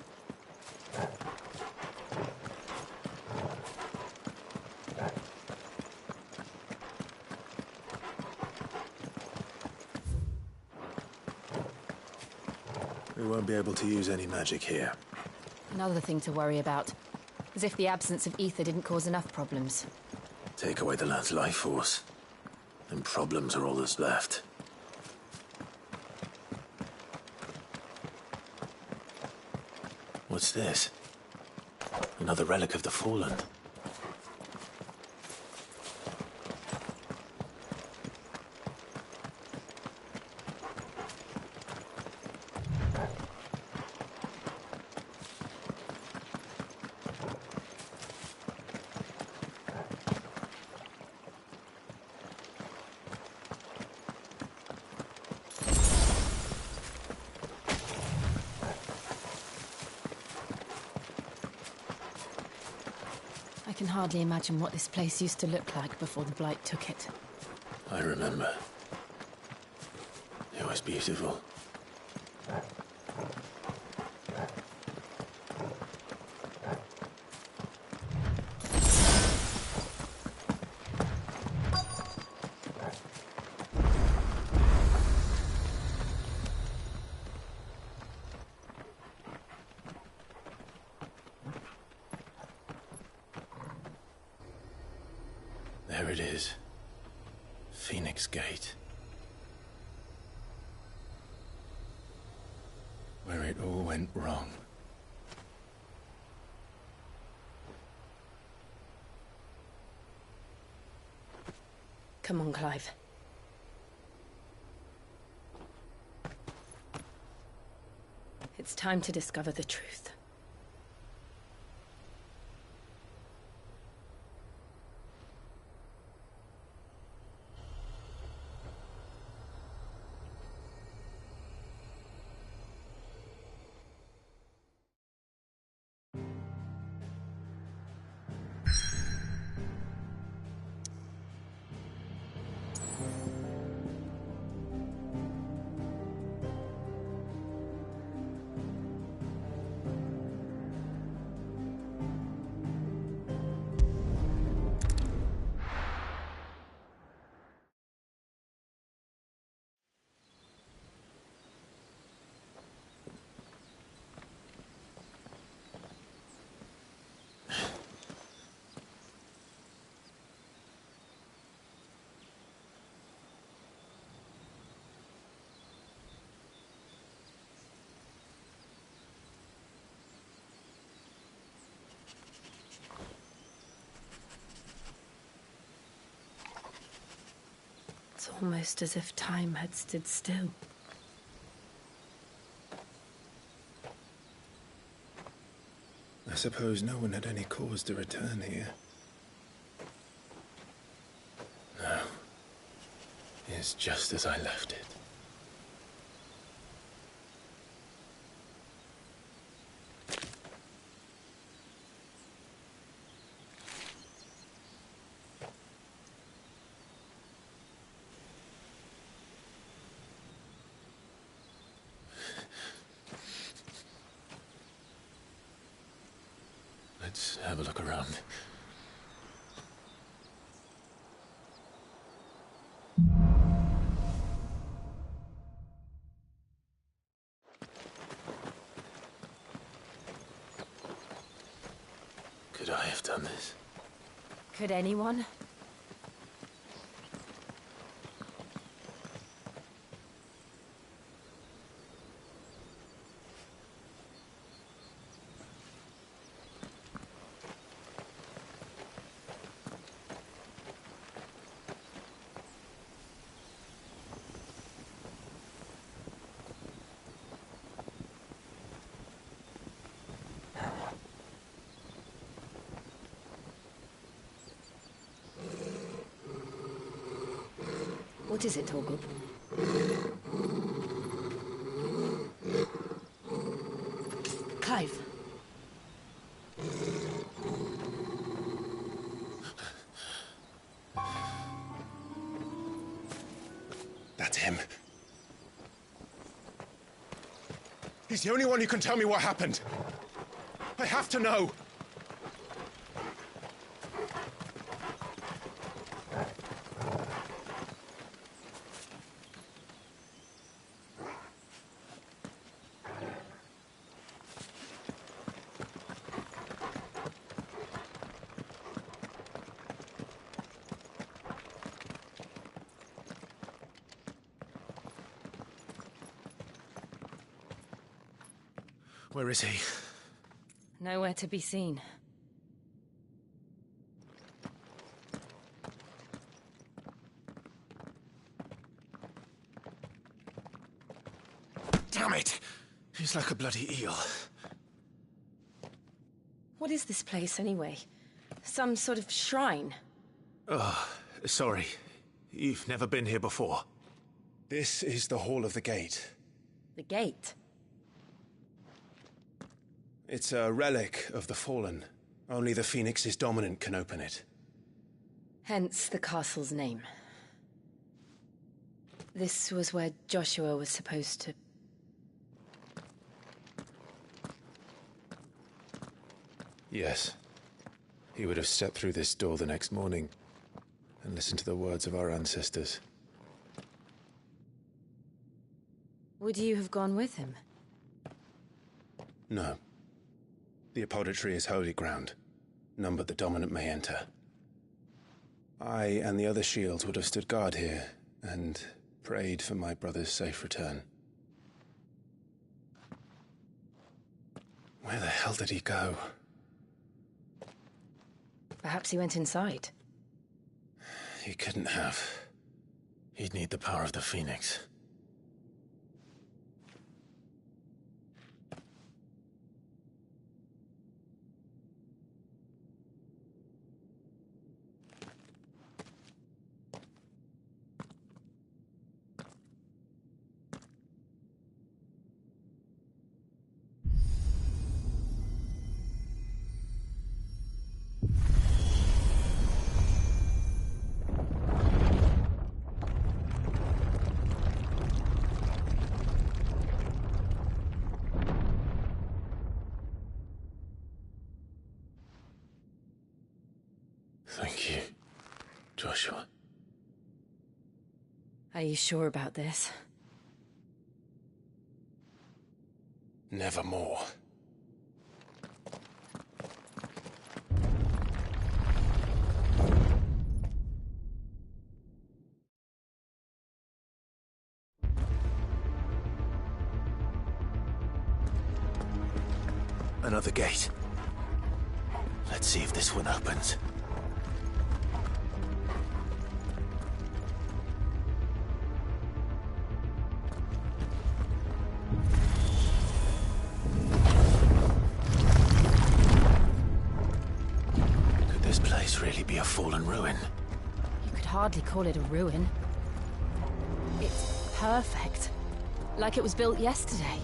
We won't be able to use any magic here. Another thing to worry about. As if the absence of ether didn't cause enough problems. Take away the land's life force, and problems are all that's left. What's this? Another relic of the Fallen. I can hardly imagine what this place used to look like before the Blight took it. I remember. It was beautiful. There it is. Phoenix Gate. Where it all went wrong. Come on, Clive. It's time to discover the truth. It's almost as if time had stood still. I suppose no one had any cause to return here. No. It's just as I left it. Let's have a look around. Could I have done this? Could anyone? What is it, Torgub? Clive. That's him. He's the only one who can tell me what happened. I have to know. Where is he? Nowhere to be seen. Damn it! He's like a bloody eel. What is this place, anyway? Some sort of shrine? Oh, sorry. You've never been here before. This is the Hall of the Gate. The gate? It's a relic of the Fallen. Only the Phoenix's dominant can open it. Hence the castle's name. This was where Joshua was supposed to... Yes. He would have stepped through this door the next morning and listened to the words of our ancestors. Would you have gone with him? No. The apodatory is holy ground. None but the dominant may enter. I and the other shields would have stood guard here and prayed for my brother's safe return. Where the hell did he go? Perhaps he went inside. He couldn't have. He'd need the power of the Phoenix. Thank you, Joshua. Are you sure about this? Nevermore. Another gate. Let's see if this one opens. fallen ruin. You could hardly call it a ruin. It's perfect. Like it was built yesterday.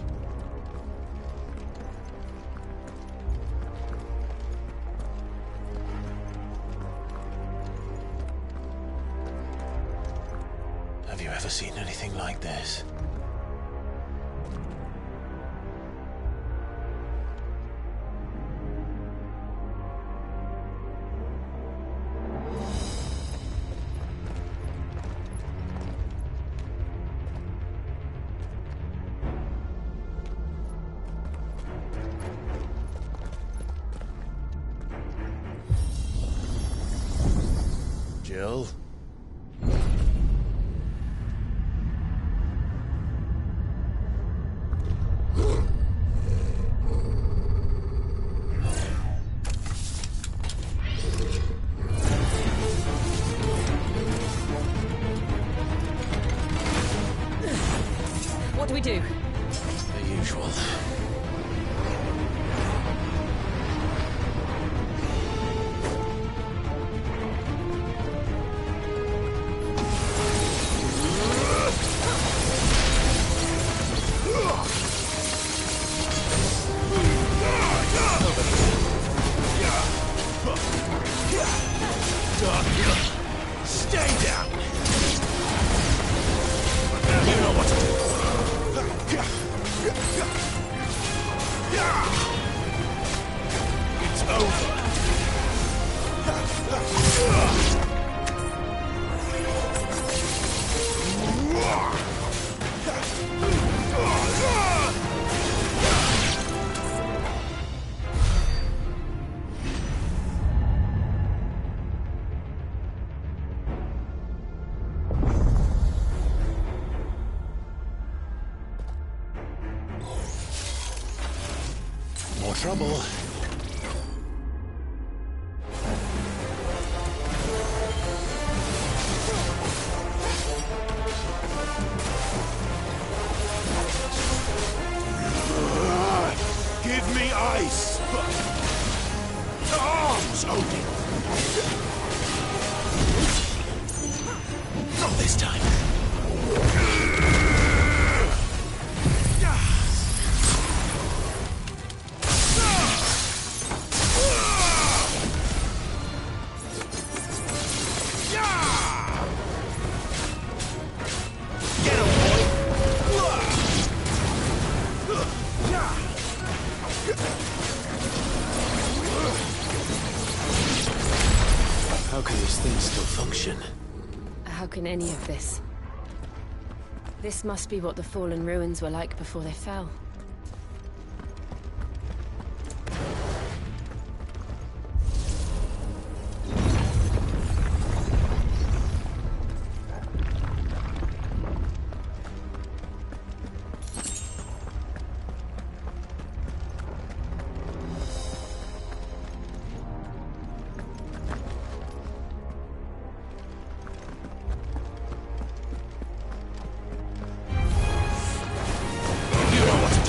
Have you ever seen anything like this? Jill? What do we do? The usual. Stay down! You know what to do. It's over. More trouble. Give me ice! Arms, Odin! Not this time. How can this thing still function? How can any of this? This must be what the fallen ruins were like before they fell. You know what to do.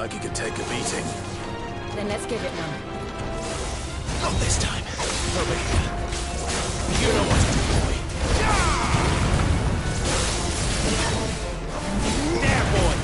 like he could take a beating. Then let's give it one. Not this time. Over here. You know what to do, boy. There, boy.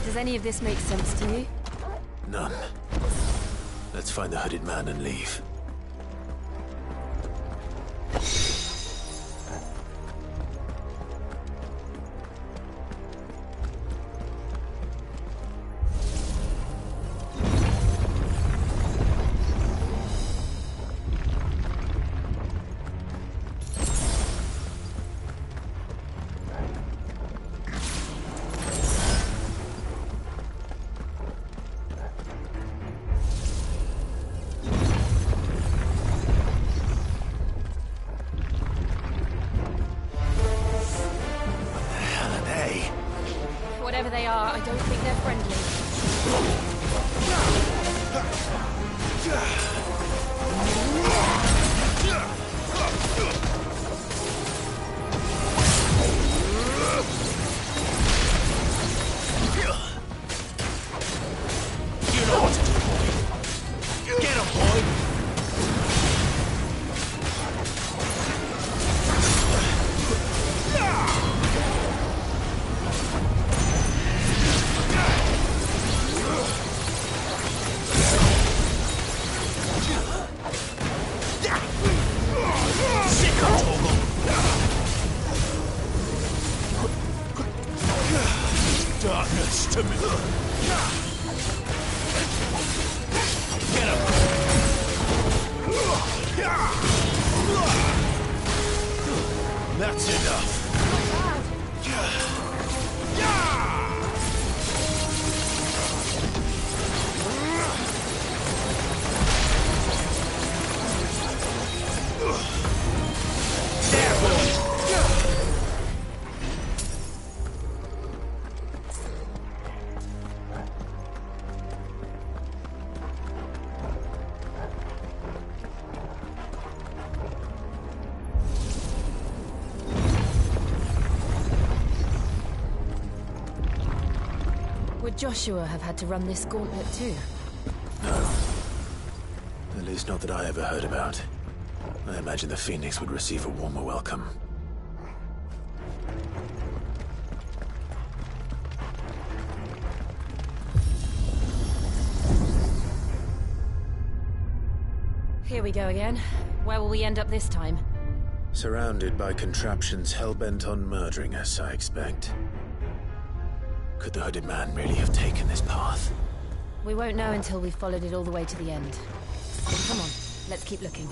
Does any of this make sense to you? None. Let's find the hooded man and leave. Whatever they are, I don't think they're friendly. You know what to do, boy. Get him, boy. darkness to me. Get him! That's enough. Would Joshua have had to run this gauntlet too? No. At least not that I ever heard about. I imagine the Phoenix would receive a warmer welcome. Here we go again. Where will we end up this time? Surrounded by contraptions hell-bent on murdering us, I expect. Could the hooded man really have taken this path? We won't know until we've followed it all the way to the end. Come on, let's keep looking.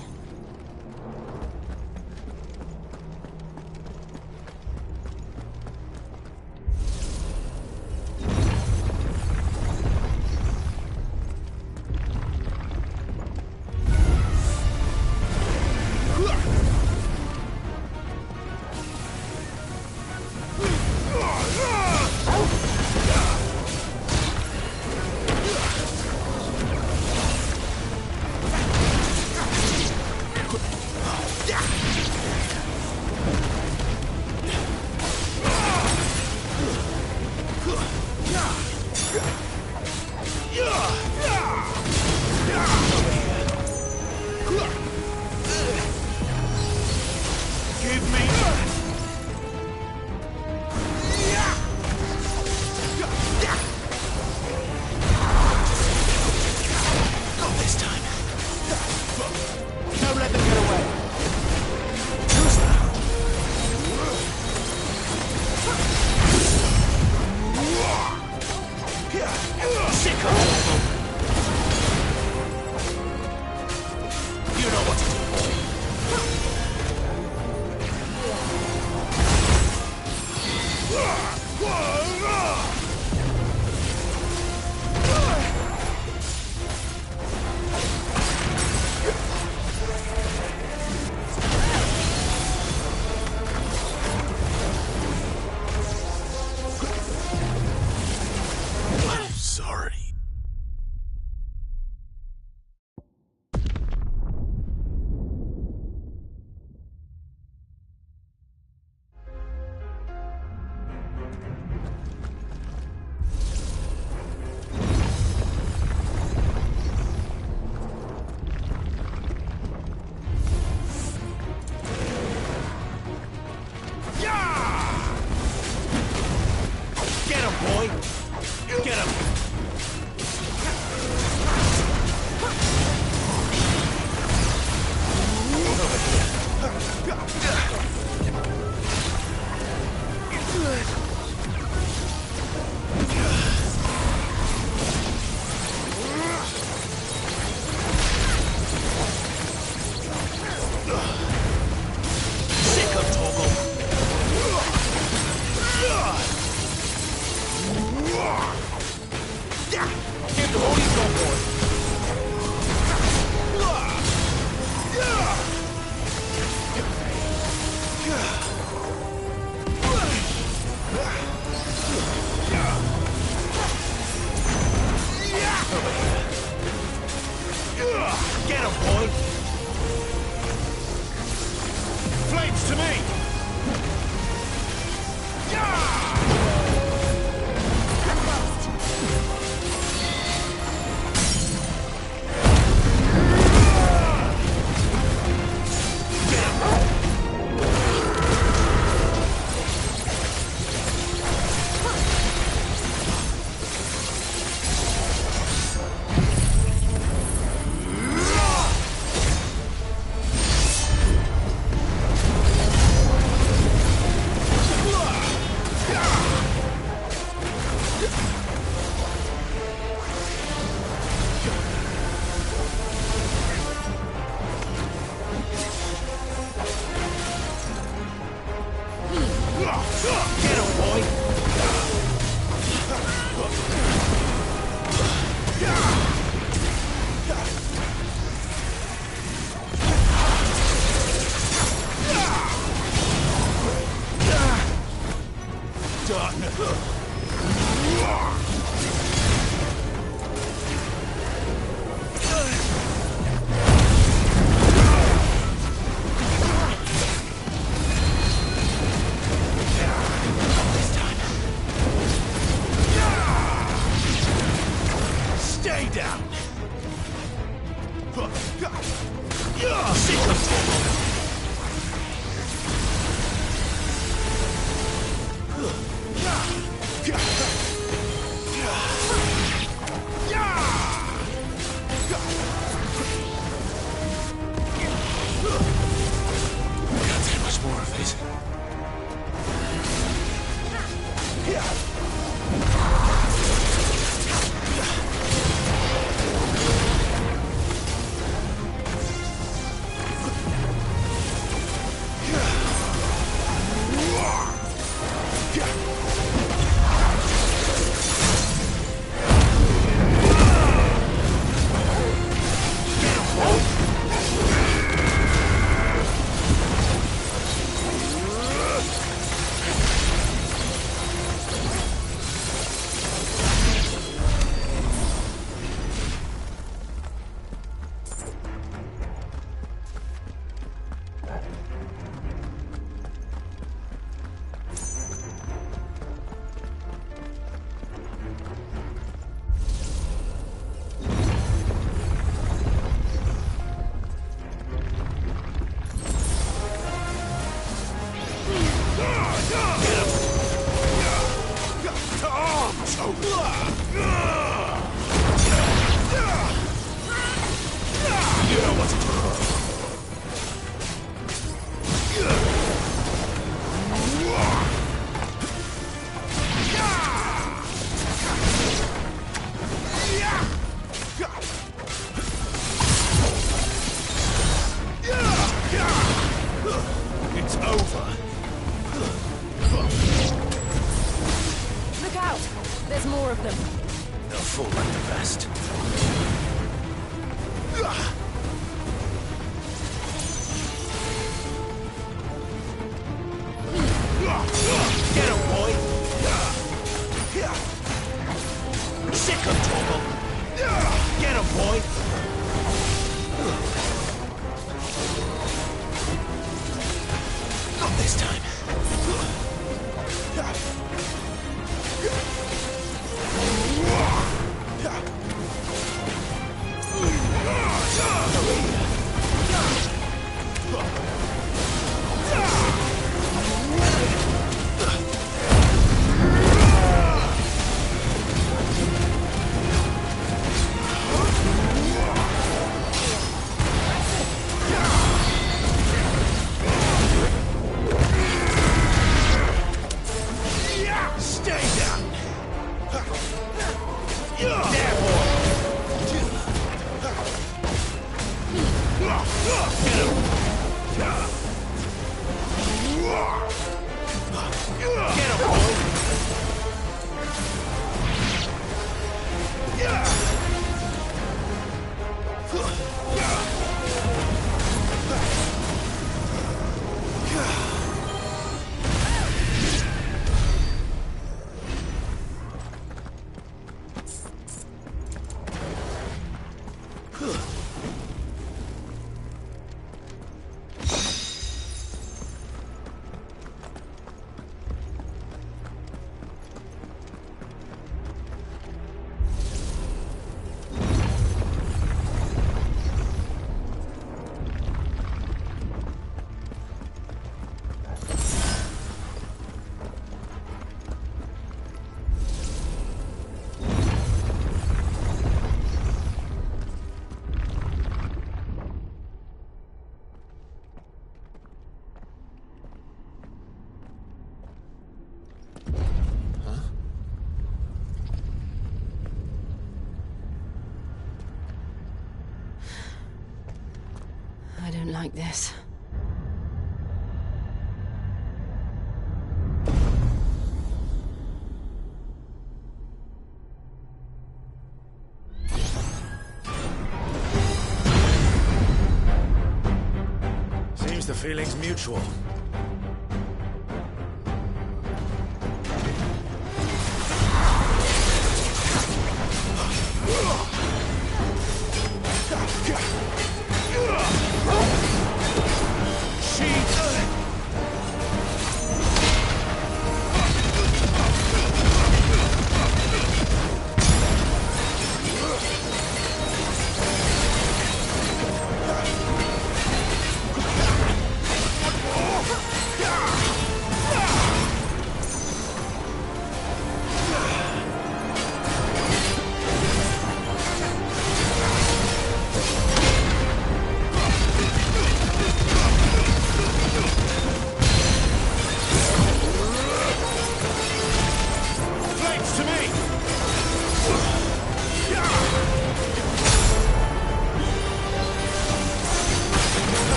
Stay down! Can't take much more of it. It's over. Look out! There's more of them. They'll fall like the rest. Get him, boy! Sick him, Torgal! Get him, boy! Not this time. I don't like this. Seems the feeling's mutual.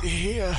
here.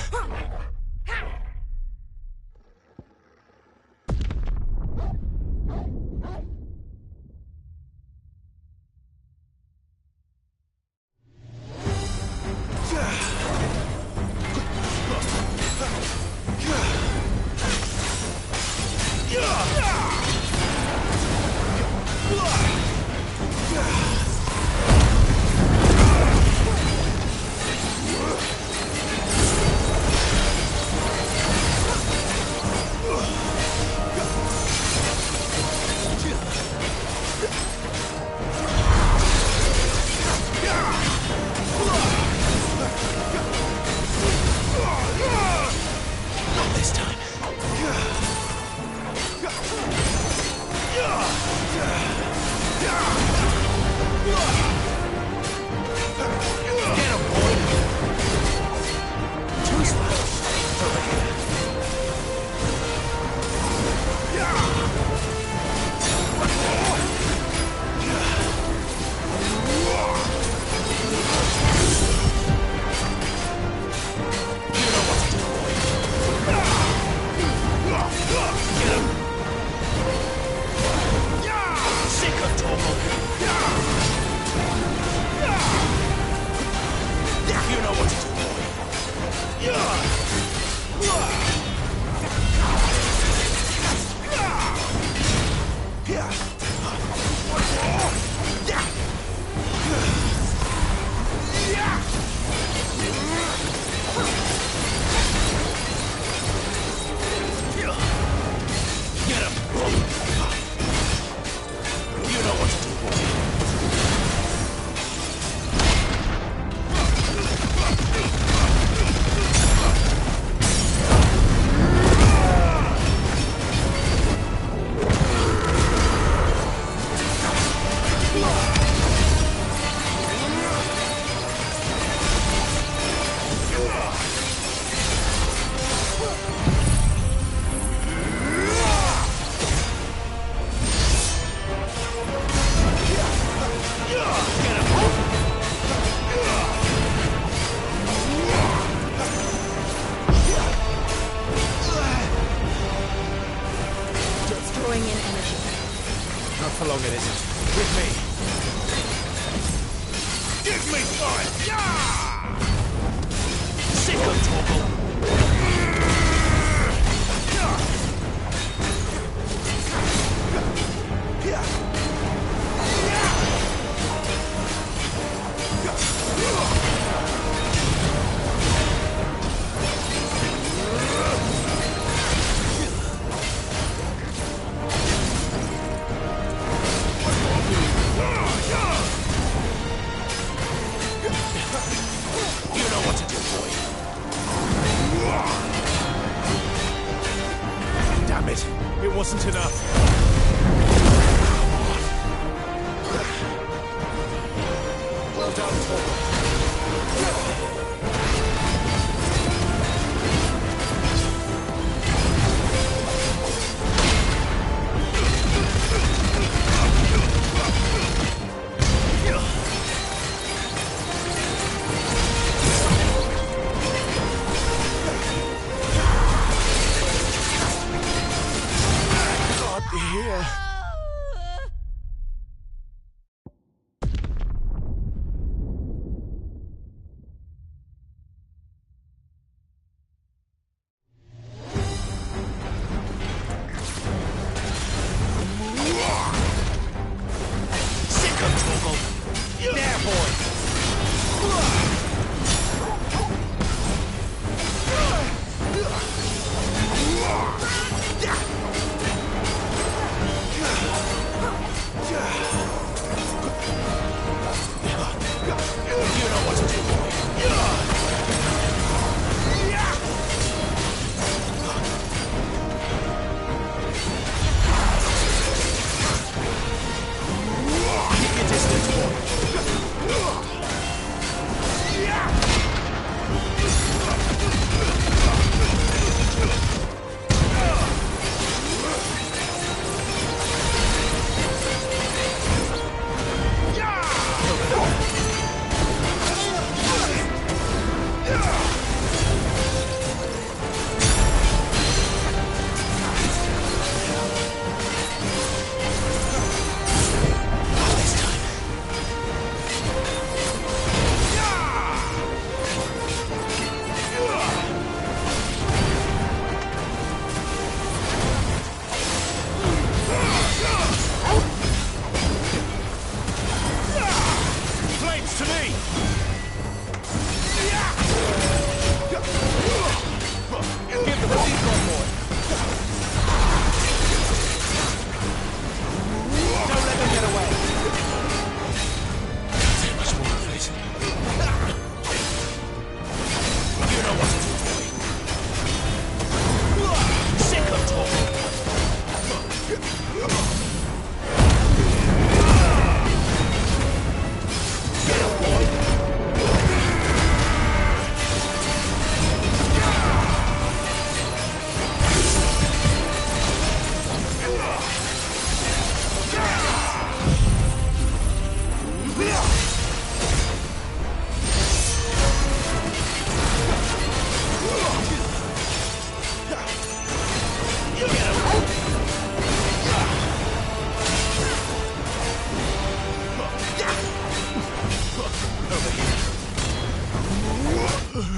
Too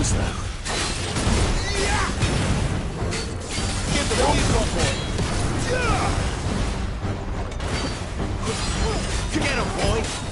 slow. Give the ball you boy. Get him, boy.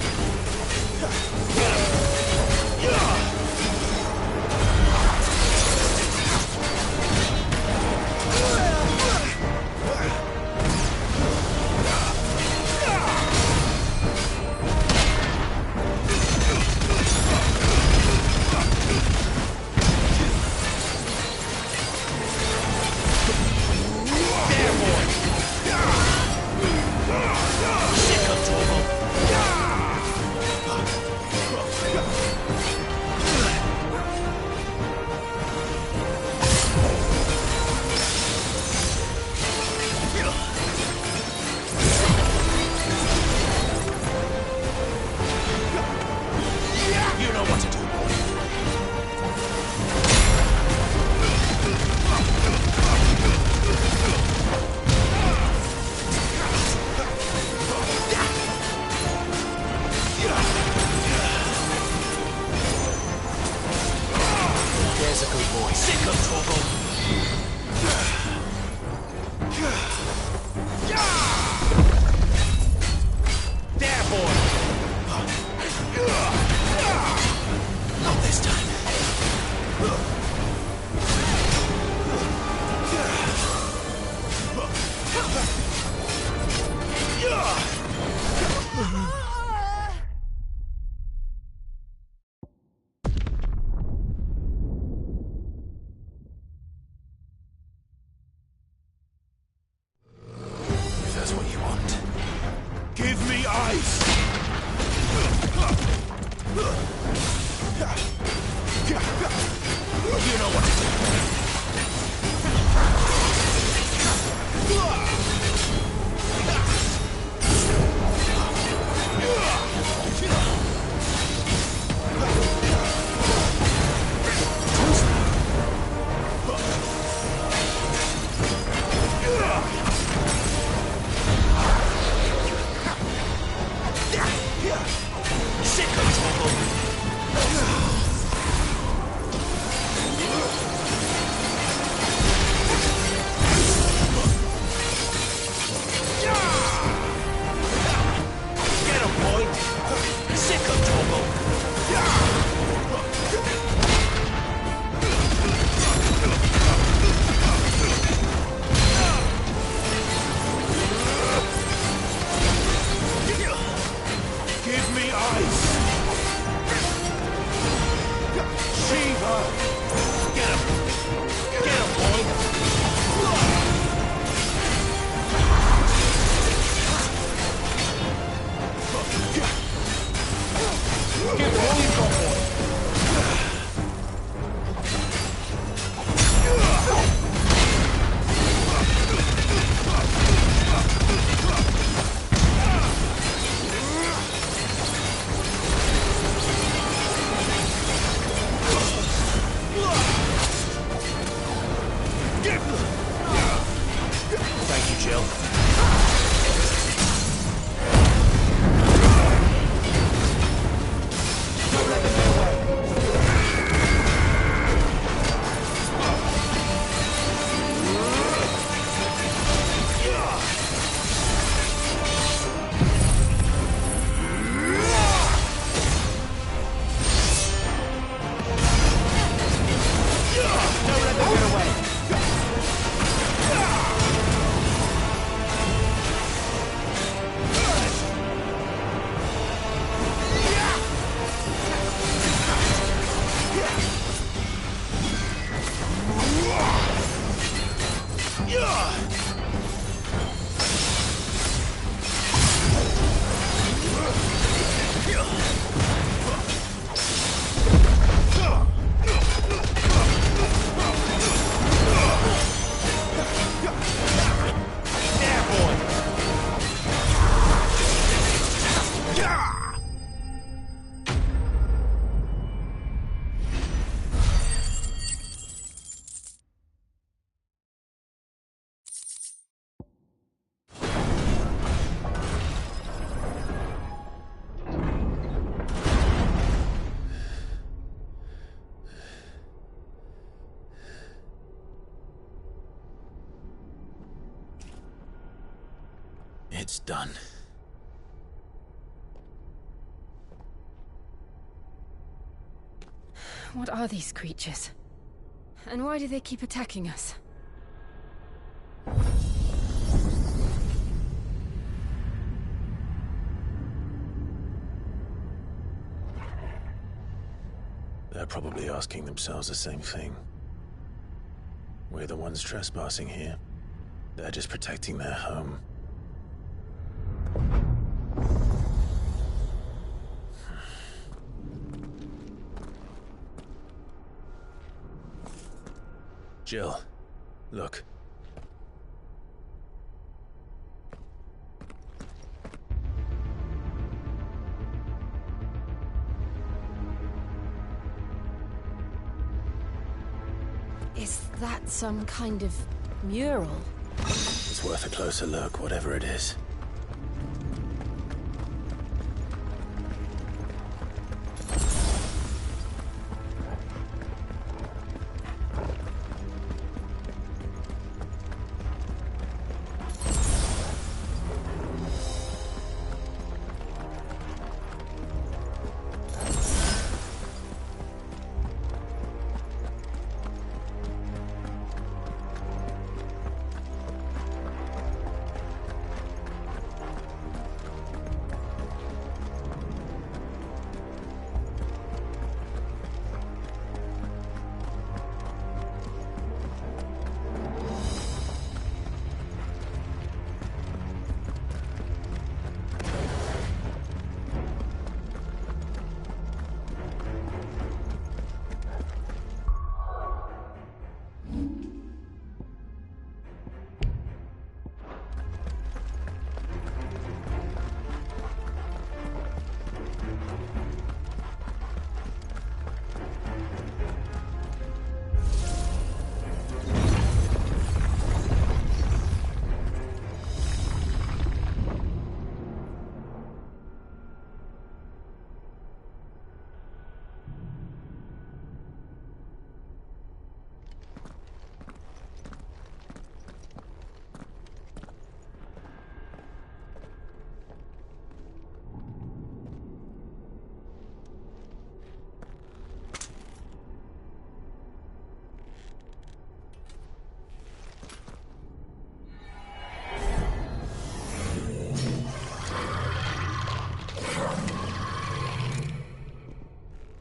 It's done. What are these creatures? And why do they keep attacking us? They're probably asking themselves the same thing. We're the ones trespassing here. They're just protecting their home. Jill, look. Is that some kind of mural? It's worth a closer look, whatever it is.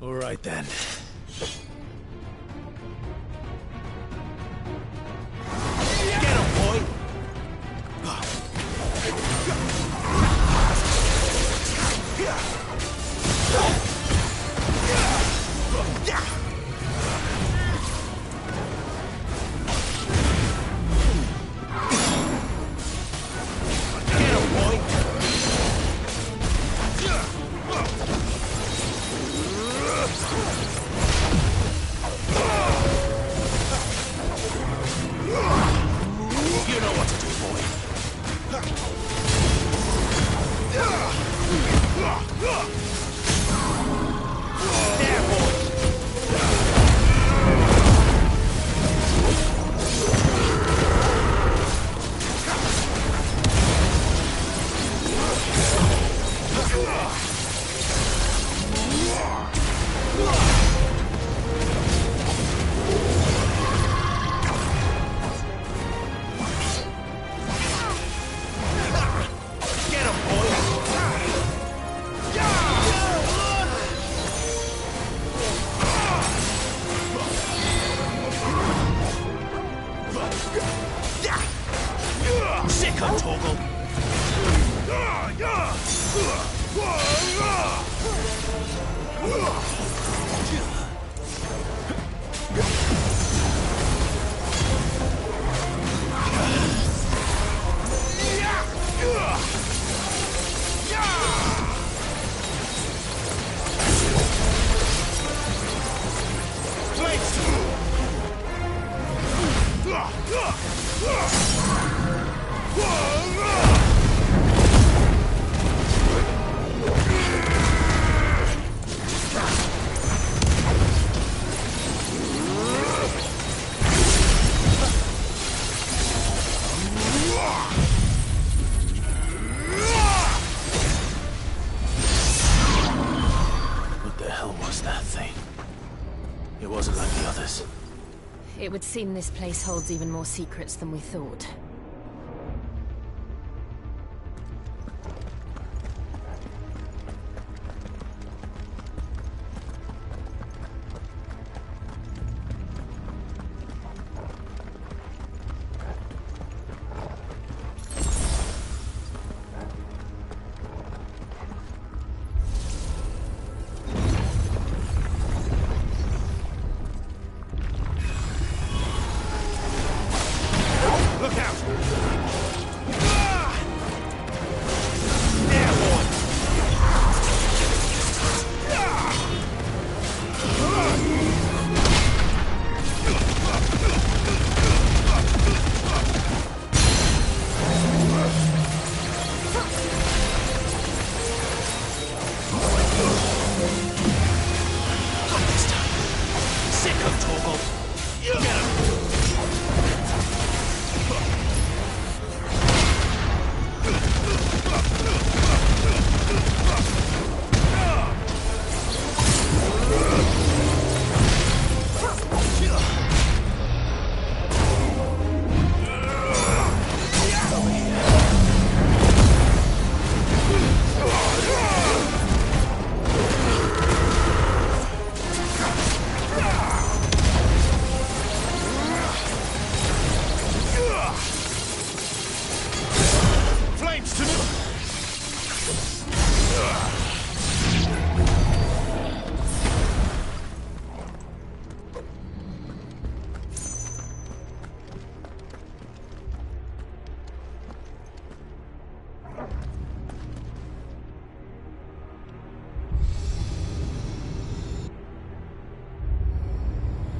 All right then. Get him, boy! the others? It would seem this place holds even more secrets than we thought.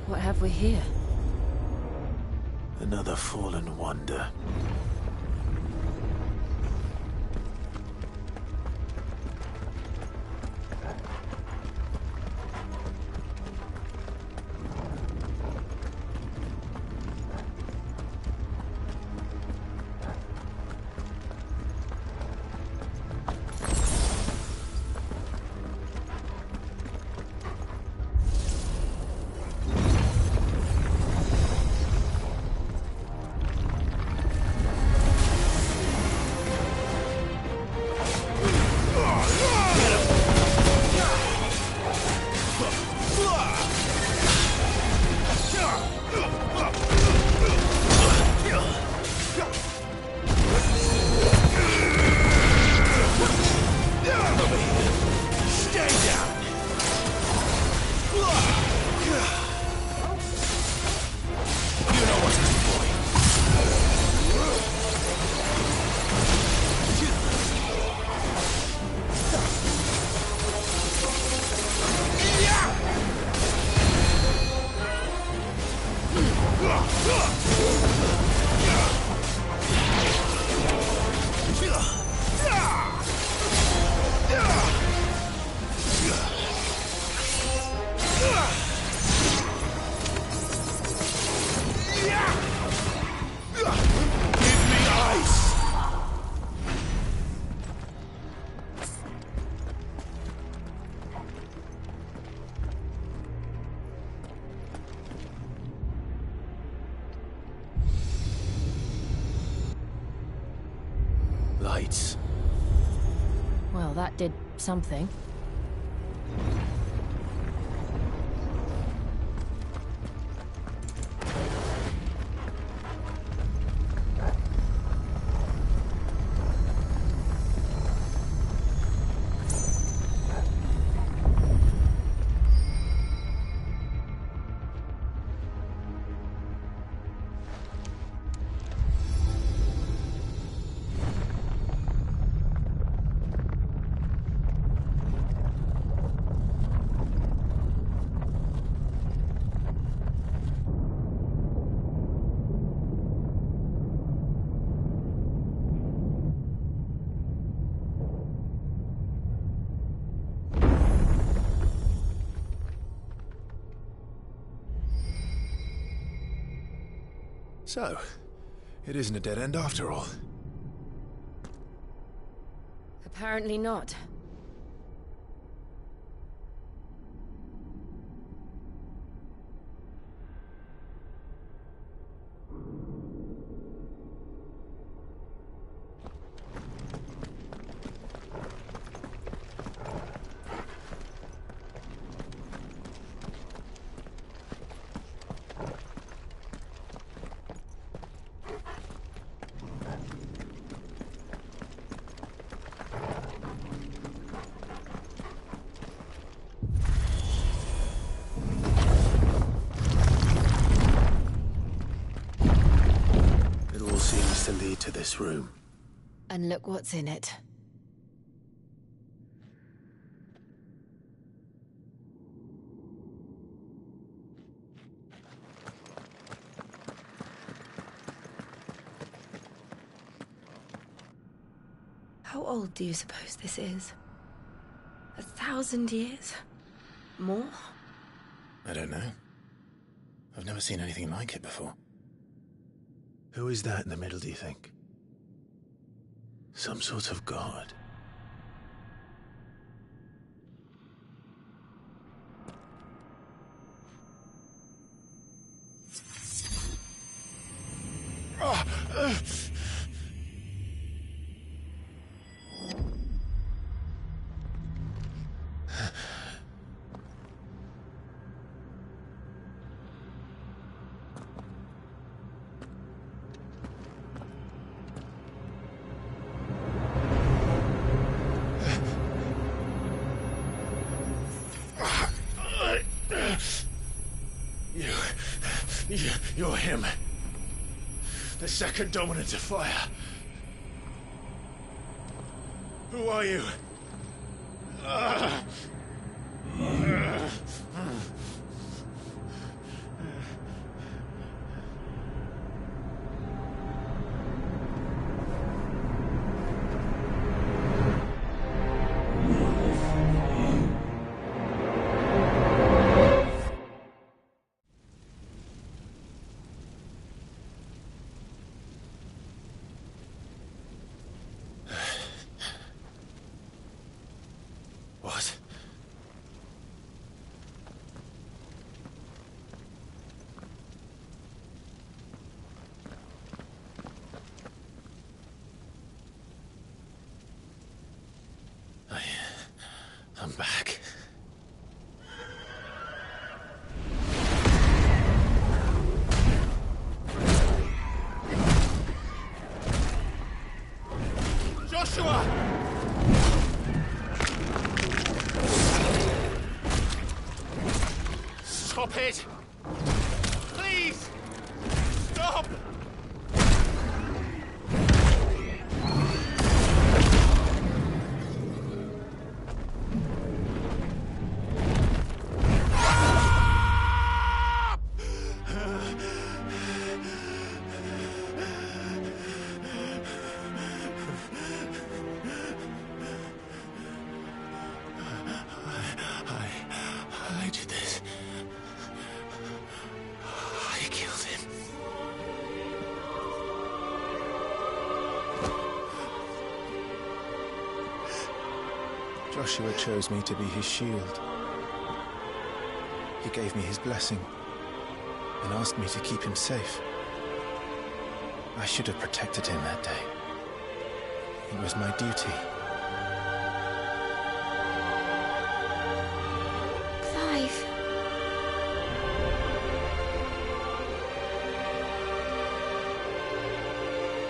What have we here? Another fallen wonder. Lights. Well, that did something. So, it isn't a dead end after all. Apparently not. to this room. And look what's in it. How old do you suppose this is? 1,000 years? More? I don't know. I've never seen anything like it before. Who is that in the middle, do you think? Some sort of god? You're him. The second dominant of fire. Who are you? What? I'm back. Joshua! Stop it! Please! Stop! I did this. I killed him. Joshua chose me to be his shield. He gave me his blessing and asked me to keep him safe. I should have protected him that day. It was my duty. Clive.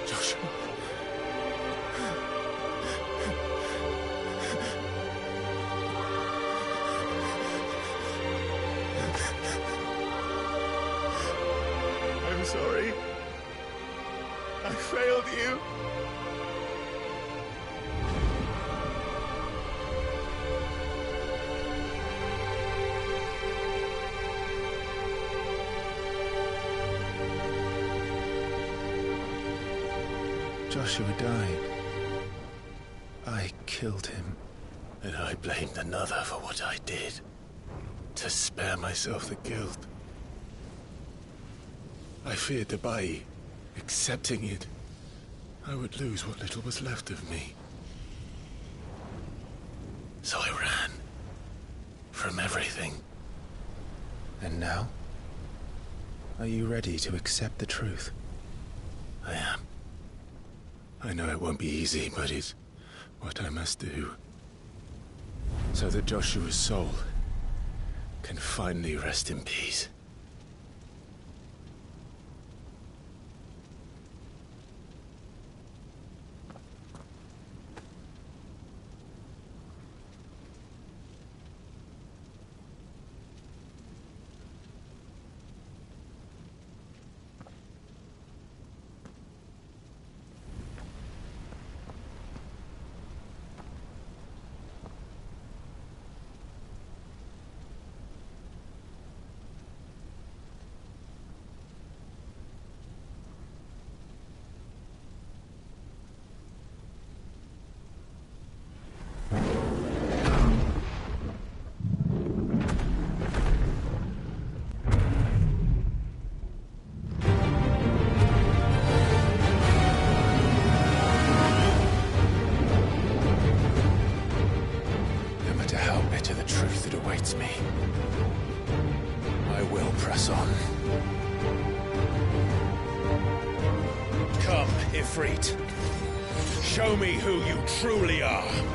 Joshua. I'm sorry. I failed you. Joshua died. I killed him. And I blamed another for what I did. To spare myself the guilt. I feared that by accepting it, I would lose what little was left of me. So I ran. From everything. And now? Are you ready to accept the truth? I am. I know it won't be easy, but it's what I must do. So that Joshua's soul can finally rest in peace. Ifrit. Show me who you truly are.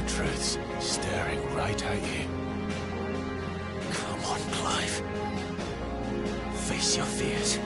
truths staring right at you. Come on, Clive. Face your fears.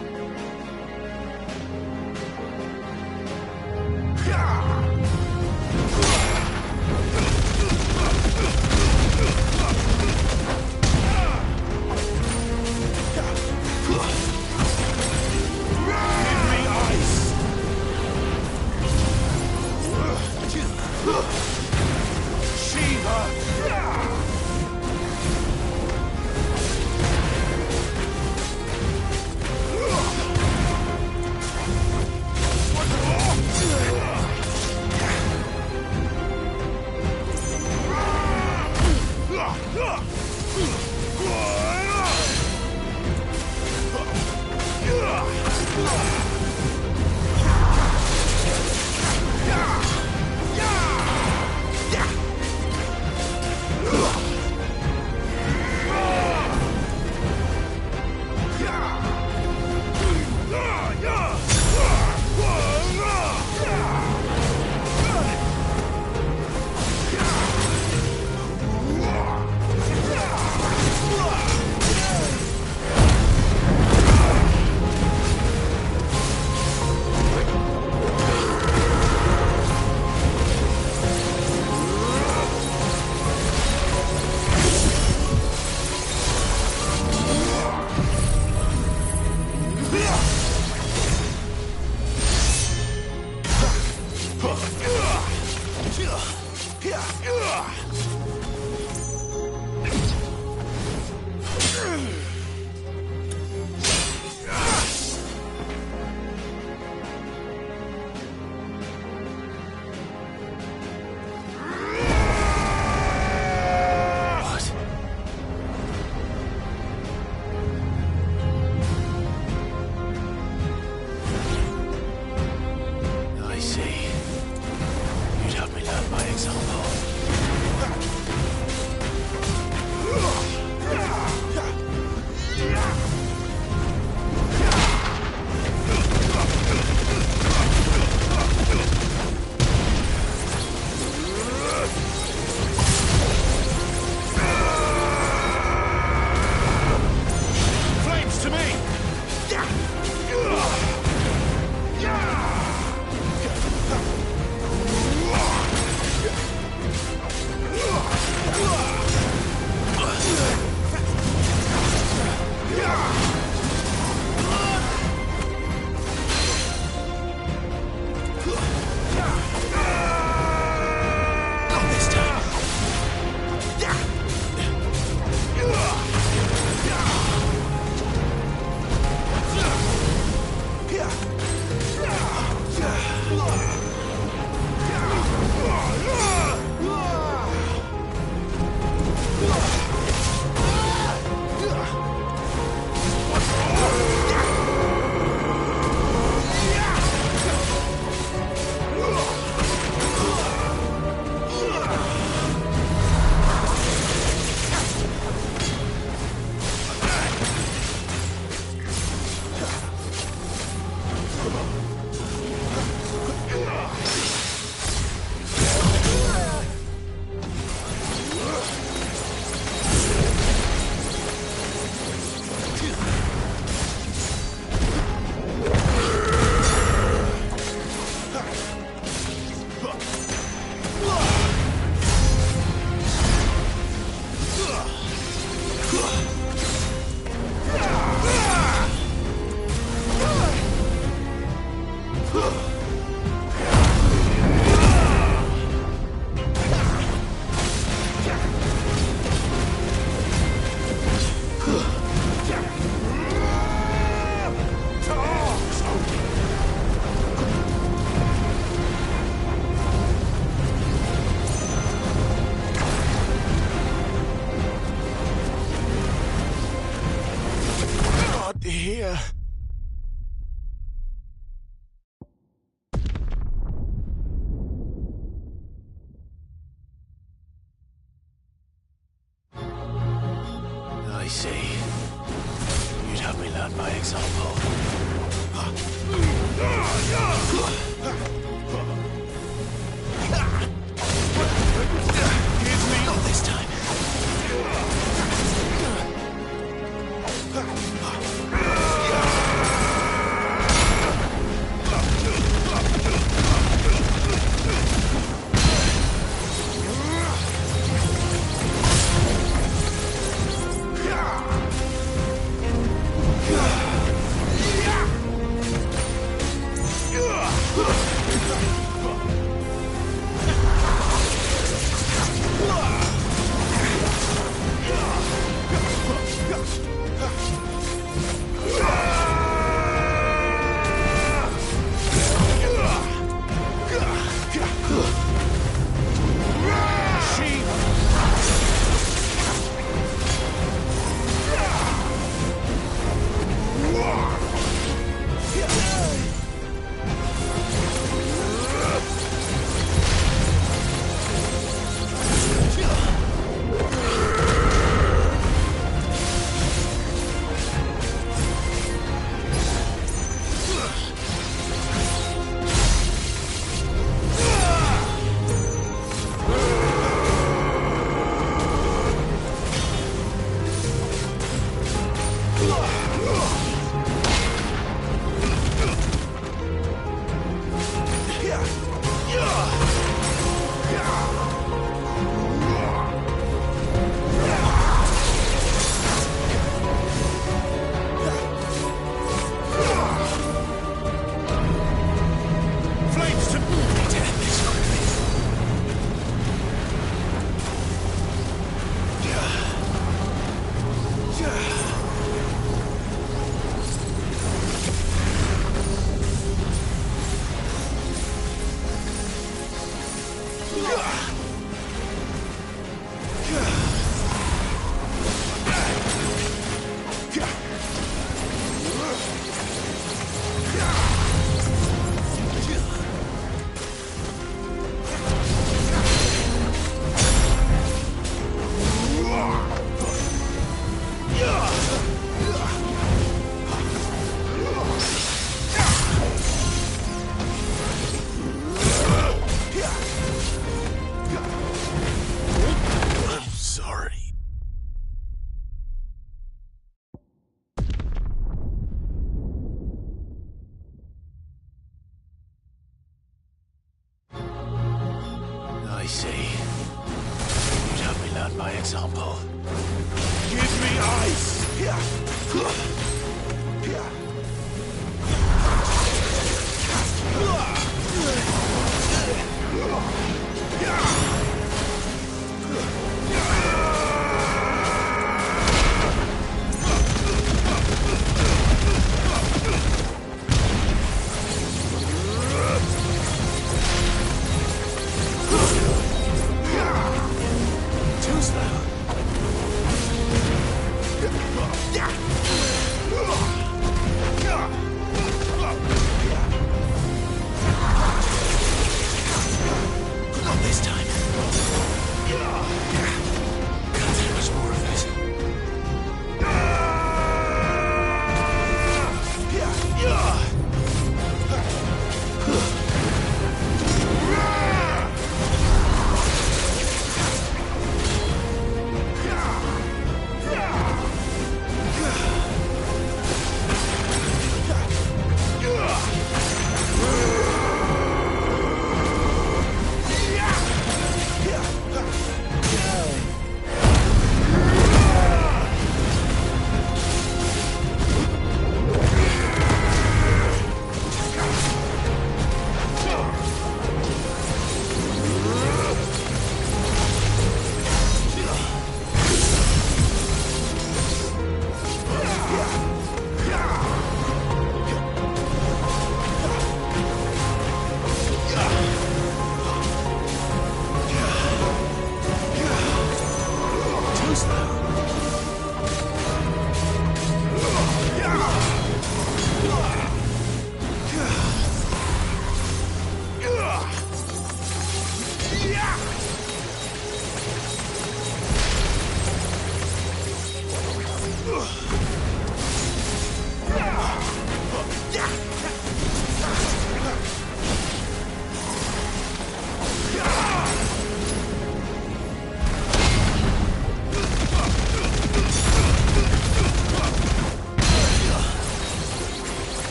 Here. I see. You'd have me learn by example. see. You'd have me learn by example. Give me ice! Too slow. Not this time. Can't take much more of this.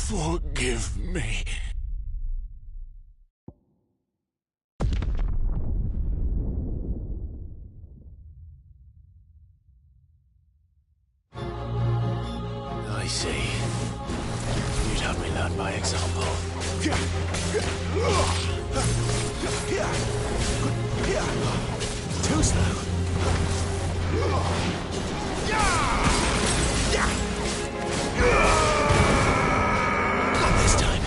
Forgive me. I see. You'd have me learn by example. Too slow. Not this time.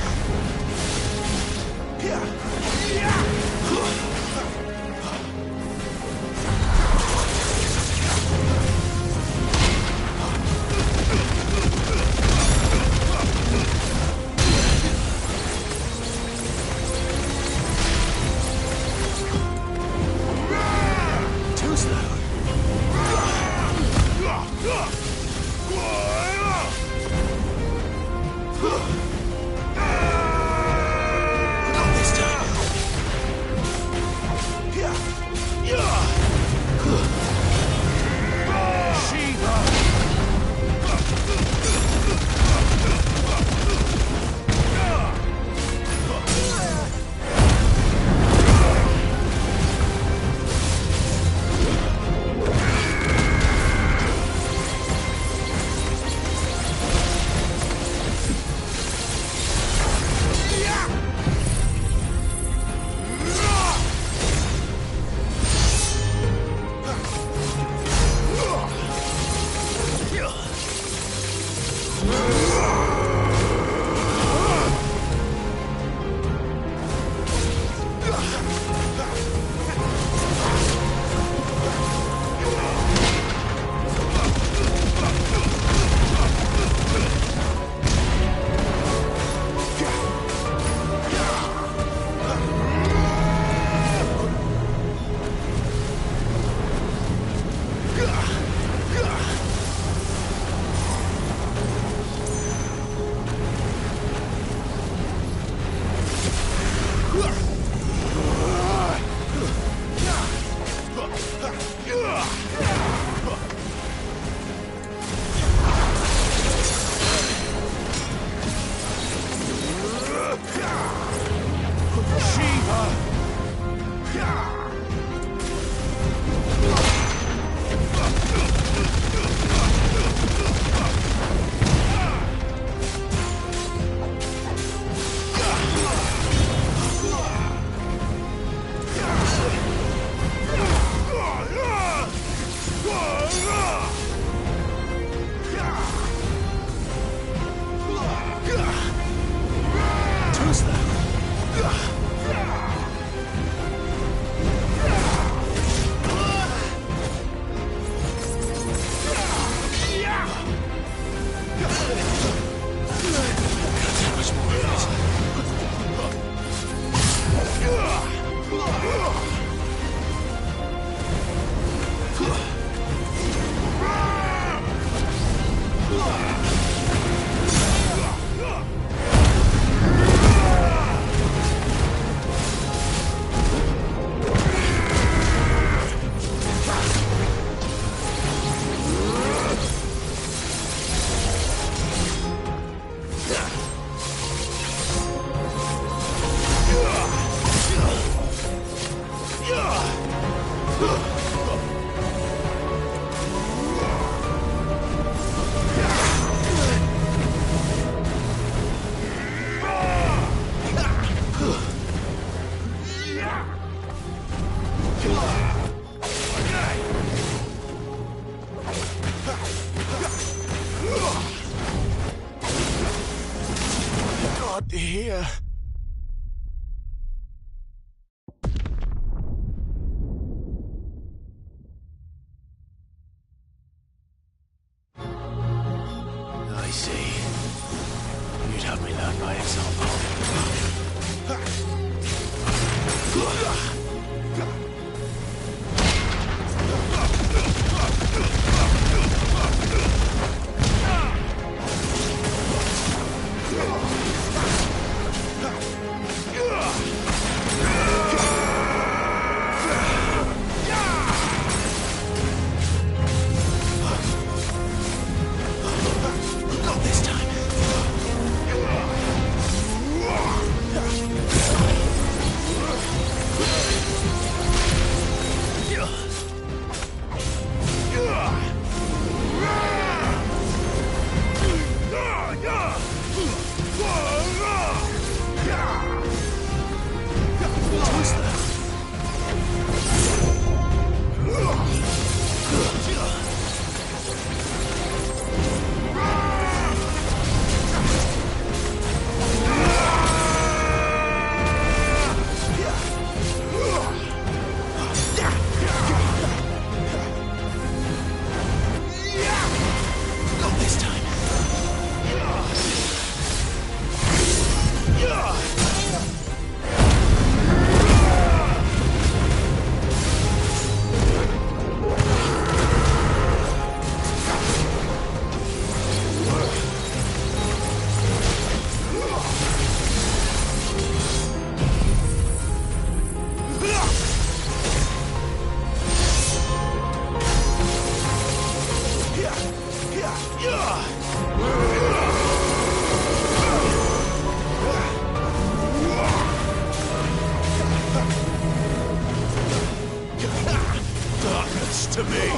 God, here. I see. You'd have me learn by example. Not this time. Not this time. Darkness to me.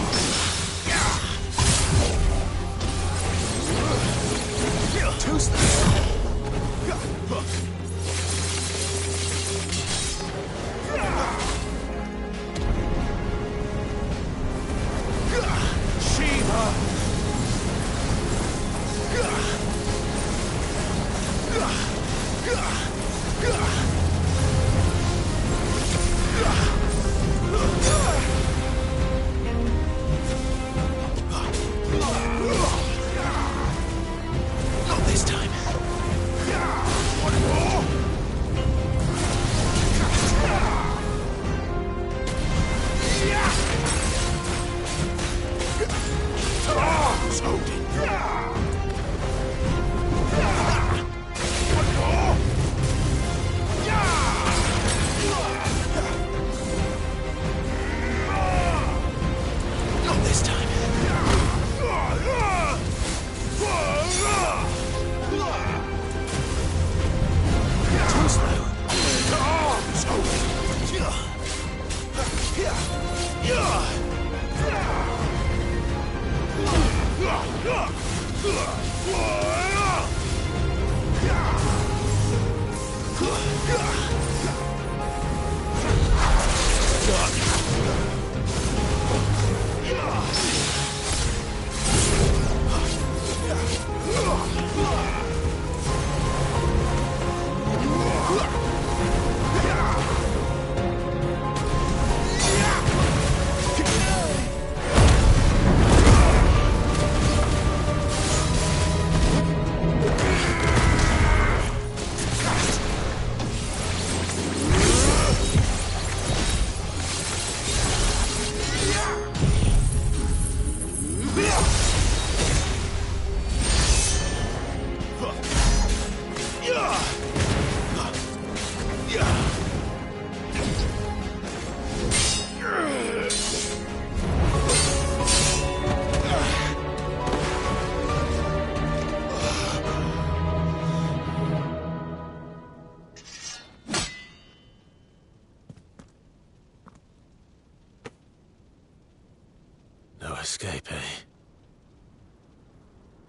escape, eh?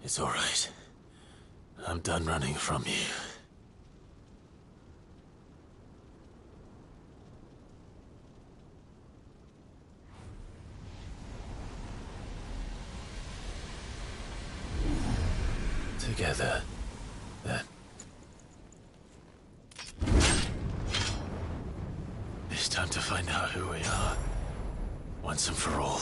It's all right. I'm done running from you. Together, then. It's time to find out who we are, once and for all.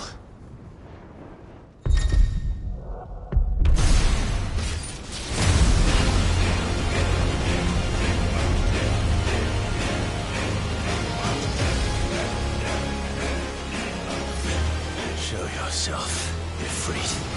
Show yourself, Ifrit.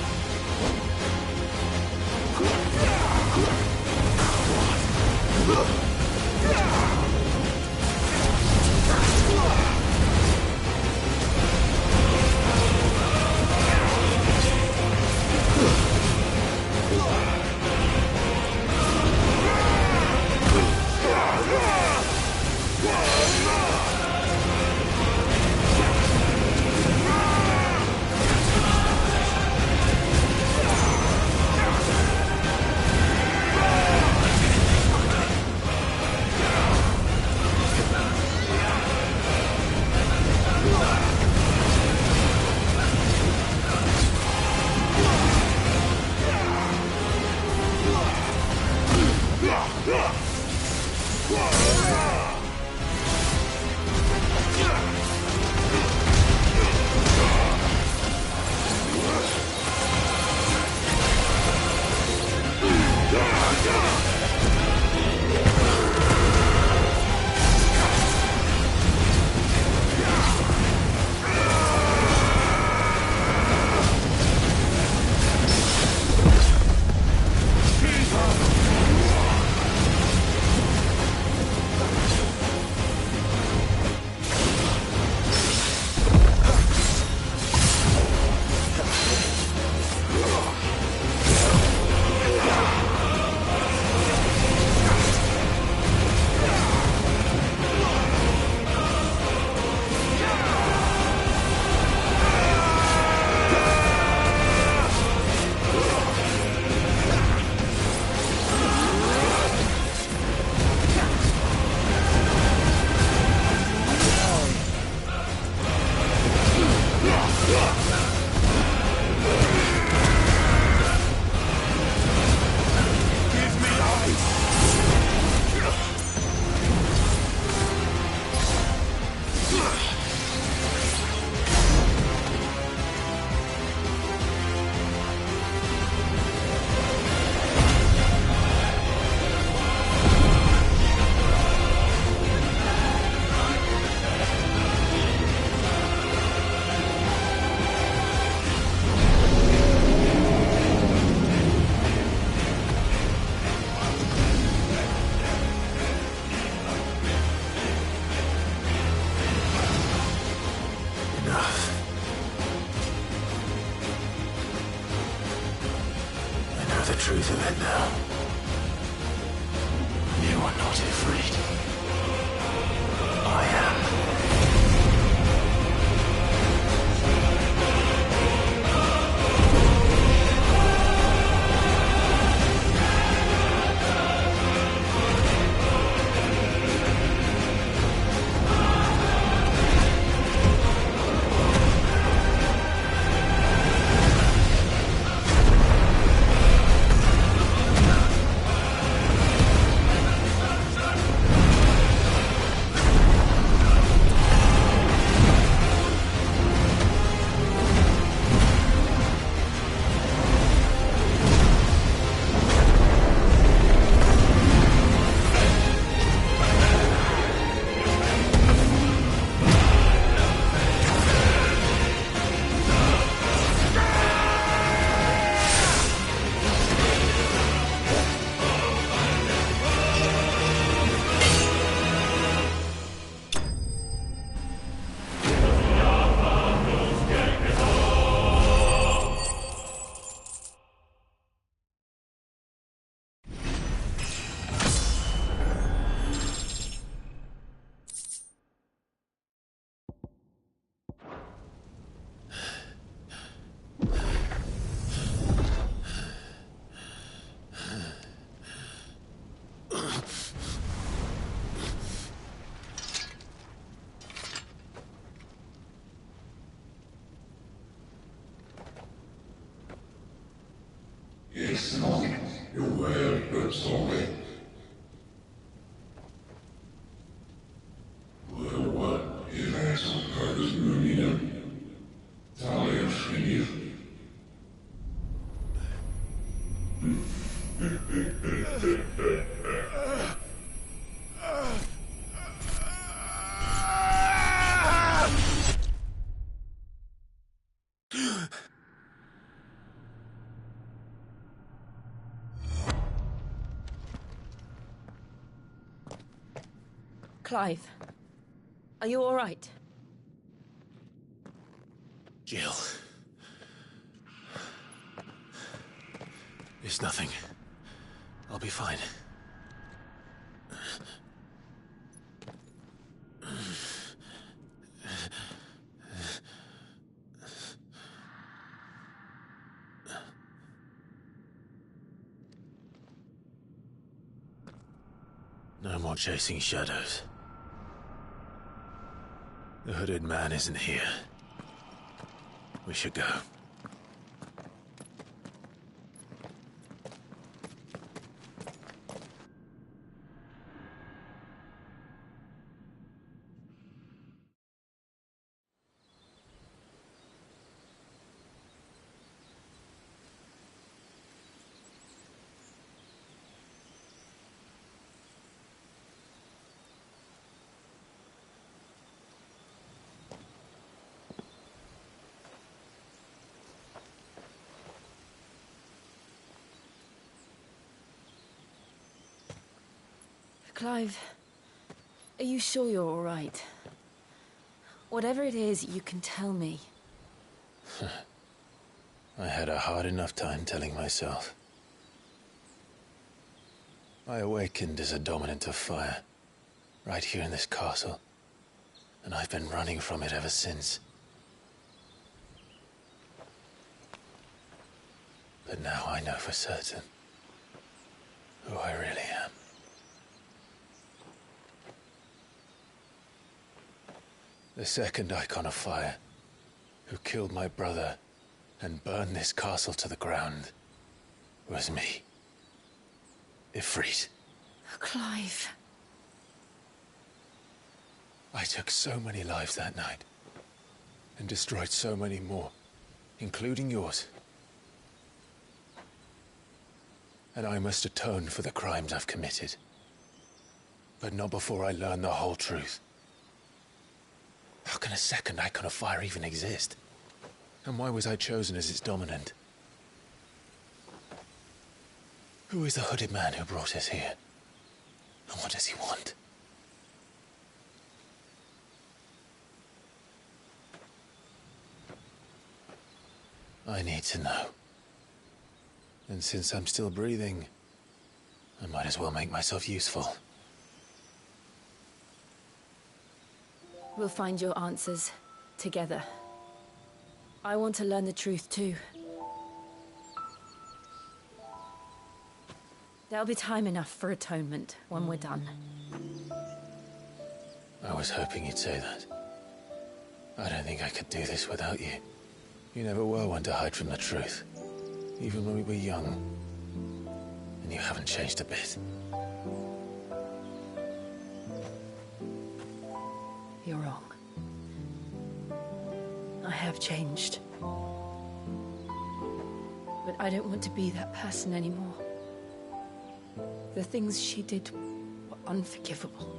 Truth of it now. You are not afraid. I am. It's not your word, but sorry. What is eso Curtis Mumina? Talia Shiniv. Clive, are you all right? Jill. It's nothing. I'll be fine. No more chasing shadows. The hooded man isn't here. We should go. Clive, are you sure you're all right? Whatever it is, you can tell me. I had a hard enough time telling myself. I awakened as a dominant of fire, right here in this castle, and I've been running from it ever since. But now I know for certain who I really am. The second icon of fire, who killed my brother and burned this castle to the ground, was me. Ifrit. Clive. I took so many lives that night, and destroyed so many more, including yours. And I must atone for the crimes I've committed. But not before I learn the whole truth. How can a second icon of fire even exist? And why was I chosen as its dominant? Who is the hooded man who brought us here? And what does he want? I need to know. And since I'm still breathing, I might as well make myself useful. We'll find your answers together. I want to learn the truth too. There'll be time enough for atonement when we're done. I was hoping you'd say that. I don't think I could do this without you. You never were one to hide from the truth, even when we were young. And you haven't changed a bit. You're wrong. I have changed. But I don't want to be that person anymore. The things she did were unforgivable.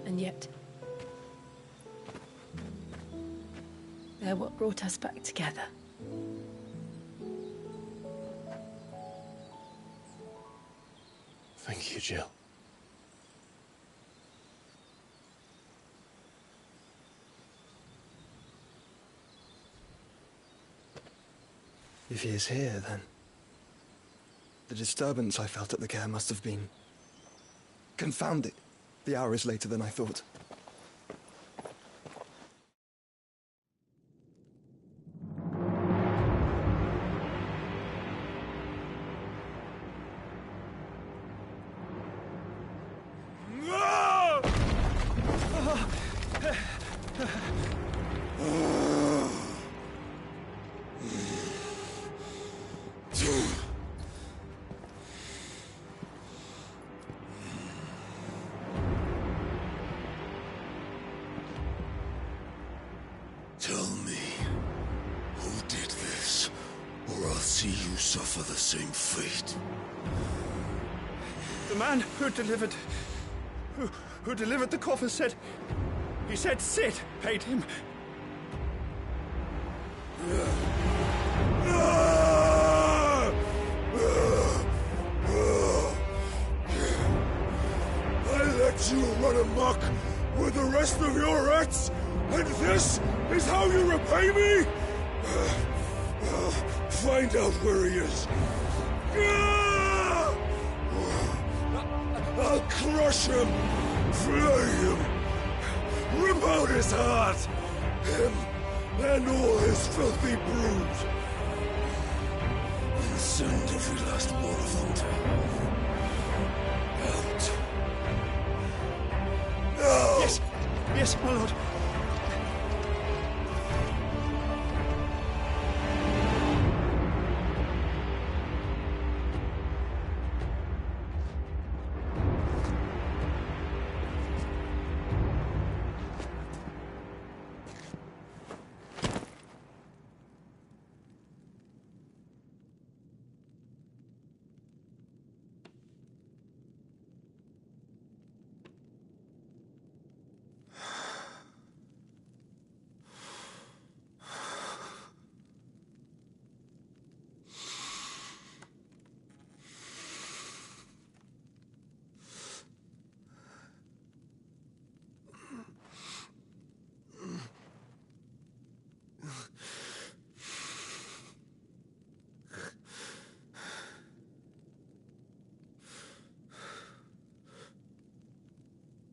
And yet, they're what brought us back together. Thank you, Jill. If he is here, then the disturbance I felt at the care must have been... Confound it. The hour is later than I thought. see you suffer the same fate. The man who delivered the coffin said... He said Sid paid him. I let you run amok with the rest of your rats, and this is how you repay me? Find out where he is. I'll crush him, flay him, rip out his heart, him and all his filthy brood, and send every last one of them out. Now! Yes, yes, my lord.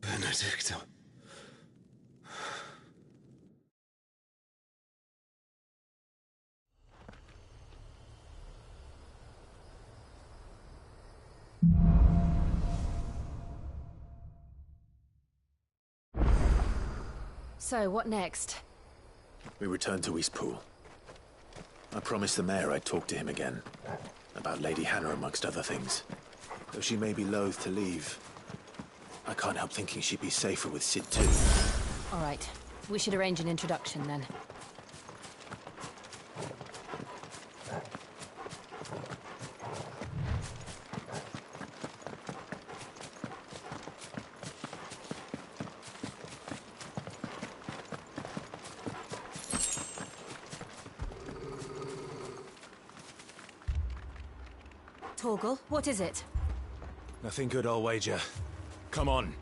Benedicta. So, what next? We return to Eastpool. I promised the mayor I'd talk to him again. About Lady Hannah, amongst other things. Though she may be loath to leave, I can't help thinking she'd be safer with Sid too. All right. We should arrange an introduction then. Torgal, what is it? Nothing good, I'll wager. Come on.